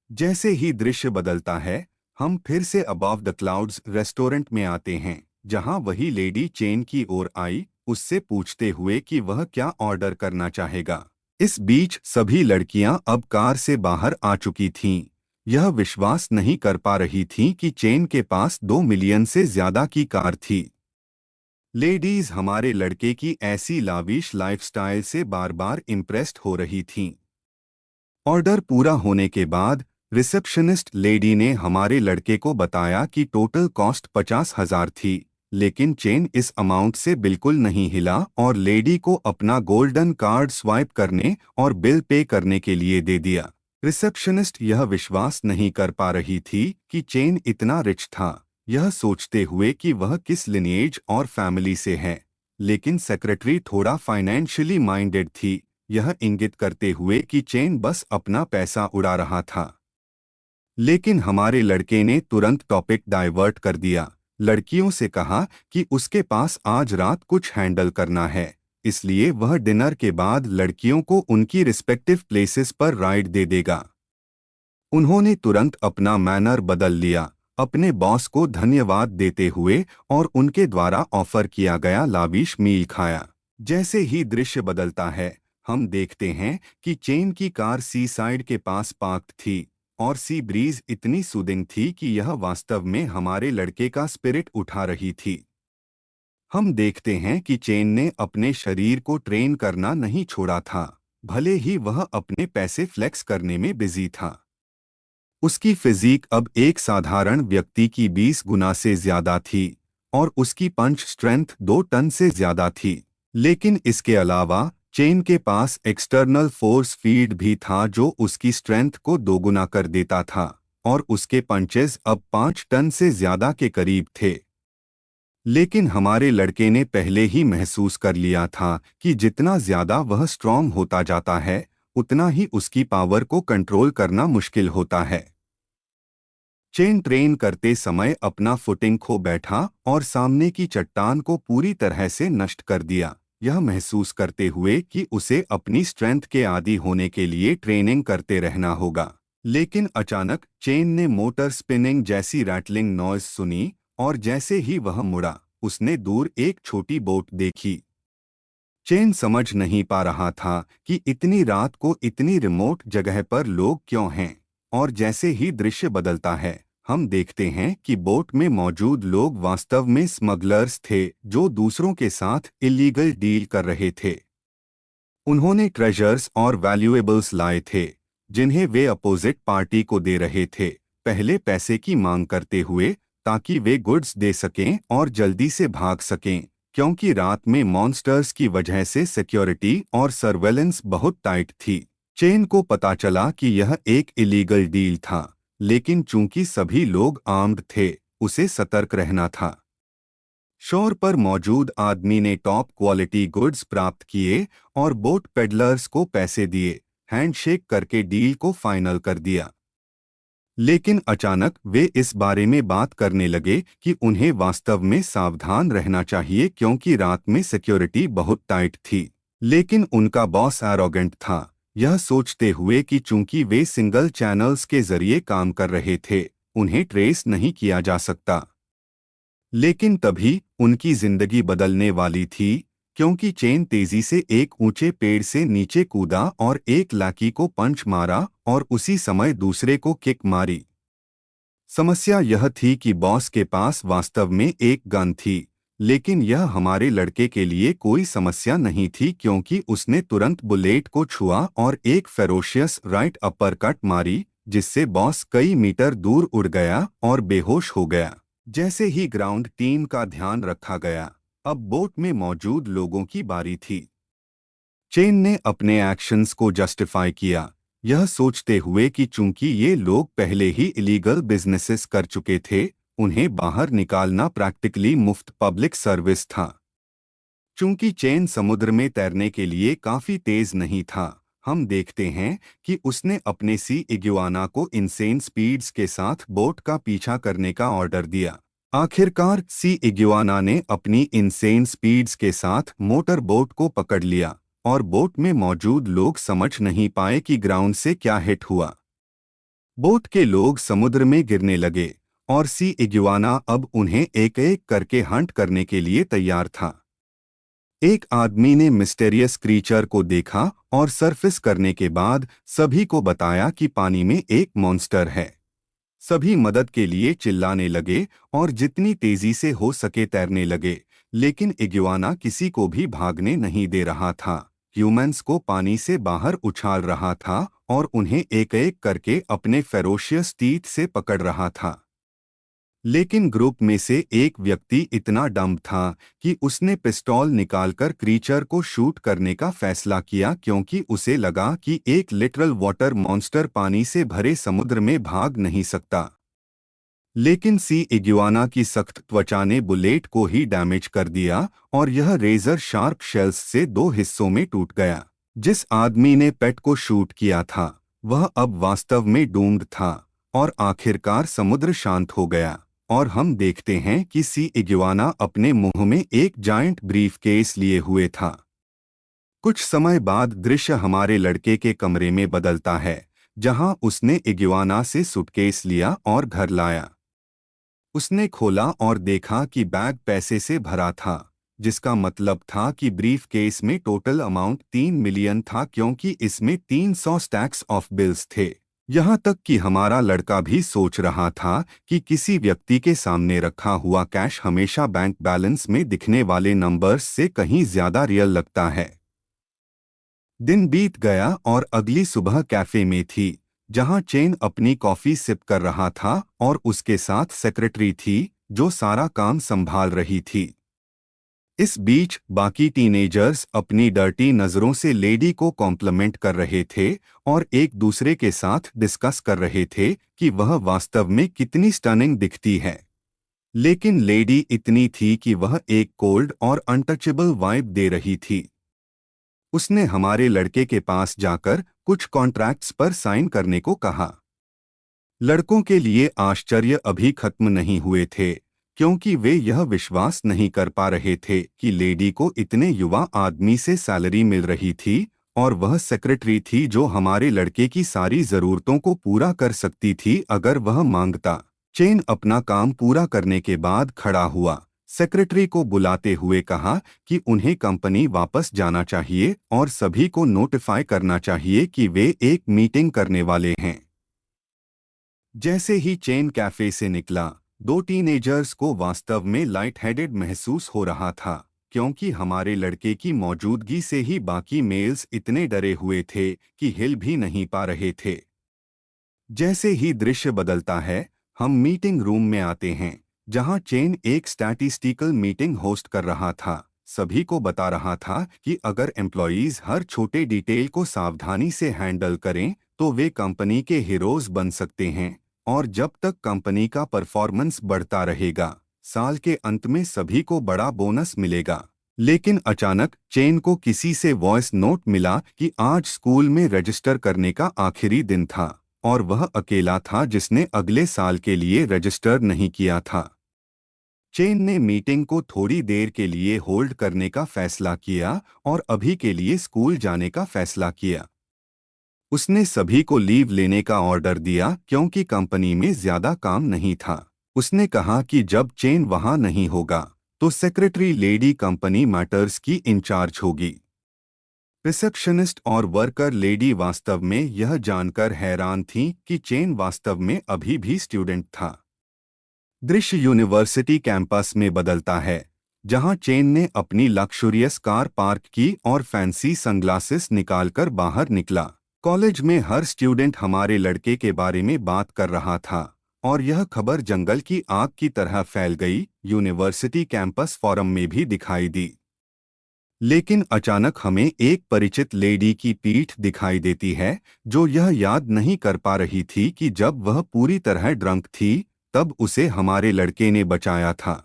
जैसे ही दृश्य बदलता है, हम फिर से अबव द क्लाउड्स रेस्टोरेंट में आते हैं, जहां वही लेडी चेन की ओर आई, उससे पूछते हुए कि वह क्या ऑर्डर करना चाहेगा। इस बीच सभी लड़कियां अब कार से बाहर आ चुकी थीं। यह विश्वास नहीं कर पा रही थीं कि चेन के पास 2 मिलियन से ज्यादा की कार थी। लेडीज हमारे लड़के की ऐसी लाविश लाइफस्टाइल से बार बार इम्प्रेस्ड हो रही थीं। ऑर्डर पूरा होने के बाद रिसेप्शनिस्ट लेडी ने हमारे लड़के को बताया कि टोटल कॉस्ट 50,000 थी, लेकिन चेन इस अमाउंट से बिल्कुल नहीं हिला और लेडी को अपना गोल्डन कार्ड स्वाइप करने और बिल पे करने के लिए दे दिया। रिसेप्शनिस्ट यह विश्वास नहीं कर पा रही थी कि चेन इतना रिच था, यह सोचते हुए कि वह किस लिनिएज और फैमिली से है, लेकिन सेक्रेटरी थोड़ा फाइनेंशियली माइंडेड थी, यह इंगित करते हुए कि चेन बस अपना पैसा उड़ा रहा था। लेकिन हमारे लड़के ने तुरंत टॉपिक डाइवर्ट कर दिया, लड़कियों से कहा कि उसके पास आज रात कुछ हैंडल करना है, इसलिए वह डिनर के बाद लड़कियों को उनकी रिस्पेक्टिव प्लेसेस पर राइड दे देगा। उन्होंने तुरंत अपना मैनर बदल लिया, अपने बॉस को धन्यवाद देते हुए, और उनके द्वारा ऑफर किया गया लाविश मील खाया। जैसे ही दृश्य बदलता है, हम देखते हैं कि चेन की कार सी साइड के पास पार्क्ड थी, और सी ब्रीज इतनी सूदिंग थी कि यह वास्तव में हमारे लड़के का स्पिरिट उठा रही थी। हम देखते हैं कि चेन ने अपने शरीर को ट्रेन करना नहीं छोड़ा था, भले ही वह अपने पैसे फ्लेक्स करने में बिजी था। उसकी फिजिक अब एक साधारण व्यक्ति की 20 गुना से ज्यादा थी, और उसकी पंच स्ट्रेंथ 2 टन से ज्यादा थी। लेकिन इसके अलावा चेन के पास एक्सटर्नल फोर्स फील्ड भी था जो उसकी स्ट्रेंथ को दोगुना कर देता था, और उसके पंचेस अब 5 टन से ज्यादा के करीब थे। लेकिन हमारे लड़के ने पहले ही महसूस कर लिया था कि जितना ज्यादा वह स्ट्रॉन्ग होता जाता है, उतना ही उसकी पावर को कंट्रोल करना मुश्किल होता है। चेन ट्रेन करते समय अपना फुटिंग खो बैठा और सामने की चट्टान को पूरी तरह से नष्ट कर दिया, यह महसूस करते हुए कि उसे अपनी स्ट्रेंथ के आदी होने के लिए ट्रेनिंग करते रहना होगा। लेकिन अचानक चेन ने मोटर स्पिनिंग जैसी रैटलिंग नॉइज सुनी, और जैसे ही वह मुड़ा, उसने दूर एक छोटी बोट देखी। चेन समझ नहीं पा रहा था कि इतनी रात को इतनी रिमोट जगह पर लोग क्यों हैं, और जैसे ही दृश्य बदलता है, हम देखते हैं कि बोट में मौजूद लोग वास्तव में स्मगलर्स थे जो दूसरों के साथ इलीगल डील कर रहे थे। उन्होंने ट्रेजर्स और वैल्यूएबल्स लाए थे, जिन्हें वे अपोजिट पार्टी को दे रहे थे, पहले पैसे की मांग करते हुए, ताकि वे गुड्स दे सकें और जल्दी से भाग सकें, क्योंकि रात में मॉन्स्टर्स की वजह से सिक्योरिटी और सर्वेलेंस बहुत टाइट थी। चेन को पता चला कि यह एक इलीगल डील था, लेकिन चूंकि सभी लोग आर्म्ड थे, उसे सतर्क रहना था। शोर पर मौजूद आदमी ने टॉप क्वालिटी गुड्स प्राप्त किए और बोट पेडलर्स को पैसे दिए, हैंडशेक करके डील को फाइनल कर दिया। लेकिन अचानक वे इस बारे में बात करने लगे कि उन्हें वास्तव में सावधान रहना चाहिए क्योंकि रात में सिक्योरिटी बहुत टाइट थी। लेकिन उनका बॉस एरोगेंट था, यह सोचते हुए कि चूंकि वे सिंगल चैनल्स के जरिए काम कर रहे थे, उन्हें ट्रेस नहीं किया जा सकता। लेकिन तभी उनकी जिंदगी बदलने वाली थी, क्योंकि चेन तेजी से एक ऊंचे पेड़ से नीचे कूदा और एक लाकी को पंच मारा और उसी समय दूसरे को किक मारी। समस्या यह थी कि बॉस के पास वास्तव में एक गन थी, लेकिन यह हमारे लड़के के लिए कोई समस्या नहीं थी क्योंकि उसने तुरंत बुलेट को छुआ और एक फेरोशियस राइट अपर कट मारी, जिससे बॉस कई मीटर दूर उड़ गया और बेहोश हो गया। जैसे ही ग्राउंड टीम का ध्यान रखा गया, अब बोट में मौजूद लोगों की बारी थी। चेन ने अपने एक्शंस को जस्टिफाई किया, यह सोचते हुए कि चूंकि ये लोग पहले ही इलीगल बिजनेसेस कर चुके थे, उन्हें बाहर निकालना प्रैक्टिकली मुफ्त पब्लिक सर्विस था। चूंकि चेन समुद्र में तैरने के लिए काफी तेज नहीं था, हम देखते हैं कि उसने अपने सी इग्युआना को इनसेन स्पीड्स के साथ बोट का पीछा करने का ऑर्डर दिया। आखिरकार सी इग्युआना ने अपनी इनसेन स्पीड्स के साथ मोटर बोट को पकड़ लिया और बोट में मौजूद लोग समझ नहीं पाए कि ग्राउंड से क्या हिट हुआ। बोट के लोग समुद्र में गिरने लगे और सी इग्युआना अब उन्हें एक एक करके हंट करने के लिए तैयार था। एक आदमी ने मिस्टेरियस क्रीचर को देखा और सरफेस करने के बाद सभी को बताया कि पानी में एक मॉन्स्टर है। सभी मदद के लिए चिल्लाने लगे और जितनी तेजी से हो सके तैरने लगे, लेकिन इग्युआना किसी को भी भागने नहीं दे रहा था। ह्यूमंस को पानी से बाहर उछाल रहा था और उन्हें एक एक करके अपने फेरोशियस टीथ से पकड़ रहा था। लेकिन ग्रुप में से एक व्यक्ति इतना डम्ब था कि उसने पिस्तौल निकालकर क्रीचर को शूट करने का फैसला किया, क्योंकि उसे लगा कि एक लिटरल वाटर मॉन्स्टर पानी से भरे समुद्र में भाग नहीं सकता। लेकिन सी इग्युआना की सख्त त्वचा ने बुलेट को ही डैमेज कर दिया और यह रेजर शार्प शेल्स से दो हिस्सों में टूट गया। जिस आदमी ने पेट को शूट किया था वह अब वास्तव में डूम्ड था और आखिरकार समुद्र शांत हो गया और हम देखते हैं कि सी इग्युआना अपने मुंह में एक जायंट ब्रीफकेस लिए हुए था। कुछ समय बाद दृश्य हमारे लड़के के कमरे में बदलता है, जहां उसने इग्युआना से सूटकेस लिया और घर लाया। उसने खोला और देखा कि बैग पैसे से भरा था, जिसका मतलब था कि ब्रीफकेस में टोटल अमाउंट 3 मिलियन था, क्योंकि इसमें 300 स्टैक्स ऑफ बिल्स थे। यहाँ तक कि हमारा लड़का भी सोच रहा था कि किसी व्यक्ति के सामने रखा हुआ कैश हमेशा बैंक बैलेंस में दिखने वाले नंबर्स से कहीं ज्यादा रियल लगता है। दिन बीत गया और अगली सुबह कैफे में थी, जहां चेन अपनी कॉफी सिप कर रहा था और उसके साथ सेक्रेटरी थी जो सारा काम संभाल रही थी। इस बीच बाकी टीनेजर्स अपनी डर्टी नज़रों से लेडी को कॉम्प्लीमेंट कर रहे थे और एक दूसरे के साथ डिस्कस कर रहे थे कि वह वास्तव में कितनी स्टनिंग दिखती है। लेकिन लेडी इतनी थी कि वह एक कोल्ड और अनटचेबल वाइब दे रही थी। उसने हमारे लड़के के पास जाकर कुछ कॉन्ट्रैक्ट्स पर साइन करने को कहा। लड़कों के लिए आश्चर्य अभी खत्म नहीं हुए थे, क्योंकि वे यह विश्वास नहीं कर पा रहे थे कि लेडी को इतने युवा आदमी से सैलरी मिल रही थी और वह सेक्रेटरी थी जो हमारे लड़के की सारी जरूरतों को पूरा कर सकती थी अगर वह मांगता। चेन अपना काम पूरा करने के बाद खड़ा हुआ, सेक्रेटरी को बुलाते हुए कहा कि उन्हें कंपनी वापस जाना चाहिए और सभी को नोटिफाई करना चाहिए कि वे एक मीटिंग करने वाले हैं। जैसे ही चेन कैफे से निकला, दो टीनेजर्स को वास्तव में लाइट हेडेड महसूस हो रहा था, क्योंकि हमारे लड़के की मौजूदगी से ही बाकी मेल्स इतने डरे हुए थे कि हिल भी नहीं पा रहे थे। जैसे ही दृश्य बदलता है, हम मीटिंग रूम में आते हैं, जहां चेन एक स्टैटिस्टिकल मीटिंग होस्ट कर रहा था। सभी को बता रहा था कि अगर एम्प्लॉयीज हर छोटे डिटेल को सावधानी से हैंडल करें तो वे कंपनी के हीरोज बन सकते हैं, और जब तक कंपनी का परफॉर्मेंस बढ़ता रहेगा, साल के अंत में सभी को बड़ा बोनस मिलेगा। लेकिन अचानक चेन को किसी से वॉइस नोट मिला कि आज स्कूल में रजिस्टर करने का आखिरी दिन था और वह अकेला था जिसने अगले साल के लिए रजिस्टर नहीं किया था। चेन ने मीटिंग को थोड़ी देर के लिए होल्ड करने का फैसला किया और अभी के लिए स्कूल जाने का फैसला किया। उसने सभी को लीव लेने का ऑर्डर दिया क्योंकि कंपनी में ज्यादा काम नहीं था। उसने कहा कि जब चेन वहां नहीं होगा तो सेक्रेटरी लेडी कंपनी मैटर्स की इंचार्ज होगी। रिसेप्शनिस्ट और वर्कर लेडी वास्तव में यह जानकर हैरान थी कि चेन वास्तव में अभी भी स्टूडेंट था। दृश्य यूनिवर्सिटी कैंपस में बदलता है, जहां चेन ने अपनी लक्सुरियस कार पार्क की और फैंसी सनग्लासेस निकालकर बाहर निकला। कॉलेज में हर स्टूडेंट हमारे लड़के के बारे में बात कर रहा था और यह खबर जंगल की आग की तरह फैल गई। यूनिवर्सिटी कैंपस फोरम में भी दिखाई दी। लेकिन अचानक हमें एक परिचित लेडी की पीठ दिखाई देती है जो यह याद नहीं कर पा रही थी कि जब वह पूरी तरह ड्रंक थी तब उसे हमारे लड़के ने बचाया था।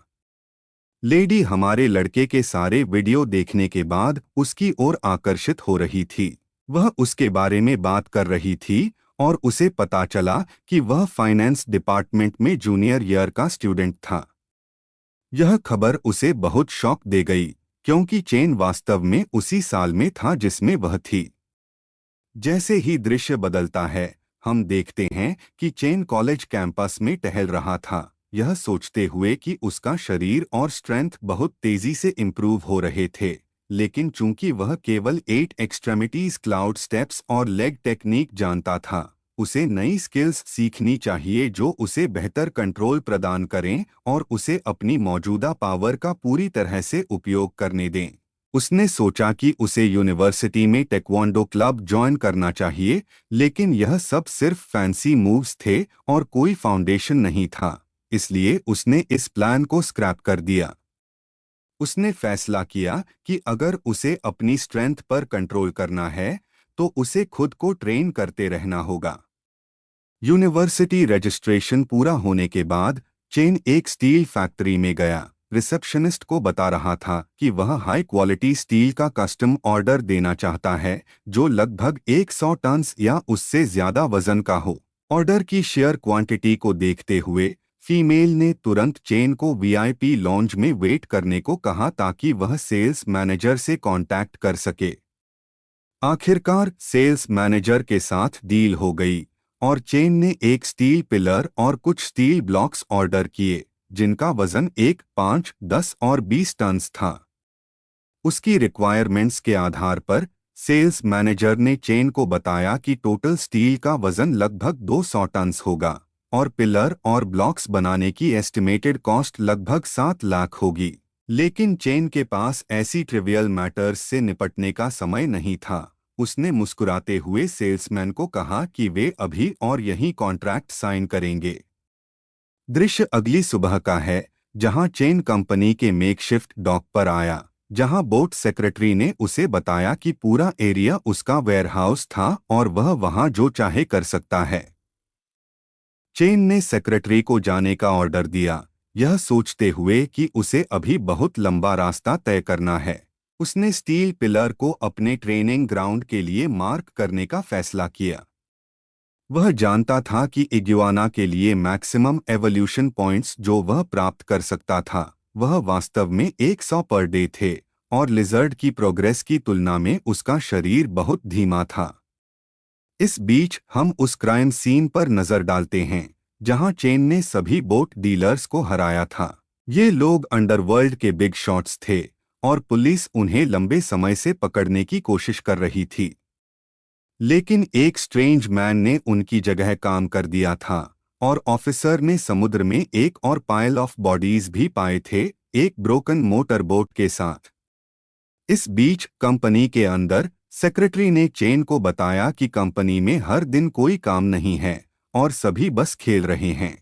लेडी हमारे लड़के के सारे वीडियो देखने के बाद उसकी ओर आकर्षित हो रही थी। वह उसके बारे में बात कर रही थी और उसे पता चला कि वह फाइनेंस डिपार्टमेंट में जूनियर ईयर का स्टूडेंट था। यह खबर उसे बहुत शॉक दे गई, क्योंकि चेन वास्तव में उसी साल में था जिसमें वह थी। जैसे ही दृश्य बदलता है, हम देखते हैं कि चेन कॉलेज कैंपस में टहल रहा था, यह सोचते हुए कि उसका शरीर और स्ट्रेंथ बहुत तेजी से इम्प्रूव हो रहे थे। लेकिन चूंकि वह केवल 8 एक्सट्रेमिटीज क्लाउड स्टेप्स और लेग टेक्निक जानता था, उसे नई स्किल्स सीखनी चाहिए जो उसे बेहतर कंट्रोल प्रदान करें और उसे अपनी मौजूदा पावर का पूरी तरह से उपयोग करने दें। उसने सोचा कि उसे यूनिवर्सिटी में टेक्वांडो क्लब ज्वाइन करना चाहिए, लेकिन यह सब सिर्फ फैंसी मूव्स थे और कोई फाउंडेशन नहीं था, इसलिए उसने इस प्लान को स्क्रैप कर दिया। उसने फैसला किया कि अगर उसे अपनी स्ट्रेंथ पर कंट्रोल करना है, तो उसे खुद को ट्रेन करते रहना होगा। यूनिवर्सिटी रजिस्ट्रेशन पूरा होने के बाद चेन एक स्टील फैक्ट्री में गया। रिसेप्शनिस्ट को बता रहा था कि वह हाई क्वालिटी स्टील का कस्टम ऑर्डर देना चाहता है, जो लगभग 100 टन या उससे ज्यादा वजन का हो। ऑर्डर की शेयर क्वांटिटी को देखते हुए फीमेल ने तुरंत चेन को वीआईपी लॉन्ज में वेट करने को कहा ताकि वह सेल्स मैनेजर से कांटेक्ट कर सके। आखिरकार सेल्स मैनेजर के साथ डील हो गई और चेन ने एक स्टील पिलर और कुछ स्टील ब्लॉक्स ऑर्डर किए, जिनका वजन 1, 5, 10 और 20 टन था। उसकी रिक्वायरमेंट्स के आधार पर सेल्स मैनेजर ने चेन को बताया कि टोटल स्टील का वजन लगभग 200 टन होगा और पिलर और ब्लॉक्स बनाने की एस्टिमेटेड कॉस्ट लगभग 7 लाख होगी। लेकिन चेन के पास ऐसी ट्रिवियल मैटर्स से निपटने का समय नहीं था। उसने मुस्कुराते हुए सेल्समैन को कहा कि वे अभी और यही कॉन्ट्रैक्ट साइन करेंगे। दृश्य अगली सुबह का है, जहां चेन कंपनी के मेकशिफ्ट डॉक पर आया, जहां बोट सेक्रेटरी ने उसे बताया कि पूरा एरिया उसका वेयरहाउस था और वह वहां जो चाहे कर सकता है। चेन ने सेक्रेटरी को जाने का ऑर्डर दिया, यह सोचते हुए कि उसे अभी बहुत लंबा रास्ता तय करना है। उसने स्टील पिलर को अपने ट्रेनिंग ग्राउंड के लिए मार्क करने का फैसला किया। वह जानता था कि इग्युआना के लिए मैक्सिमम एवोल्यूशन पॉइंट्स जो वह प्राप्त कर सकता था, वह वास्तव में 100 पर डे थे और लिजर्ड की प्रोग्रेस की तुलना में उसका शरीर बहुत धीमा था। इस बीच हम उस क्राइम सीन पर नजर डालते हैं, जहां चेन ने सभी बोट डीलर्स को हराया था। ये लोग अंडरवर्ल्ड के बिग शॉट्स थे और पुलिस उन्हें लंबे समय से पकड़ने की कोशिश कर रही थी। लेकिन एक स्ट्रेंज मैन ने उनकी जगह काम कर दिया था और ऑफिसर ने समुद्र में एक और पाइल ऑफ बॉडीज भी पाए थे, एक ब्रोकन मोटर बोट के साथ। इस बीच कंपनी के अंदर सेक्रेटरी ने चेन को बताया कि कंपनी में हर दिन कोई काम नहीं है और सभी बस खेल रहे हैं।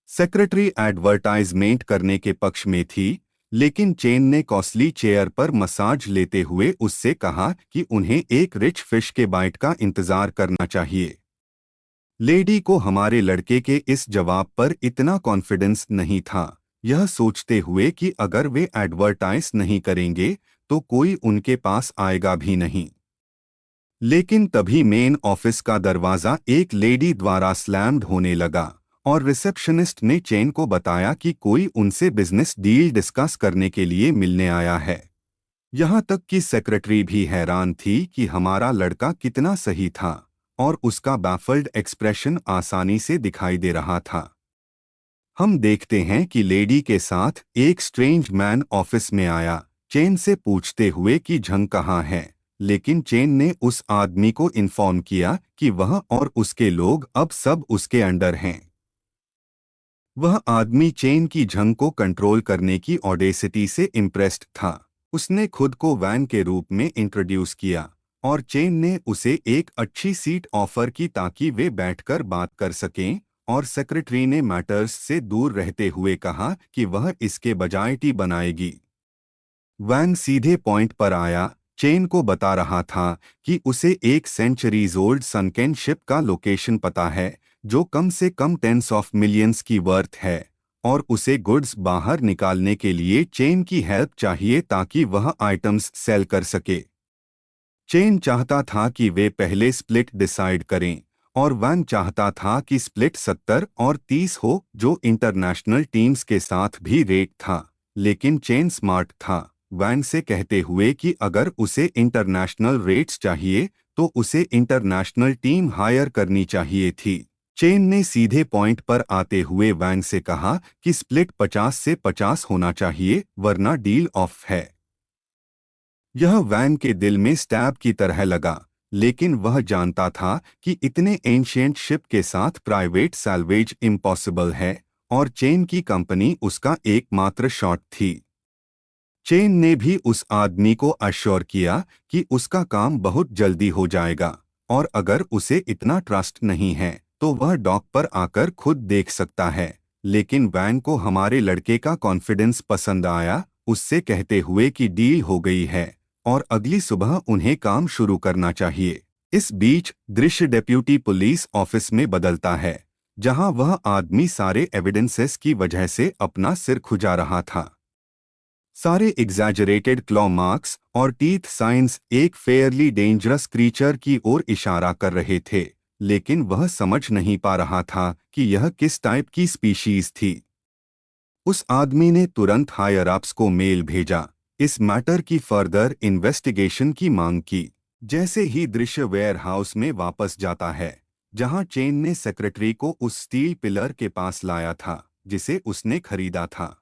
सेक्रेटरी एडवर्टाइजमेंट करने के पक्ष में थी, लेकिन चेन ने कॉस्टली चेयर पर मसाज लेते हुए उससे कहा कि उन्हें एक रिच फिश के बाइट का इंतजार करना चाहिए। लेडी को हमारे लड़के के इस जवाब पर इतना कॉन्फिडेंस नहीं था, यह सोचते हुए कि अगर वे एडवर्टाइज नहीं करेंगे तो कोई उनके पास आएगा भी नहीं। लेकिन तभी मेन ऑफिस का दरवाजा एक लेडी द्वारा स्लैम्ड होने लगा और रिसेप्शनिस्ट ने चेन को बताया कि कोई उनसे बिजनेस डील डिस्कस करने के लिए मिलने आया है। यहाँ तक कि सेक्रेटरी भी हैरान थी कि हमारा लड़का कितना सही था और उसका बैफल्ड एक्सप्रेशन आसानी से दिखाई दे रहा था। हम देखते हैं कि लेडी के साथ एक स्ट्रेंज मैन ऑफिस में आया, चेन से पूछते हुए कि झंग कहाँ है, लेकिन चेन ने उस आदमी को इन्फॉर्म किया कि वह और उसके लोग अब सब उसके अंडर हैं। वह आदमी चेन की झंग को कंट्रोल करने की ऑडेसिटी से इम्प्रेस्ड था। उसने खुद को वैन के रूप में इंट्रोड्यूस किया और चेन ने उसे एक अच्छी सीट ऑफर की ताकि वे बैठकर बात कर सकें, और सेक्रेटरी ने मैटर्स से दूर रहते हुए कहा कि वह इसके बजाय टी बनाएगी। वैन सीधे पॉइंट पर आया, चेन को बता रहा था कि उसे एक सेंचुरीज ओल्ड सनकेन शिप का लोकेशन पता है जो कम से कम टेंस ऑफ मिलियंस की वर्थ है, और उसे गुड्स बाहर निकालने के लिए चेन की हेल्प चाहिए ताकि वह आइटम्स सेल कर सके। चेन चाहता था कि वे पहले स्प्लिट डिसाइड करें, और वैन चाहता था कि स्प्लिट 70 और 30 हो जो इंटरनेशनल टीम्स के साथ भी रेट था। लेकिन चेन स्मार्ट था, वैन से कहते हुए कि अगर उसे इंटरनेशनल रेट्स चाहिए तो उसे इंटरनेशनल टीम हायर करनी चाहिए थी। चेन ने सीधे पॉइंट पर आते हुए वैन से कहा कि स्प्लिट 50 से 50 होना चाहिए वरना डील ऑफ है। यह वैन के दिल में स्टैब की तरह लगा, लेकिन वह जानता था कि इतने एंशिएंट शिप के साथ प्राइवेट सैल्वेज इम्पॉसिबल है, और चेन की कंपनी उसका एकमात्र शॉट थी। चेन ने भी उस आदमी को अश्योर किया कि उसका काम बहुत जल्दी हो जाएगा, और अगर उसे इतना ट्रस्ट नहीं है तो वह डॉक पर आकर खुद देख सकता है। लेकिन वैन को हमारे लड़के का कॉन्फिडेंस पसंद आया, उससे कहते हुए कि डील हो गई है और अगली सुबह उन्हें काम शुरू करना चाहिए। इस बीच दृश्य डेप्यूटी पुलिस ऑफिस में बदलता है, जहां वह आदमी सारे एविडेंसेस की वजह से अपना सिर खुजा रहा था। सारे एग्जैजरेटेड क्लॉ मार्क्स और टीथ साइंस एक फेयरली डेंजरस क्रीचर की ओर इशारा कर रहे थे, लेकिन वह समझ नहीं पा रहा था कि यह किस टाइप की स्पीशीज थी। उस आदमी ने तुरंत हायर अप्स को मेल भेजा, इस मैटर की फर्दर इन्वेस्टिगेशन की मांग की। जैसे ही दृश्य वेयर हाउस में वापस जाता है, जहां चेन ने सेक्रेटरी को उस स्टील पिलर के पास लाया था जिसे उसने खरीदा था।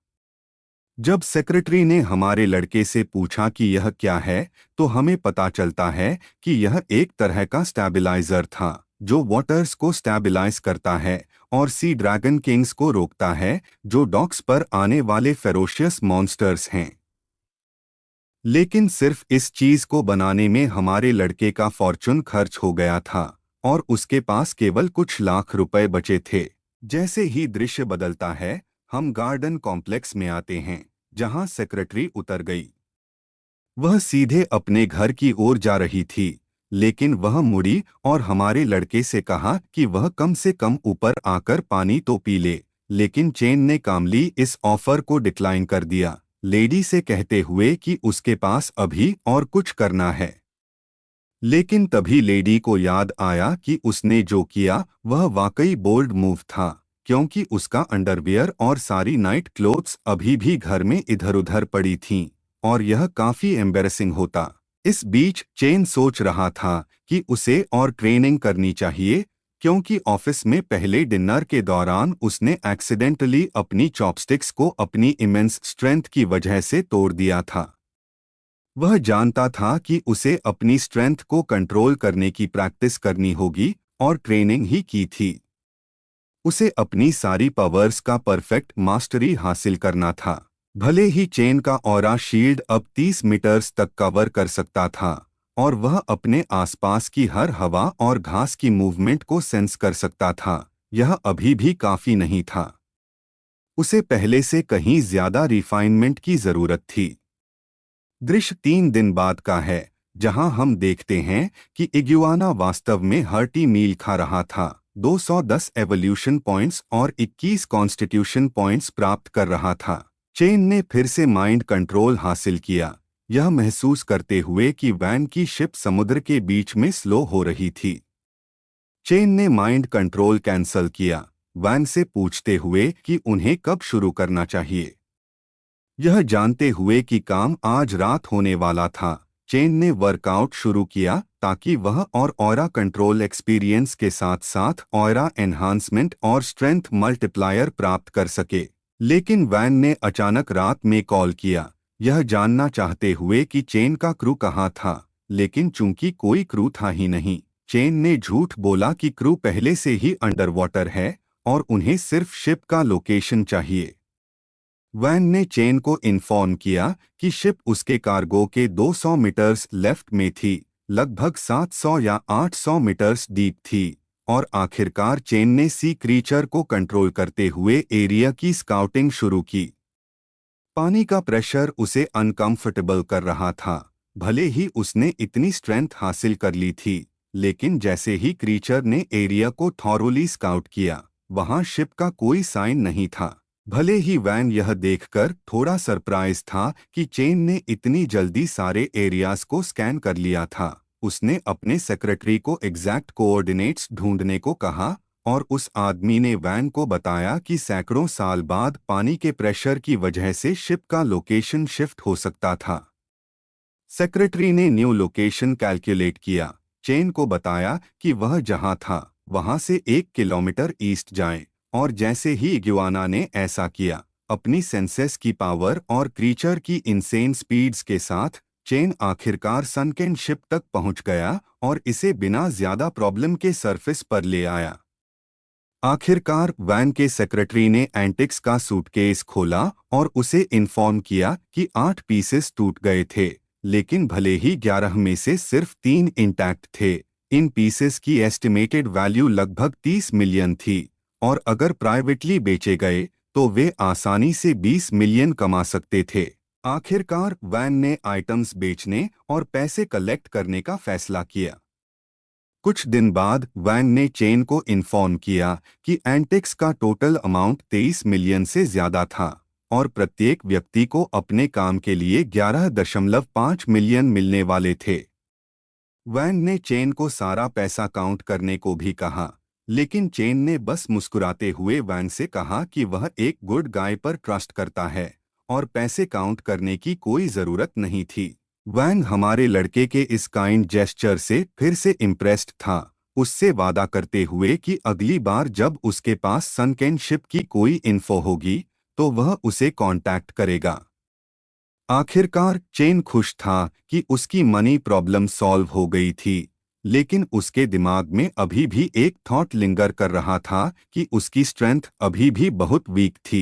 जब सेक्रेटरी ने हमारे लड़के से पूछा कि यह क्या है, तो हमें पता चलता है कि यह एक तरह का स्टैबिलाइजर था जो वाटर्स को स्टैबिलाइज करता है और सी ड्रैगन किंग्स को रोकता है जो डॉक्स पर आने वाले फेरोशियस मॉन्स्टर्स हैं। लेकिन सिर्फ इस चीज को बनाने में हमारे लड़के का फॉर्चून खर्च हो गया था और उसके पास केवल कुछ लाख रुपए बचे थे। जैसे ही दृश्य बदलता है, हम गार्डन कॉम्प्लेक्स में आते हैं जहां सेक्रेटरी उतर गई। वह सीधे अपने घर की ओर जा रही थी, लेकिन वह मुड़ी और हमारे लड़के से कहा कि वह कम से कम ऊपर आकर पानी तो पी ले। लेकिन चेन ने कामली इस ऑफर को डिक्लाइन कर दिया, लेडी से कहते हुए कि उसके पास अभी और कुछ करना है। लेकिन तभी लेडी को याद आया कि उसने जो किया वह वाकई बोल्ड मूव था, क्योंकि उसका अंडरवियर और सारी नाइट क्लोथ्स अभी भी घर में इधर-उधर पड़ी थीं, और यह काफी एम्बैरेसिंग होता। इस बीच चेन सोच रहा था कि उसे और ट्रेनिंग करनी चाहिए, क्योंकि ऑफिस में पहले डिनर के दौरान उसने एक्सीडेंटली अपनी चॉपस्टिक्स को अपनी इमेंस स्ट्रेंथ की वजह से तोड़ दिया था। वह जानता था कि उसे अपनी स्ट्रेंथ को कंट्रोल करने की प्रैक्टिस करनी होगी, और ट्रेनिंग ही की थी। उसे अपनी सारी पावर्स का परफेक्ट मास्टरी हासिल करना था। भले ही चेन का ऑरा शील्ड अब 30 मीटर्स तक कवर कर सकता था, और वह अपने आसपास की हर हवा और घास की मूवमेंट को सेंस कर सकता था, यह अभी भी काफी नहीं था। उसे पहले से कहीं ज्यादा रिफाइनमेंट की जरूरत थी। दृश्य 3 दिन बाद का है, जहां हम देखते हैं कि इग्युआना वास्तव में हर्टी मील खा रहा था, 210 एवोल्यूशन पॉइंट्स और 21 कॉन्स्टिट्यूशन पॉइंट्स प्राप्त कर रहा था। चेन ने फिर से माइंड कंट्रोल हासिल किया, यह महसूस करते हुए कि वैन की शिप समुद्र के बीच में स्लो हो रही थी। चेन ने माइंड कंट्रोल कैंसल किया, वैन से पूछते हुए कि उन्हें कब शुरू करना चाहिए। यह जानते हुए कि काम आज रात होने वाला था, चेन ने वर्कआउट शुरू किया ताकि वह और ऑरा कंट्रोल एक्सपीरियंस के साथ साथ ऑरा एनहांसमेंट और स्ट्रेंथ मल्टीप्लायर प्राप्त कर सके। लेकिन वैन ने अचानक रात में कॉल किया, यह जानना चाहते हुए कि चेन का क्रू कहाँ था, लेकिन चूंकि कोई क्रू था ही नहीं, चेन ने झूठ बोला कि क्रू पहले से ही अंडर वाटर है और उन्हें सिर्फ शिप का लोकेशन चाहिए। वैन ने चेन को इन्फॉर्म किया कि शिप उसके कार्गो के 200 मीटर्स लेफ्ट में थी, लगभग 700 या 800 मीटर्स डीप थी, और आखिरकार चेन ने सी क्रीचर को कंट्रोल करते हुए एरिया की स्काउटिंग शुरू की। पानी का प्रेशर उसे अनकंफर्टेबल कर रहा था, भले ही उसने इतनी स्ट्रेंथ हासिल कर ली थी, लेकिन जैसे ही क्रीचर ने एरिया को थॉरोली स्काउट किया, वहां शिप का कोई साइन नहीं था। भले ही वैन यह देखकर थोड़ा सरप्राइज था कि चेन ने इतनी जल्दी सारे एरियाज को स्कैन कर लिया था, उसने अपने सेक्रेटरी को एग्जैक्ट कोऑर्डिनेट्स ढूंढने को कहा और उस आदमी ने वैन को बताया कि सैकड़ों साल बाद पानी के प्रेशर की वजह से शिप का लोकेशन शिफ्ट हो सकता था। सेक्रेटरी ने न्यू लोकेशन कैलकुलेट किया, चेन को बताया कि वह जहां था वहां से 1 किलोमीटर ईस्ट जाए, और जैसे ही इग्वाना ने ऐसा किया, अपनी सेंसेस की पावर और क्रीचर की इनसेन स्पीड्स के साथ चेन आखिरकार सनकेन शिप तक पहुंच गया और इसे बिना ज्यादा प्रॉब्लम के सरफेस पर ले आया। आखिरकार वैन के सेक्रेटरी ने एंटिक्स का सूटकेस खोला और उसे इन्फॉर्म किया कि 8 पीसेस टूट गए थे, लेकिन भले ही 11 में से सिर्फ 3 इंटैक्ट थे। इन पीसेस की एस्टिमेटेड वैल्यू लगभग 30 मिलियन थी, और अगर प्राइवेटली बेचे गए तो वे आसानी से 20 मिलियन कमा सकते थे। आखिरकार वैन ने आइटम्स बेचने और पैसे कलेक्ट करने का फैसला किया। कुछ दिन बाद वैन ने चेन को इन्फॉर्म किया कि एंटिक्स का टोटल अमाउंट 23 मिलियन से ज्यादा था, और प्रत्येक व्यक्ति को अपने काम के लिए 11.5 मिलियन मिलने वाले थे। वैन ने चेन को सारा पैसा काउंट करने को भी कहा, लेकिन चेन ने बस मुस्कुराते हुए वैन से कहा कि वह एक गुड गाय पर ट्रस्ट करता है और पैसे काउंट करने की कोई जरूरत नहीं थी। वैन हमारे लड़के के इस काइंड जेस्चर से फिर से इम्प्रेस्ड था, उससे वादा करते हुए कि अगली बार जब उसके पास सनकेन शिप की कोई इन्फो होगी तो वह उसे कांटेक्ट करेगा। आखिरकार चेन खुश था कि उसकी मनी प्रॉब्लम सॉल्व हो गई थी, लेकिन उसके दिमाग में अभी भी एक थॉट लिंगर कर रहा था कि उसकी स्ट्रेंथ अभी भी बहुत वीक थी।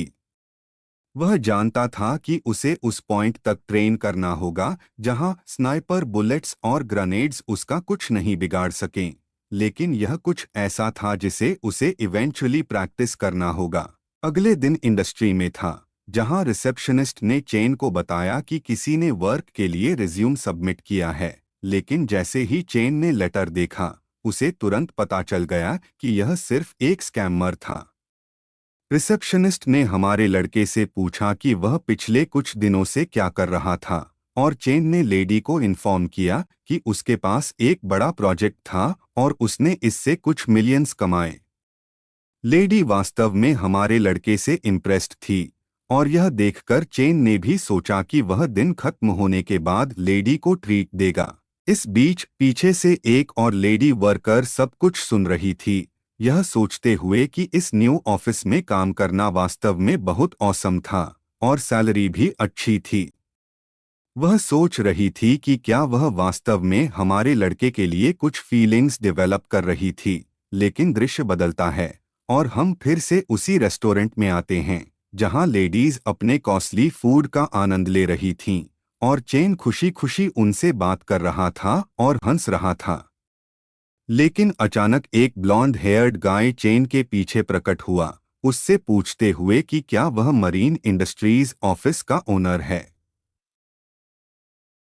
वह जानता था कि उसे उस पॉइंट तक ट्रेन करना होगा जहां स्नाइपर बुलेट्स और ग्रेनेड्स उसका कुछ नहीं बिगाड़ सकें, लेकिन यह कुछ ऐसा था जिसे उसे इवेंचुअली प्रैक्टिस करना होगा। अगले दिन इंडस्ट्री में था, जहां रिसेप्शनिस्ट ने चेन को बताया कि किसी ने वर्क के लिए रिज्यूम सबमिट किया है, लेकिन जैसे ही चेन ने लेटर देखा, उसे तुरंत पता चल गया कि यह सिर्फ एक स्कैमर था। रिसेप्शनिस्ट ने हमारे लड़के से पूछा कि वह पिछले कुछ दिनों से क्या कर रहा था, और चेन ने लेडी को इन्फॉर्म किया कि उसके पास एक बड़ा प्रोजेक्ट था और उसने इससे कुछ मिलियंस कमाए। लेडी वास्तव में हमारे लड़के से इम्प्रेस्ड थी, और यह देखकर चेन ने भी सोचा कि वह दिन खत्म होने के बाद लेडी को ट्रीट देगा। इस बीच पीछे से एक और लेडी वर्कर सब कुछ सुन रही थी, यह सोचते हुए कि इस न्यू ऑफिस में काम करना वास्तव में बहुत औसम था और सैलरी भी अच्छी थी। वह सोच रही थी कि क्या वह वास्तव में हमारे लड़के के लिए कुछ फीलिंग्स डेवलप कर रही थी, लेकिन दृश्य बदलता है और हम फिर से उसी रेस्टोरेंट में आते हैं जहां लेडीज अपने कॉस्टली फूड का आनंद ले रही थीं, और चेन खुशी खुशी उनसे बात कर रहा था और हंस रहा था। लेकिन अचानक एक ब्लॉन्ड हेयर्ड गाय चेन के पीछे प्रकट हुआ, उससे पूछते हुए कि क्या वह मरीन इंडस्ट्रीज ऑफिस का ओनर है।